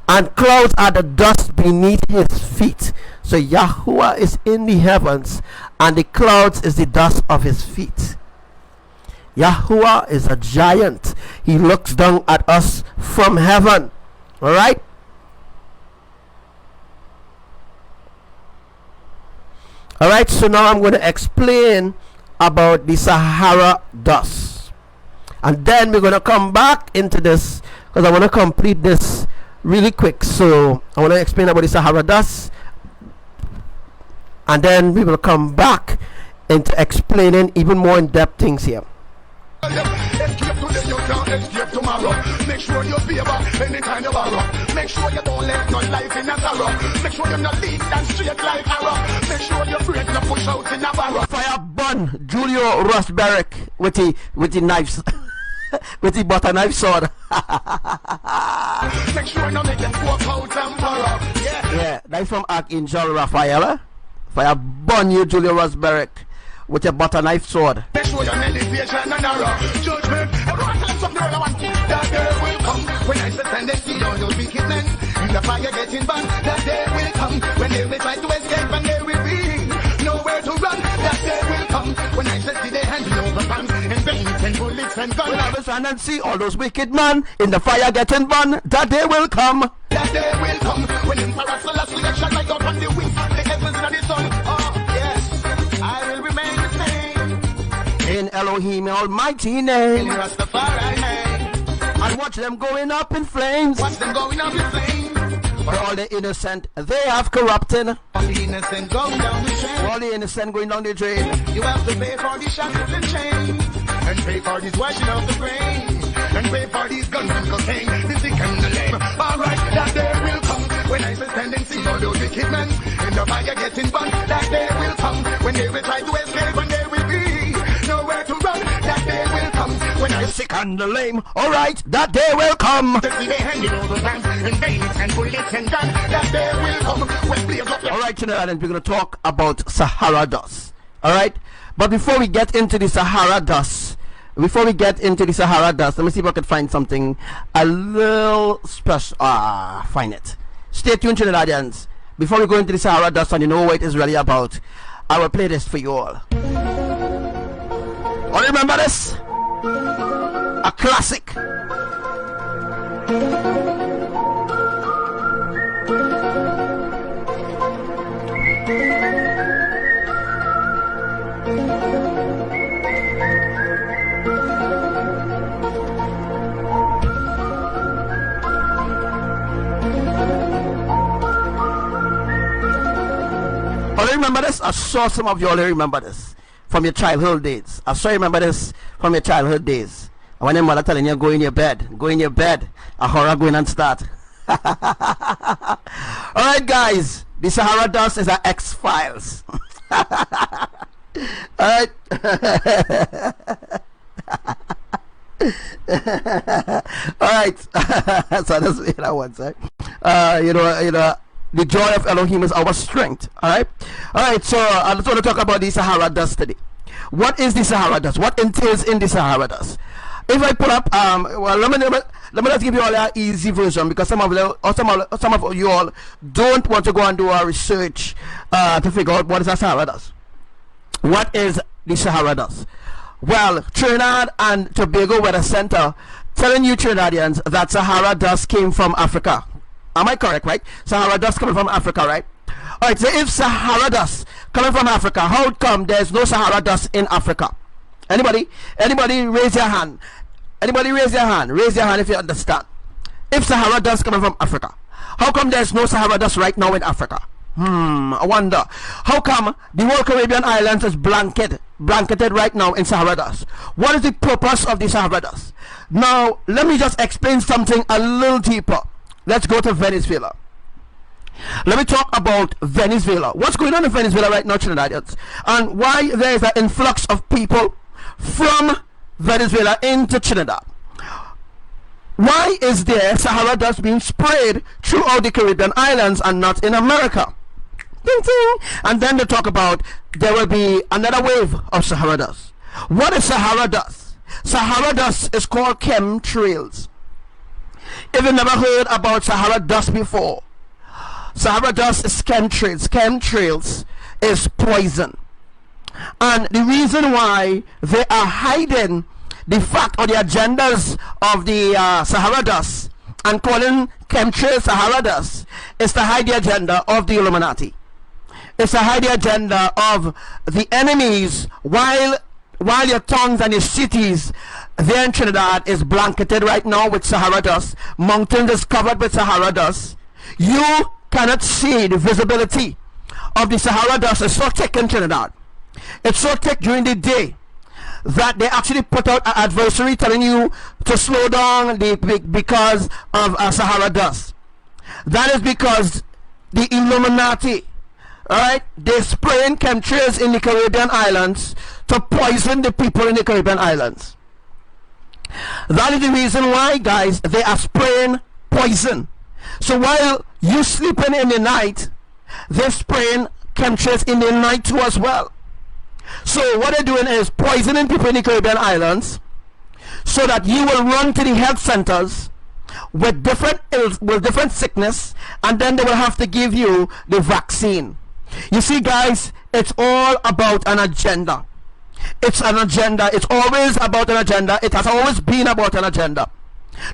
And clouds are the dust beneath his feet. So Yahuwah is in the heavens, and the clouds is the dust of his feet. Yahuwah is a giant. He looks down at us from heaven. Alright? Alright, so now I'm going to explain about the Sahara dust. And then we're going to come back into this, because I want to complete this really quick. So I want to explain about the Sahara dust, and then we will come back into explaining even more in-depth things here. Escape today, you can't escape tomorrow. Make sure you favor anytime you borrow. Make sure you don't let no life in a sorrow. Make sure you're not lead and straight like arrow. Make sure you break no push out in a barrow. Fire burn Julio Rosberg with the knives. With the butter knife sword. Make sure you make them walk out and borrow. Yeah, that's from Archangel Raphael. Fire burn you, Julio Rosberg, with your butter knife sword. Make sure you're elevation and arrow. Judgment, everyone tell them something I want. That day will come when I stand and see all those wicked men in the fire getting burned. That day will come when they will try to escape and they will be nowhere to run. That day will come when I see they handle over bombs and bullets and bullets and guns. When I will stand and see all those wicked men in the fire getting burned. That day will come. That day will come when Emperor Selassie shall light up on the wings, the heavens and the sun. Oh yes, I will remain the same in Elohim Almighty name. In Rastafari name. And watch them going up in flames. Watch them going up in flames. For all the innocent they have corrupted. All the innocent going down the drain. All the innocent going down the drain. You have to pay for the shackles and chains, and pay for this washing of the brain, and pay for these guns and cocaine, the sick and the lame. Alright, that day will come when I stand and see all those wicked men in the fire getting burned. That day will come when they will try to escape and they will be nowhere to run. That day will come when I sick and the lame. Alright, that day will come. To see they handing over bombs and bayonets and bullets and guns. That day will come when blaze up. Alright, tonight we're going to talk about Sahara dust. Alright, but before we get into the Sahara dust, let me see if I can find something a little special. Find it. Stay tuned, Trinidadians. before we go into the Sahara dust and you know what it is really about, I will play this for you all. All remember this? A classic. All remember this? I saw some of you all remember this from your childhood days. I saw you remember this from your childhood days. When your mother telling you go in your bed, a horror going and start. Alright guys, the Sahara dust is an X-Files. Alright. Alright. So that's one side. The joy of Elohim is our strength. Alright. Alright, so I just want to talk about the Sahara dust today. What is the Sahara dust? What entails in the Sahara dust? If I pull up, well, let me just give you all an easy version, because some of you all don't want to go and do our research to figure out what is a Sahara dust. What is the Sahara dust? Well, Trinidad and Tobago Weather Center telling you Trinidadians that Sahara dust came from Africa. Am I correct, right? Sahara dust coming from Africa, right? Alright, so if Sahara dust coming from Africa, how come there's no Sahara dust in Africa? Anybody raise your hand. Anybody raise your hand. Raise your hand if you understand. If Sahara dust coming from Africa, how come there's no Sahara dust right now in Africa? I wonder. How come the whole Caribbean islands is blanketed right now in Sahara dust? What is the purpose of the Sahara dust? Now, let me just explain something a little deeper. Let's go to Venezuela. Let me talk about Venezuela. What's going on in Venezuela right now, Trinidadians? And why there is an influx of people from Venezuela into Trinidad. Why is there Sahara dust being sprayed throughout the Caribbean islands and not in America? Ding, ding. And then they talk about there will be another wave of Sahara dust. What is Sahara dust? Sahara dust is called chemtrails. If you've never heard about Sahara dust before, Sahara dust is chemtrails. Chemtrails is poison. And the reason why they are hiding the fact or the agendas of the Sahara dust and calling chemtrails Sahara dust is to hide the agenda of the Illuminati. It's to hide the agenda of the enemies, while your towns and your cities there in Trinidad is blanketed right now with Sahara dust. Mountains is covered with Sahara dust. You cannot see the visibility of the Sahara dust. It's so thick in Trinidad. It's so thick during the day that they actually put out an advisory telling you to slow down because of Sahara dust. That is because the Illuminati, alright, they're spraying chemtrails in the Caribbean islands to poison the people in the Caribbean islands. That is the reason why, guys, they are spraying poison. So while you sleeping in the night, they're spraying chemtrails in the night too as well. So what they're doing is poisoning people in the Caribbean islands so that you will run to the health centers with different sickness, and then they will have to give you the vaccine. You see, guys, it's all about an agenda. It's an agenda. It's always about an agenda. It has always been about an agenda.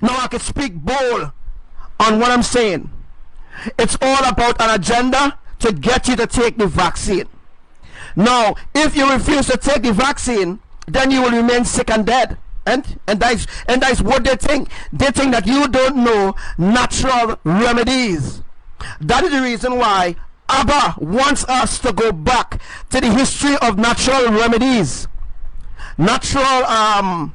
Now I can speak bold on what I'm saying. It's all about an agenda to get you to take the vaccine. Now, if you refuse to take the vaccine, then you will remain sick and dead. And that's what they think. They think that you don't know natural remedies. That is the reason why ABBA wants us to go back to the history of natural remedies. Natural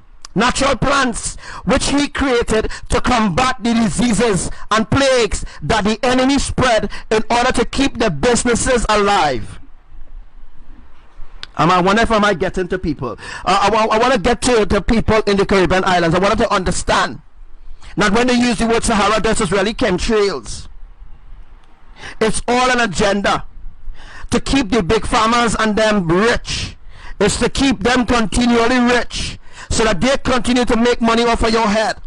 plants which he created to combat the diseases and plagues that the enemy spread in order to keep the businesses alive. I wonder if I might get into people. I want to get to the people in the Caribbean islands. I want them to understand that when they use the word Sahara dust, it's really chemtrails. It's all an agenda to keep the big farmers and them rich. It's to keep them continually rich so that they continue to make money off of your head.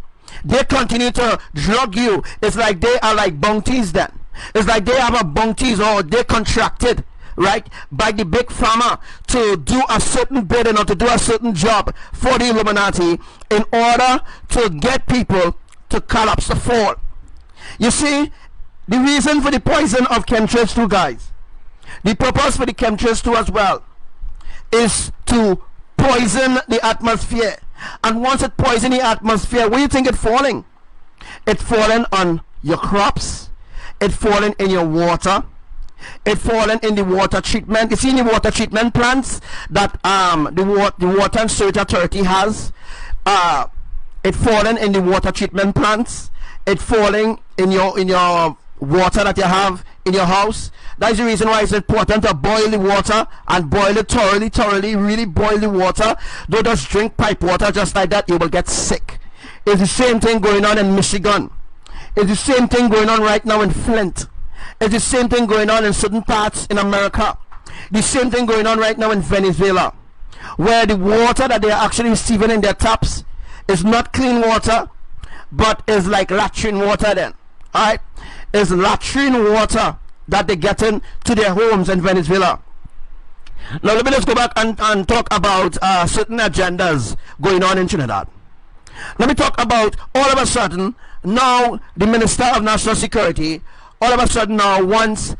They continue to drug you. It's like they are like bounties then. It's like they have a bounties, or they contracted, right, by the big pharma to do a certain bidding or to do a certain job for the Illuminati in order to get people to collapse, to fall. You see, the reason for the poison of chemtrails too, guys, the purpose for the chemtrails too as well, is to poison the atmosphere. And once it poisons the atmosphere, where do you think it's falling? It's falling on your crops, it's falling in your water, it's falling in the water treatment. You see, in the water treatment plants that the Water and Sewage Authority has, it's falling in the water treatment plants, it's falling in your water that you have in your house. That's the reason why it's important to boil the water, and boil it thoroughly, really boil the water. Don't just drink pipe water just like that, you will get sick. It's the same thing going on in Michigan. It's the same thing going on right now in Flint. It's the same thing going on in certain parts in America. The same thing going on right now in Venezuela, where the water that they are actually receiving in their taps is not clean water, but is like latrine water then. Alright? It's latrine water that they get into their homes in Venezuela. Now let me just go back and talk about certain agendas going on in Trinidad. Let me talk about, all of a sudden, now the Minister of National Security, all of a sudden now wants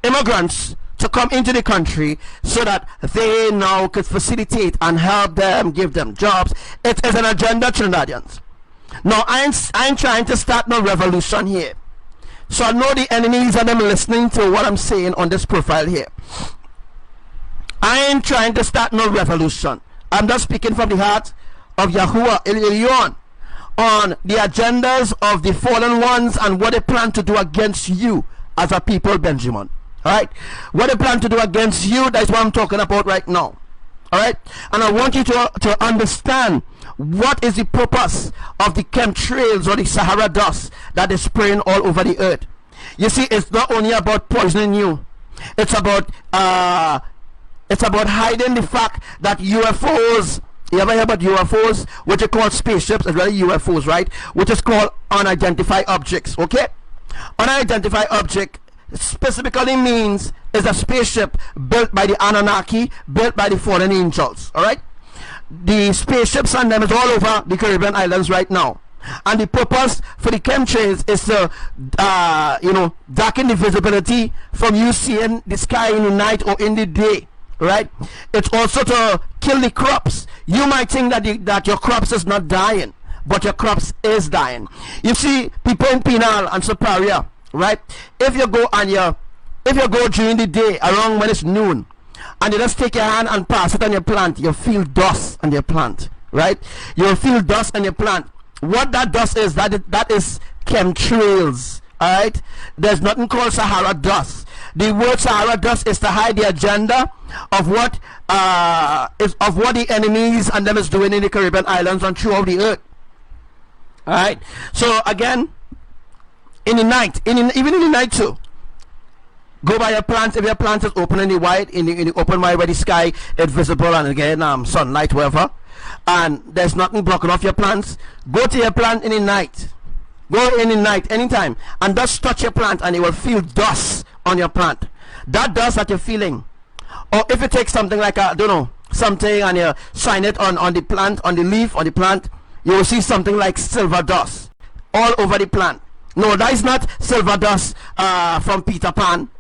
immigrants to come into the country so that they now could facilitate and help them, give them jobs. It is an agenda, Trinidadians. Now, I ain't trying to start no revolution here. So I know the enemies and them listening to what I'm saying on this profile here. I ain't trying to start no revolution. I'm just speaking from the heart of Yahuwah, ELYON, on the agendas of the fallen ones and what they plan to do against you as a people, Benjamin. Alright? What they plan to do against you, that's what I'm talking about right now. Alright? And I want you to understand what is the purpose of the chemtrails or the Sahara dust that is spraying all over the earth. You see, it's not only about poisoning you. It's about hiding the fact that UFOs, you ever hear about UFOs, which are called spaceships, as well as UFOs, right? Which is called unidentified objects, okay? Unidentified object specifically means is a spaceship built by the Anunnaki, built by the fallen angels, alright? The spaceships and them is all over the Caribbean islands right now. And the purpose for the chemtrails is to, darken the visibility from you seeing the sky in the night or in the day. Right? It's also to kill the crops. You might think that your crops is not dying, but your crops is dying. You see, people in Penal and Superior, right? If you go during the day around when it's noon, and you just take your hand and pass it on your plant, you feel dust on your plant, right? You'll feel dust on your plant. What that dust is, that is chemtrails. Alright? There's nothing called Sahara dust. The word Sahara dust is to hide the agenda of what the enemies and them is doing in the Caribbean islands and throughout the earth. Alright? So again, in the night, even in the night too, go by your plants. If your plant is open in the white, in the open wide where the sky is visible, and again sunlight, whatever, and there's nothing blocking off your plants, go to your plant in the night. Go in the night, anytime, and just touch your plant, and you will feel dust on your plant. That dust that you're feeling, or if you take something like something, and you shine it on the plant, on the leaf, on the plant, you will see something like silver dust all over the plant. No, that is not silver dust from Peter Pan.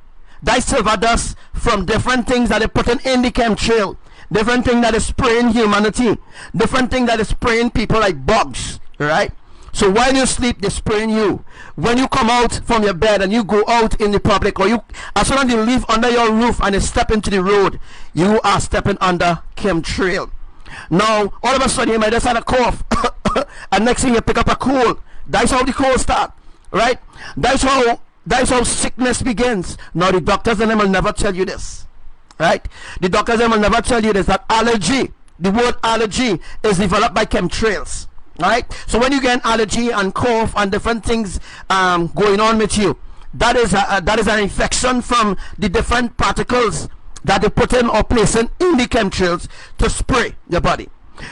That is silver dust from different things that are putting in the chemtrail, different thing that is spraying humanity, different thing that is spraying people like bugs, right? So while you sleep, they're spraying you. When you come out from your bed and you go out in the public, or as soon as you live under your roof and you step into the road, you are stepping under chemtrail. Now, all of a sudden, you might just have a cough, and next thing you pick up a cold. That's how the cold start, right? That's how sickness begins. Now, the doctors and them will never tell you this, right? The doctors and them will never tell you this, that allergy, the word allergy, is developed by chemtrails. Right? So when you get an allergy and cough and different things going on with you, that is an infection from the different particles that they put in or placing in the chemtrails to spray your body.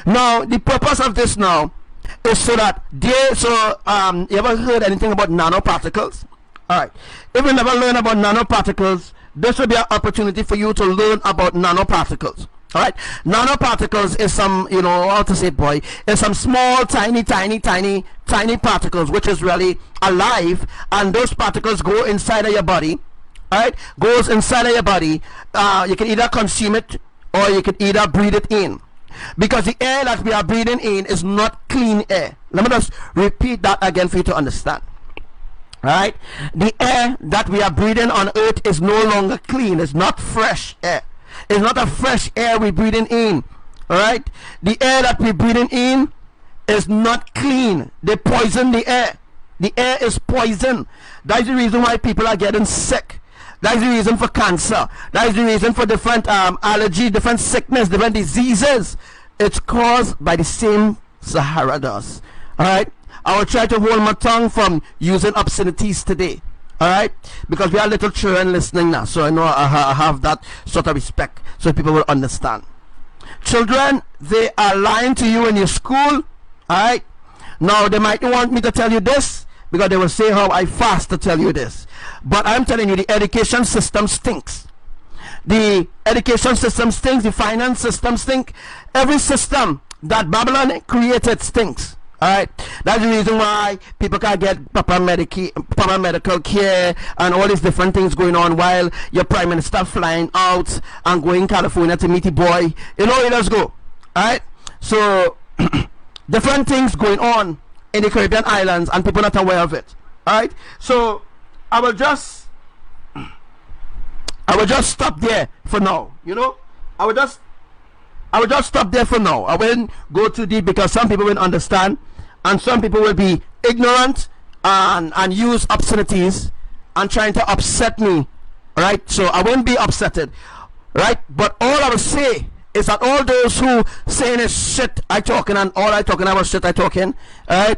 Now, the purpose of this now is so that you ever heard anything about nanoparticles? Alright. If you never learn about nanoparticles, this will be an opportunity for you to learn about nanoparticles. Alright. Nanoparticles is some, you know, how to say, boy, is some small, tiny particles which is really alive, and those particles go inside of your body. Alright. Goes inside of your body. You can either consume it or you can either breathe it in. Because the air that we are breathing in is not clean air. Let me just repeat that again for you to understand. Right? The air that we are breathing on earth is no longer clean. It's not fresh air. It's not a fresh air we're breathing in. Alright? The air that we're breathing in is not clean. They poison the air. The air is poison. That's the reason why people are getting sick. That's the reason for cancer. That's the reason for different allergy, different sickness, different diseases. It's caused by the same Sahara dust. Alright? I will try to hold my tongue from using obscenities today. Alright? Because we are little children listening now. So I know I have that sort of respect, so people will understand. Children, they are lying to you in your school. Alright? Now they might want me to tell you this, because they will say how I fast to tell you this. But I'm telling you, the education system stinks. The education system stinks. The finance system stinks. Every system that Babylon created stinks. Alright, that's the reason why people can't get proper medical care and all these different things going on, while your prime minister flying out and going California to meet the boy. You know where he does go. Alright, so different things going on in the Caribbean islands and people not aware of it. Alright, so I will just stop there for now. You know, I will just stop there for now. I won't go too deep, because some people won't understand, and some people will be ignorant and use obscenities and trying to upset me. Right? So I won't be upsetted. Right? But all I will say is that all those who saying is shit I talking, and all I talking about shit I talking, right?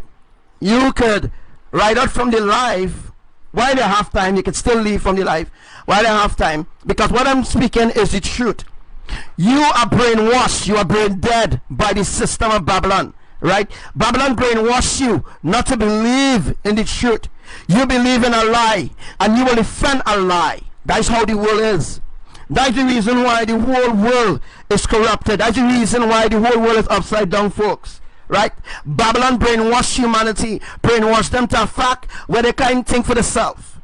You could ride out from the live while they have time. You can still leave from the live while they have time, because what I'm speaking is the truth. You are brainwashed, you are brain dead by the system of Babylon, right? Babylon brainwashed you not to believe in the truth. You believe in a lie, and you will defend a lie. That's how the world is. That's the reason why the whole world is corrupted. That's the reason why the whole world is upside down, folks. Right? Babylon brainwashed humanity, brainwashed them to a fact where they can't think for themselves.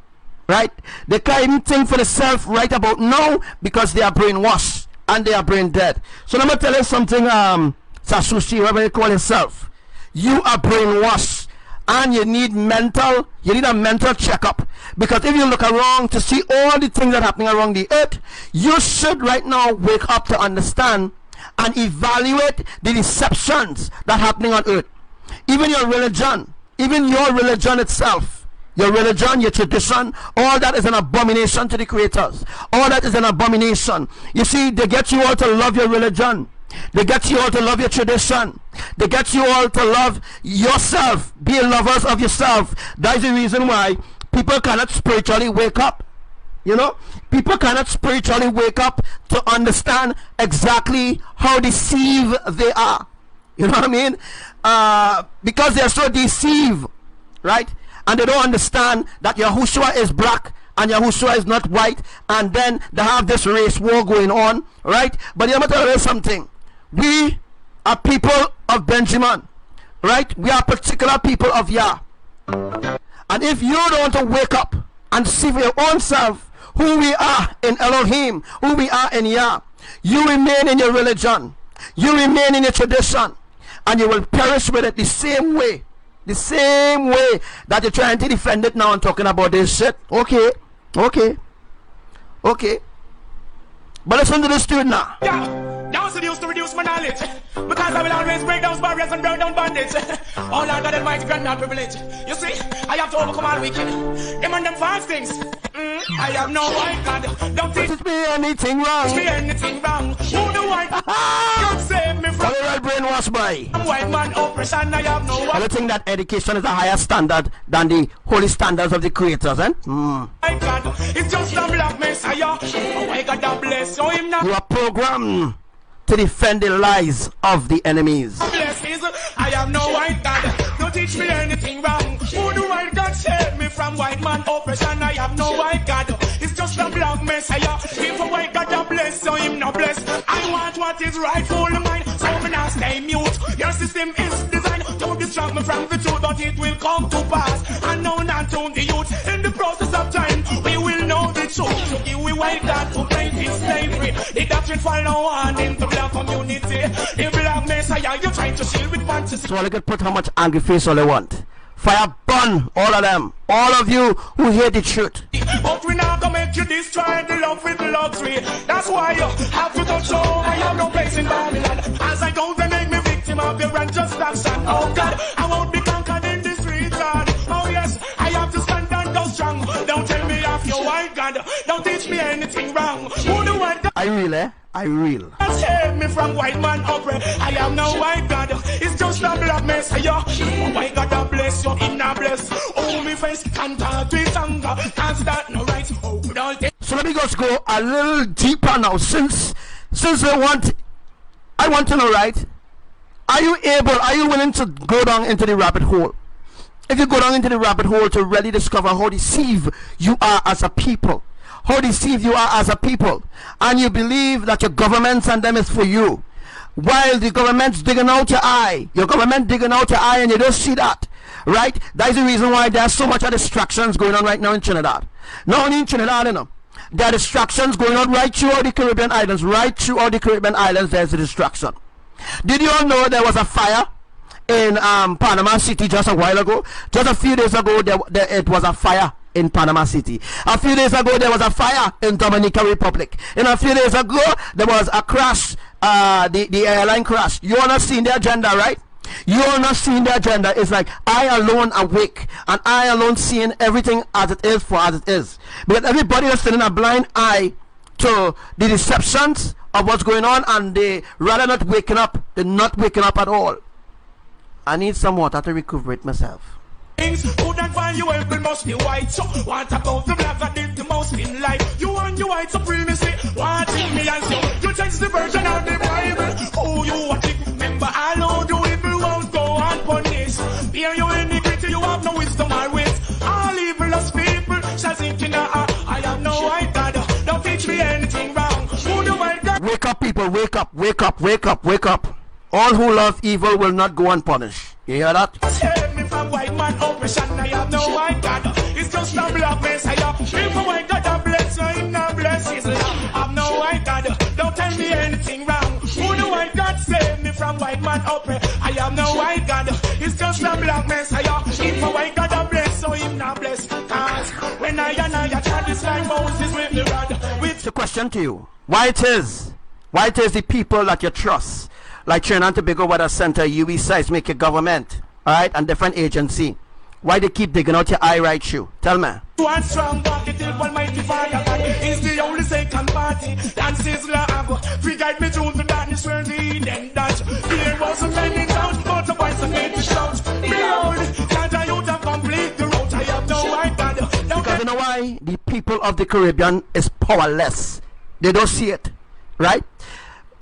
Right? They can't even think for themselves right about now, because they are brainwashed and they are brain dead. So let me tell you something, Sasushi, whatever you call yourself. You are brainwashed, and you need a mental checkup. Because if you look around to see all the things that are happening around the earth, you should right now wake up to understand and evaluate the deceptions that are happening on earth. Even your religion itself, your religion, your tradition, all that is an abomination to the creators. All that is an abomination. You see, they get you all to love your religion. They get you all to love your tradition. They get you all to love yourself. Be lovers of yourself. That's the reason why people cannot spiritually wake up. You know, people cannot spiritually wake up to understand exactly how deceived they are. You know what I mean? Because they're so deceived, right? And they don't understand that Yahushua is black and Yahushua is not white, and then they have this race war going on, right? But I'm going to tell you something. We are people of Benjamin, right? We are particular people of Yah. And if you don't want to wake up and see for your own self who we are in Elohim, who we are in Yah, you remain in your religion, you remain in your tradition, and you will perish with it the same way that you're trying to defend it now and talking about this shit. Okay. But listen to this tune now. Yeah, don't seduce to reduce my knowledge, because I will always break down barriers and burn down bondage. All I got Almighty grant not privilege. You see, I have to overcome all wicked. Them and them false things. I have no white God. Don't teach me anything wrong. Who the white God save me from? All right, brainwashed by White man oppression. I have no white. I think that education is a higher standard than the holy standards of the creators, eh? White God, it's just a black Messiah. Oh, I got that bless. So him not. You are programmed to defend the lies of the enemies. Blessings, I have no white God. Don't teach me anything wrong. Who the white God save me from white man oppression? Messiah. If a white God a bless, so him not bless. I want what is rightful mine, so me not stay mute. Your system is designed to distract me from the truth, but it will come to pass. And now not to the youth. In the process of time, we will know the truth. So give we white God to break his slavery. The doctrine follow on in the black community. The black Messiah, you trying to shield with fantasy. So I could put how much angry face all they want. Fire burn all of them. All of you who hate the truth. But we now gonna make you destroy the love with luxury. That's why you have to touch home. I have no place in Babylon. As I go, they make me victim of your unjust action. Oh God, I won't be conquered in the streets, God. Oh yes, I have to stand and go strong. Don't tell me off your white God. Don't teach me anything wrong. Who the white God? I real, eh? I real. Save me from white man opera. I am no white God. It's just a black Messiah. White God a bless you, in a bless. Oh, me face can't talk with anger. Can't start no right. Oh, don't take. So let me just go a little deeper now. Since I want to know, right? Are you willing to go down into the rabbit hole? If you go down into the rabbit hole to really discover how deceived you are as a people, how deceived you are as a people, and you believe that your governments and them is for you, while the government's digging out your eye, and you don't see that, right? That is the reason why there's so much of distractions going on right now in Trinidad. Not only in Trinidad, you know, there are distractions going on right throughout the Caribbean islands. Right throughout the Caribbean islands, there's a distraction. Did you all know there was a fire in Panama City just a while ago? Just a few days ago, it was a fire in Panama City. A few days ago, there was a fire in Dominican Republic. And a few days ago, there was a crash, the airline crash. You all not seen the agenda, right? You all not seeing the agenda. It's like I alone awake, and I alone seeing everything as it is for as it is. Because everybody is turning a blind eye to the deceptions of what's going on, and they rather not waking up. They're not waking up at all. I need some water to recuperate myself. Who don't find you helping must be white. So what about the black that did the most in life? You want your white supremacy. Watching me as you change the version of the Bible. Oh, you want it. Remember, I know the evil won't go unpunished. Fear you iniquity, you have no wisdom or wit. All evilest people shall sink in the heart. I have no white God. Don't teach me anything wrong. Who the white God? Wake up, people. Wake up, wake up, wake up, wake up. All who love evil will not go unpunished. You hear that? Save me from white man oppression. I have no white God. It's just a black Messiah. If a white God a bless, I am not bless his love. I have no white God. Don't tell me anything wrong. Who the white God save me from white man oppression? I have no white God. It's just a black Messiah. If a white God a bless, so him not bless. Cause when I try this like Moses with the rod. It's a question to you. Why it is the people that you trust, like Trinidad and Tobago Weather Center, UE Seismic Government, alright, and different agency, why they keep digging out your eye right through? Tell me. One strong body till Almighty Father God is the only second party. That's his love. Free guide me through the darkness where the Eden dash. There wasn't any doubt, but the voice of me to shout. Behold, can't I you to complete the road? I have no white God. Because you know why? The people of the Caribbean is powerless. They don't see it, right?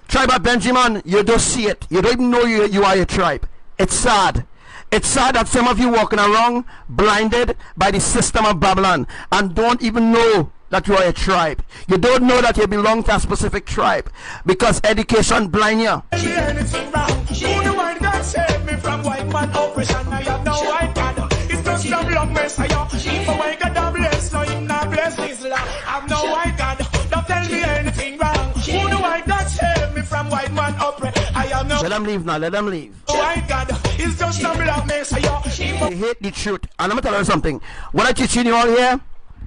Tribe of Benjamin, you don't see it. You don't even know you are a tribe. It's sad. It's sad that some of you walking around blinded by the system of Babylon and don't even know that you are a tribe. You don't know that you belong to a specific tribe because education blind you. Anything wrong? Who the white God save me from white man oppression? I have no white God. It's just a black Messiah. If a white God a bless, so him not bless his love. I have no white God. Don't tell me anything wrong. Who the white God save me from white man oppression? I have no. Let them leave now. Let them leave. White God is just a black Messiah. They hate the truth. And I'm going to tell you something. What I'm teaching you all here,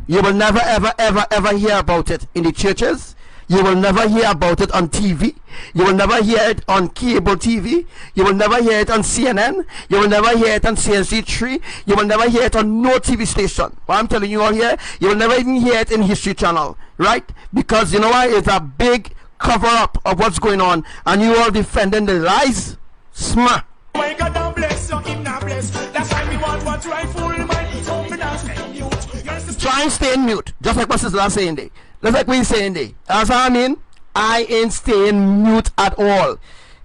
you will never, ever, ever, ever hear about it in the churches. You will never hear about it on TV. You will never hear it on cable TV. You will never hear it on CNN. You will never hear it on CNC3. You will never hear it on no TV station. What I'm telling you all here, you will never even hear it in History Channel, right? Because you know why? It's a big cover-up of what's going on, and you all defending the lies. Smack. God don't bless you, him not bless. That's why we want what's rightful in mind. So me not stay mute. Try and stay in mute, just like what Sister is saying there. Just like we saying there. That's what I mean. I ain't staying mute at all.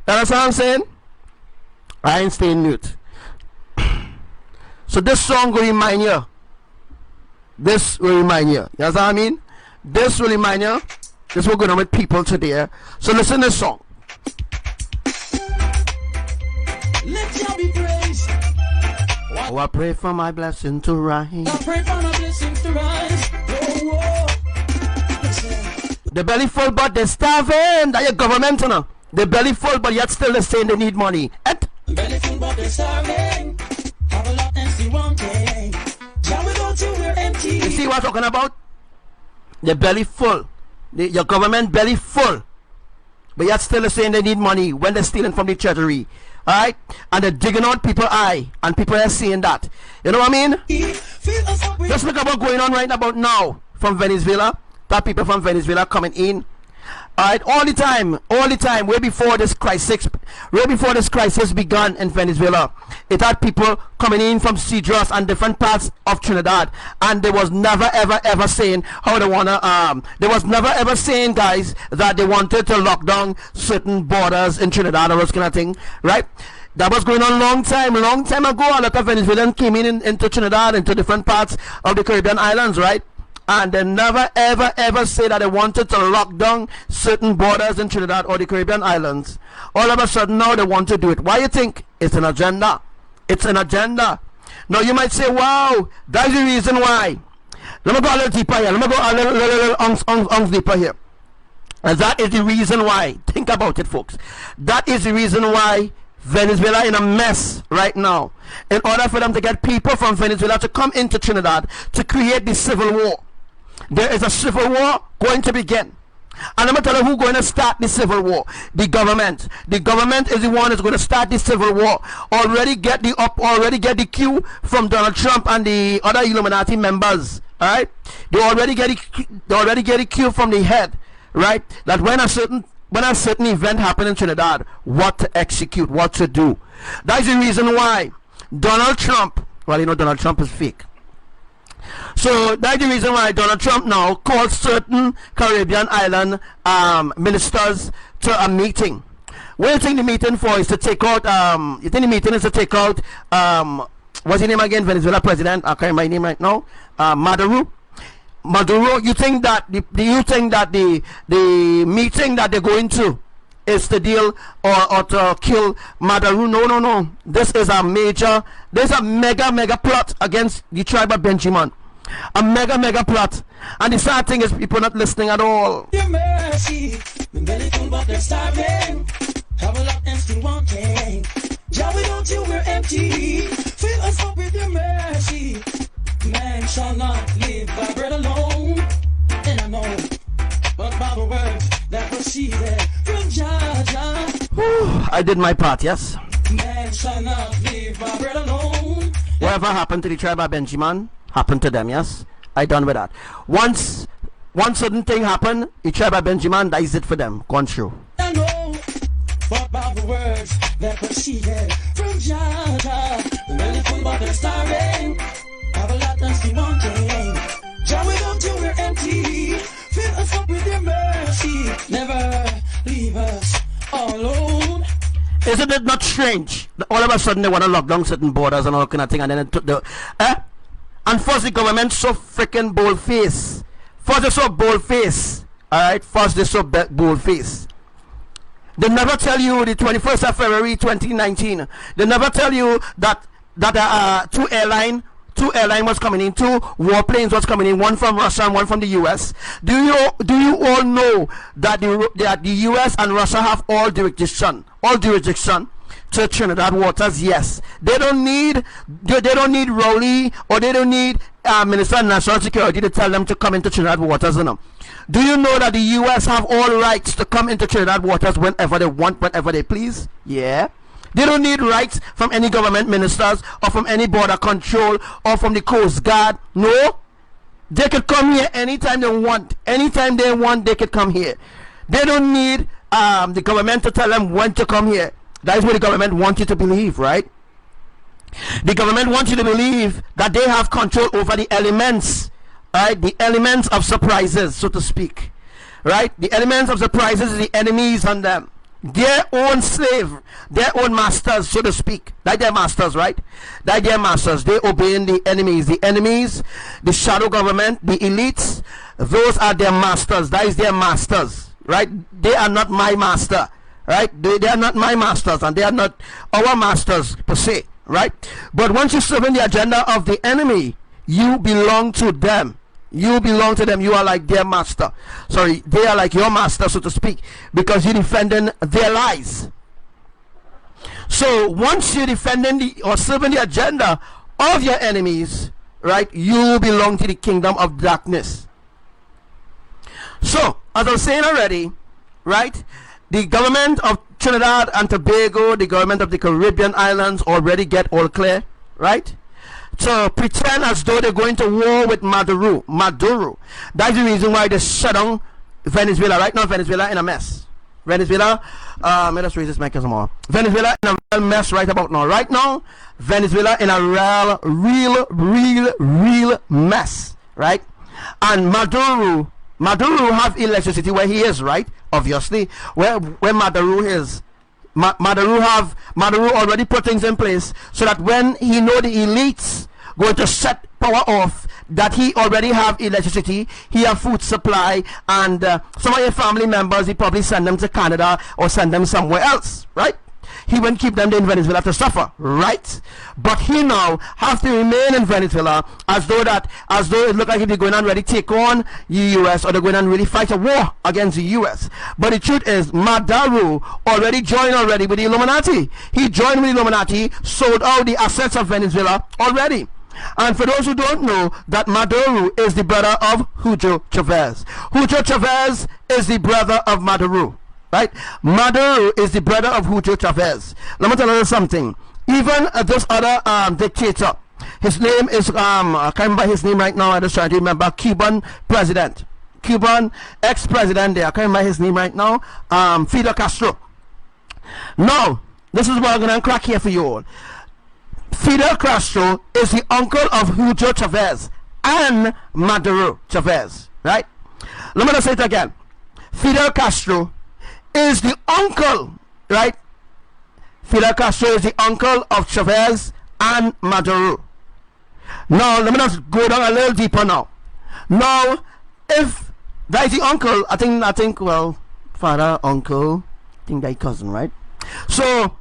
That's what I'm saying. I ain't staying mute. So this song will remind you. This will remind you. You know what I mean? This will remind you. This will go on with people today. So listen to this song. Let Jah be praised. Oh, I pray for my blessing to rise. I pray for my blessings to rise. Oh, oh. The belly full, but they're starving. That your government, you know. The belly full, but yet still they're saying they need money. Belly full, but they're starving. Have a lot and still wanting. Jah, without you, we're empty. You see what I'm talking about? The belly full. Your government belly full, but yet still they're saying they need money when they're stealing from the treasury. Alright? And they're digging out people's eye, and people are saying that. You know what I mean? Just look at what's going on right about now from Venezuela. That people from Venezuela coming in. Alright, all the time, way before this crisis began in Venezuela, it had people coming in from Cedros and different parts of Trinidad, and they was never ever saying how they wanna they was never ever saying, guys, that they wanted to lock down certain borders in Trinidad or those kind of thing, right? That was going on long time ago. A lot of Venezuelans came into Trinidad, into different parts of the Caribbean islands, right? And they never ever say that they wanted to lock down certain borders in Trinidad or the Caribbean islands. All of a sudden now they want to do it. Why you think? It's an agenda. It's an agenda. Now you might say, wow, that's the reason why. Let me go a little deeper here. Let me go a little deeper here. And that is the reason why. Think about it, folks. That is the reason why Venezuela in a mess right now. In order for them to get people from Venezuela to come into Trinidad to create the civil war. There is a civil war going to begin. And I'm going to tell you who's going to start the civil war. The government. The government is the one who's going to start the civil war. Already get the cue from Donald Trump and the other Illuminati members. Alright? They already get the cue from the head. Right? That when a certain event happens in Trinidad, what to execute, what to do. That's the reason why Donald Trump, well, you know Donald Trump is fake. So that's the reason why Donald Trump now calls certain Caribbean island ministers to a meeting. What do you think the meeting for is to take out, you think the meeting is to take out, what's his name again, Venezuela president, I can't remember his name right now, Maduro, you think that the meeting that they're going to is to deal or to kill Maduro? No. This is a mega plot against the tribe of Benjamin. A mega plot. And the sad thing is people not listening at all. Your mercy, belly full but they're starving. Have a lot and still wanting. Jah, without you we're empty. Fill us up with your mercy. Man shall not live by bread alone. And I know, but by the words that proceeded from Jah. I did my part, yes. Man shall not live by bread alone. Whatever happened to the tribe of Benjamin happened to them, yes. I done with that. Once one certain thing happened, the tribe of Benjamin, that is it for them. Gone through. I know, but by the words that proceeded from Jah. The belly full but they're starving. Have a lot and still wanting. Jah, without you we're empty. Fill us up with your mercy. Never leave us alone. Isn't it not strange that all of a sudden they want to lock down certain borders and all kind of thing, and then it took the and first the government so freaking bold face. First they so bold face. Alright, first they so bold face. They never tell you the 21st of February 2019. They never tell you that two airline was coming in, two warplanes was coming in, one from Russia and one from the US. Do you all know that the US and Russia have all jurisdiction to Trinidad waters? Yes. They don't need Rowley, or they don't need Minister of National Security to tell them to come into Trinidad waters, you know. Do you know that the US have all rights to come into Trinidad waters whenever they want, whenever they please? Yeah. They don't need rights from any government ministers or from any border control or from the Coast Guard. No. They could come here anytime they want. Anytime they want, they could come here. They don't need the government to tell them when to come here. That is what the government wants you to believe, right? The government wants you to believe that they have control over the elements, right? The elements of surprises, so to speak, right? The elements of surprises is the enemies on them. their own slave, their own masters, so to speak. Like their masters, right? Like their masters. They obeying the enemies. The enemies, the shadow government, the elites, those are their masters. That is their masters, right? They are not my master, right? They are not my masters, and they are not our masters per se, right? But once you serve in the agenda of the enemy, you belong to them. You belong to them. You are like their master. Sorry, they are like your master, so to speak, because you're defending their lies. So once you're defending or serving the agenda of your enemies, right, you belong to the kingdom of darkness. So, as I was saying already, right, the government of Trinidad and Tobago, the government of the Caribbean islands already get all clear, right? So pretend as though they're going to war with Maduro. That's the reason why they shut down Venezuela. Right now, Venezuela in a mess. Venezuela, let us raise this mic some more. Venezuela in a real mess right about now. Right now, Venezuela in a real mess. Right? And Maduro have electricity where he is, right? Obviously, where Maduro is. Maduro already put things in place so that when he know the elites going to shut power off, that he already have electricity, he have food supply, and some of your family members, he probably send them to Canada or send them somewhere else, right? He won't keep them in Venezuela to suffer, right? But he now has to remain in Venezuela as though it look like they're going on ready to take on the US, or they're going on really fight a war against the US. But the truth is, Maduro already joined with the Illuminati. He joined with the Illuminati, sold out the assets of Venezuela already. And for those who don't know, that Maduro is the brother of Hugo Chavez. Hugo Chavez is the brother of Maduro. Right? Maduro is the brother of Hugo Chavez. Let me tell you something. Even this other dictator, his name is, I can't remember his name right now, I just trying to remember, Cuban president. Cuban ex-president there, I can't remember his name right now, Fidel Castro. Now, this is what I'm going to crack here for you all. Fidel Castro is the uncle of Hugo Chavez and Maduro Chavez. Right? Let me just say it again. Fidel Castro is the uncle, right? Fidel Castro is the uncle of Chavez and Maduro. Now, let me just go down a little deeper now. Now, if that is the uncle, I think, well, father, uncle, I think that cousin, right? So,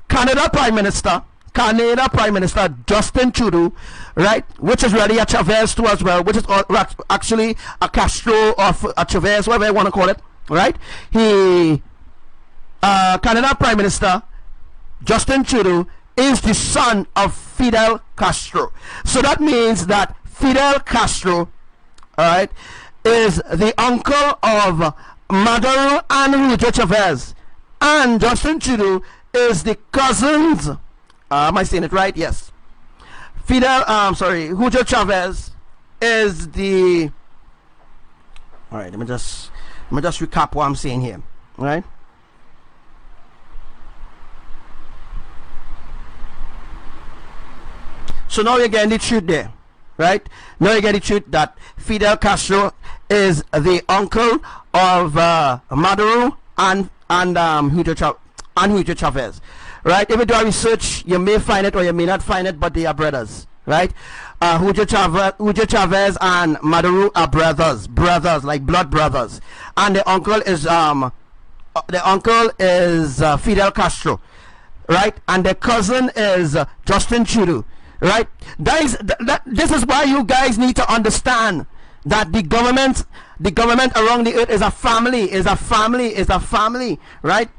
Canada Prime Minister Justin Trudeau, right, which is really a Chavez too as well, which is actually a Castro or a Chavez, whatever you want to call it. Right? Canada Prime Minister Justin Trudeau is the son of Fidel Castro. So that means that Fidel Castro, alright, is the uncle of Maduro and Hugo Chavez. And Justin Trudeau is the cousins. Am I saying it right? Yes. Hugo Chavez is the. Alright, let me just recap what I'm saying here, right? So now you're getting the truth there, right? Now you get the truth that Fidel Castro is the uncle of Maduro and Hugo Chavez, right? If you do a research, you may find it or you may not find it, but they are brothers, right? Hugo Chavez and Maduro are brothers, like blood brothers, and the uncle is Fidel Castro, right? And the cousin is Justin Trudeau, right? This is why you guys need to understand that the government around the earth is a family, right?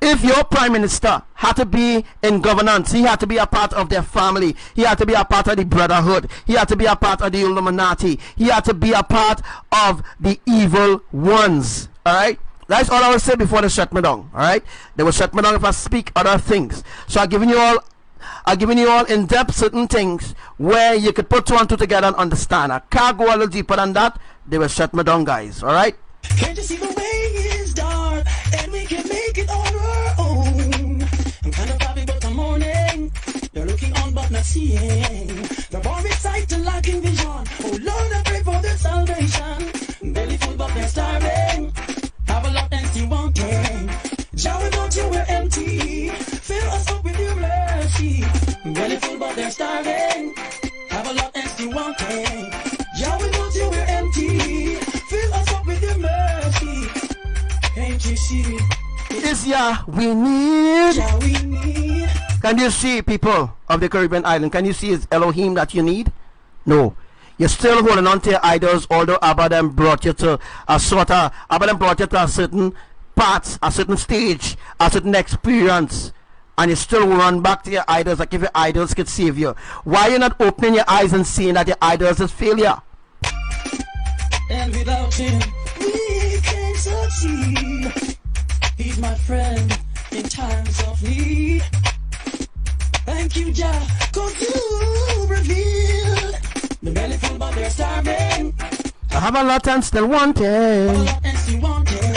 If your prime minister had to be in governance, he had to be a part of their family. He had to be a part of the brotherhood. He had to be a part of the Illuminati. He had to be a part of the evil ones. Alright? That's all I will say before they shut me down. Alright? They will shut me down if I speak other things. So I've given you all in depth certain things where you could put two and two together and understand. I can't go a little deeper than that. They will shut me down, guys. Alright? Can't you see the way is dark and we can make it on our own? I'm kind of happy but I'm mourning. You're looking on but not seeing. The boring sight and lacking vision. Oh Lord, I pray for their salvation. Belly full but they're starving. Have a lot and still wanting. starving, have a lot and still wanting. Yeah, we know till we're empty. Fill us up with your mercy. Can't you see? This year we need. Yeah, we need. Can you see, people of the Caribbean island? Can you see it's Elohim that you need? No. You're still holding on to your idols, although Abba them brought you to a sort of, Abba them brought you to a certain part, a certain stage, a certain experience, and you still run back to your idols like if your idols could save you. Why are you not opening your eyes and seeing that your idols is failure? And without him, we can't succeed. He's my friend in times of need. Thank you, Jah, 'cause you revealed the belly full, but they're starving. I have a lot and still wanting.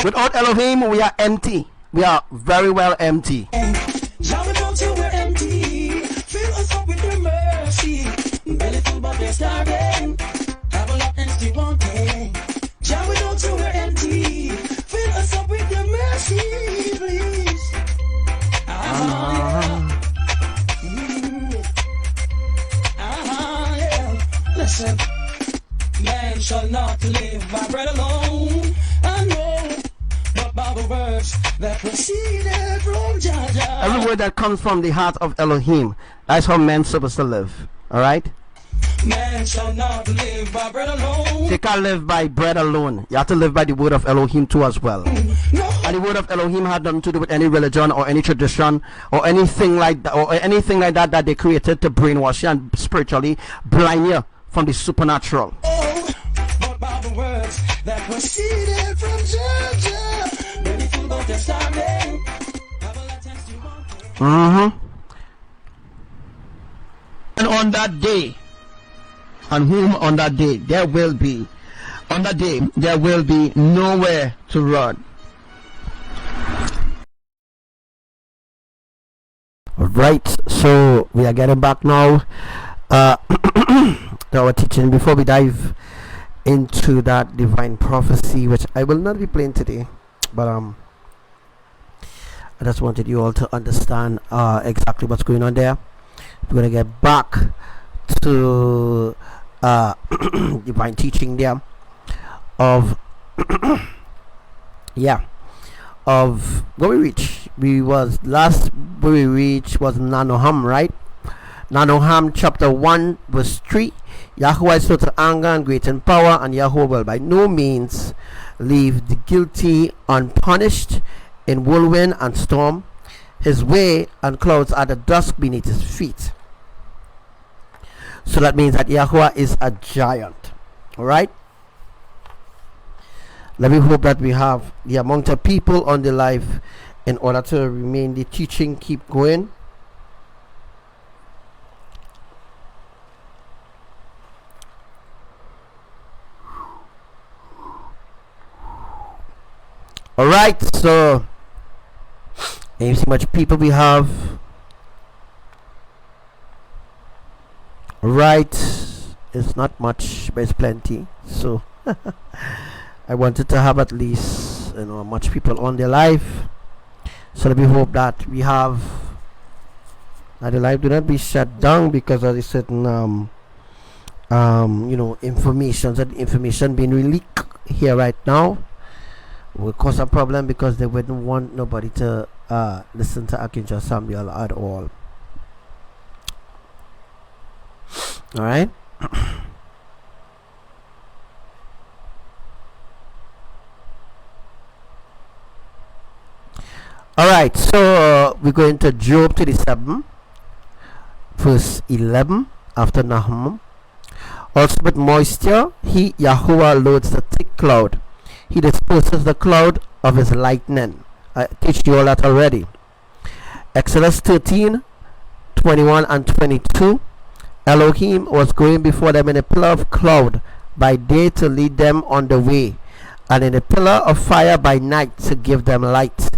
Without Elohim, we are empty. We are very well empty. Jah, we know till we're empty. Fill us up with your mercy. Belly full, but they're starving. Have a lot and still wanting. Jah, we know till we're empty. Fill us up with your mercy, please. Yeah. Listen, man shall not live by bread alone. I know, but by the words that proceeded from Jah. Every word that comes from the heart of Elohim, that's how men's supposed to live. Alright? Man shall not live by bread alone. You can't live by bread alone. You have to live by the word of Elohim too as well. No. And the word of Elohim had nothing to do with any religion or any tradition or anything like that, or anything like that that they created to brainwash you and spiritually blind you from the supernatural. Oh, but by the words that proceeded from Jah. Ready to go to starving. Have a lot and still wanting. And on that day, on whom on that day there will be, on that day there will be nowhere to run. Right, so we are getting back now to our teaching. Before we dive into that divine prophecy, which I will not be playing today, but I just wanted you all to understand exactly what's going on there. We're gonna get back to divine teaching there of of where we reach. Where we reached was Nanoham, right? Nanoham chapter 1 verse 3. Yahuwah is slow to anger and great in power, and Yahuwah will by no means leave the guilty unpunished in whirlwind and storm. His way and clouds are the dust beneath his feet. So that means that Yahuwah is a giant. Alright? Let me hope that we have the amount of people on the live in order to remain the teaching keep going. Alright, so let me see how much people we have. Right, it's not much, but it's plenty. So I wanted to have at least much people on the live. So let me hope that we have that the live do not be shut down because of the certain information. That information being leaked here right now will cause a problem because they wouldn't want nobody to listen to Archangel Samuel at all. All right. All right, so we're going to Job 37 verse 11 after Nahum. Also with moisture he Yahuwah loads the thick cloud. He disperses the cloud of his lightning. I teach you all that already. Exodus 13 21 and 22. Elohim was going before them in a pillar of cloud by day to lead them on the way, and in a pillar of fire by night to give them light,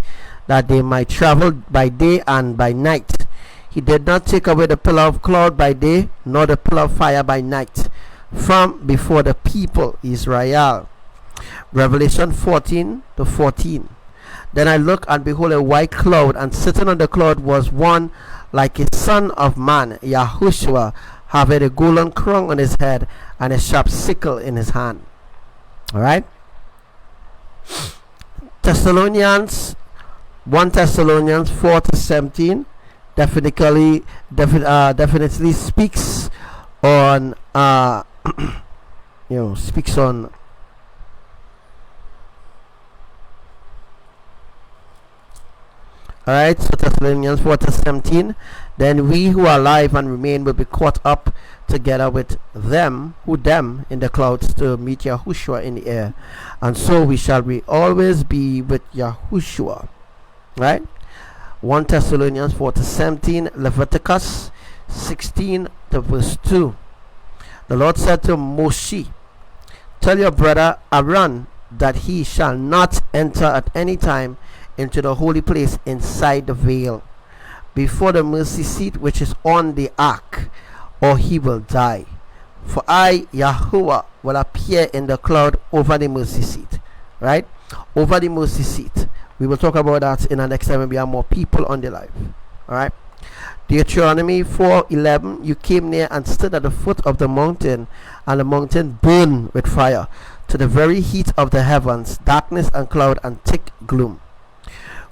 that they might travel by day and by night. He did not take away the pillar of cloud by day, nor the pillar of fire by night, from before the people Israel. Revelation 14 to 14. Then I looked, and behold, a white cloud, and sitting on the cloud was one like a son of man. YAHUSHUA having a golden crown on his head and a sharp sickle in his hand. Alright? Thessalonians 1 Thessalonians 4-17 definitely speaks on speaks on alright. So Thessalonians 4-17, then we who are alive and remain will be caught up together with them in the clouds to meet Yahushua in the air, and so we shall always be with Yahushua. Right? 1 Thessalonians 4-17, Leviticus 16 to verse 2. The Lord said to Moshe, tell your brother Aaron that he shall not enter at any time into the holy place inside the veil before the mercy seat which is on the ark, or he will die. For I, Yahuwah, will appear in the cloud over the mercy seat. Right? Over the mercy seat. We will talk about that in the next time when we have more people on the live. Alright? Deuteronomy 4:11, you came near and stood at the foot of the mountain, and the mountain burned with fire to the very heat of the heavens, darkness and cloud and thick gloom.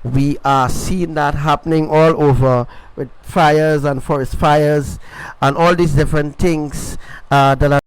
We are seeing that happening all over with fires and forest fires and all these different things that are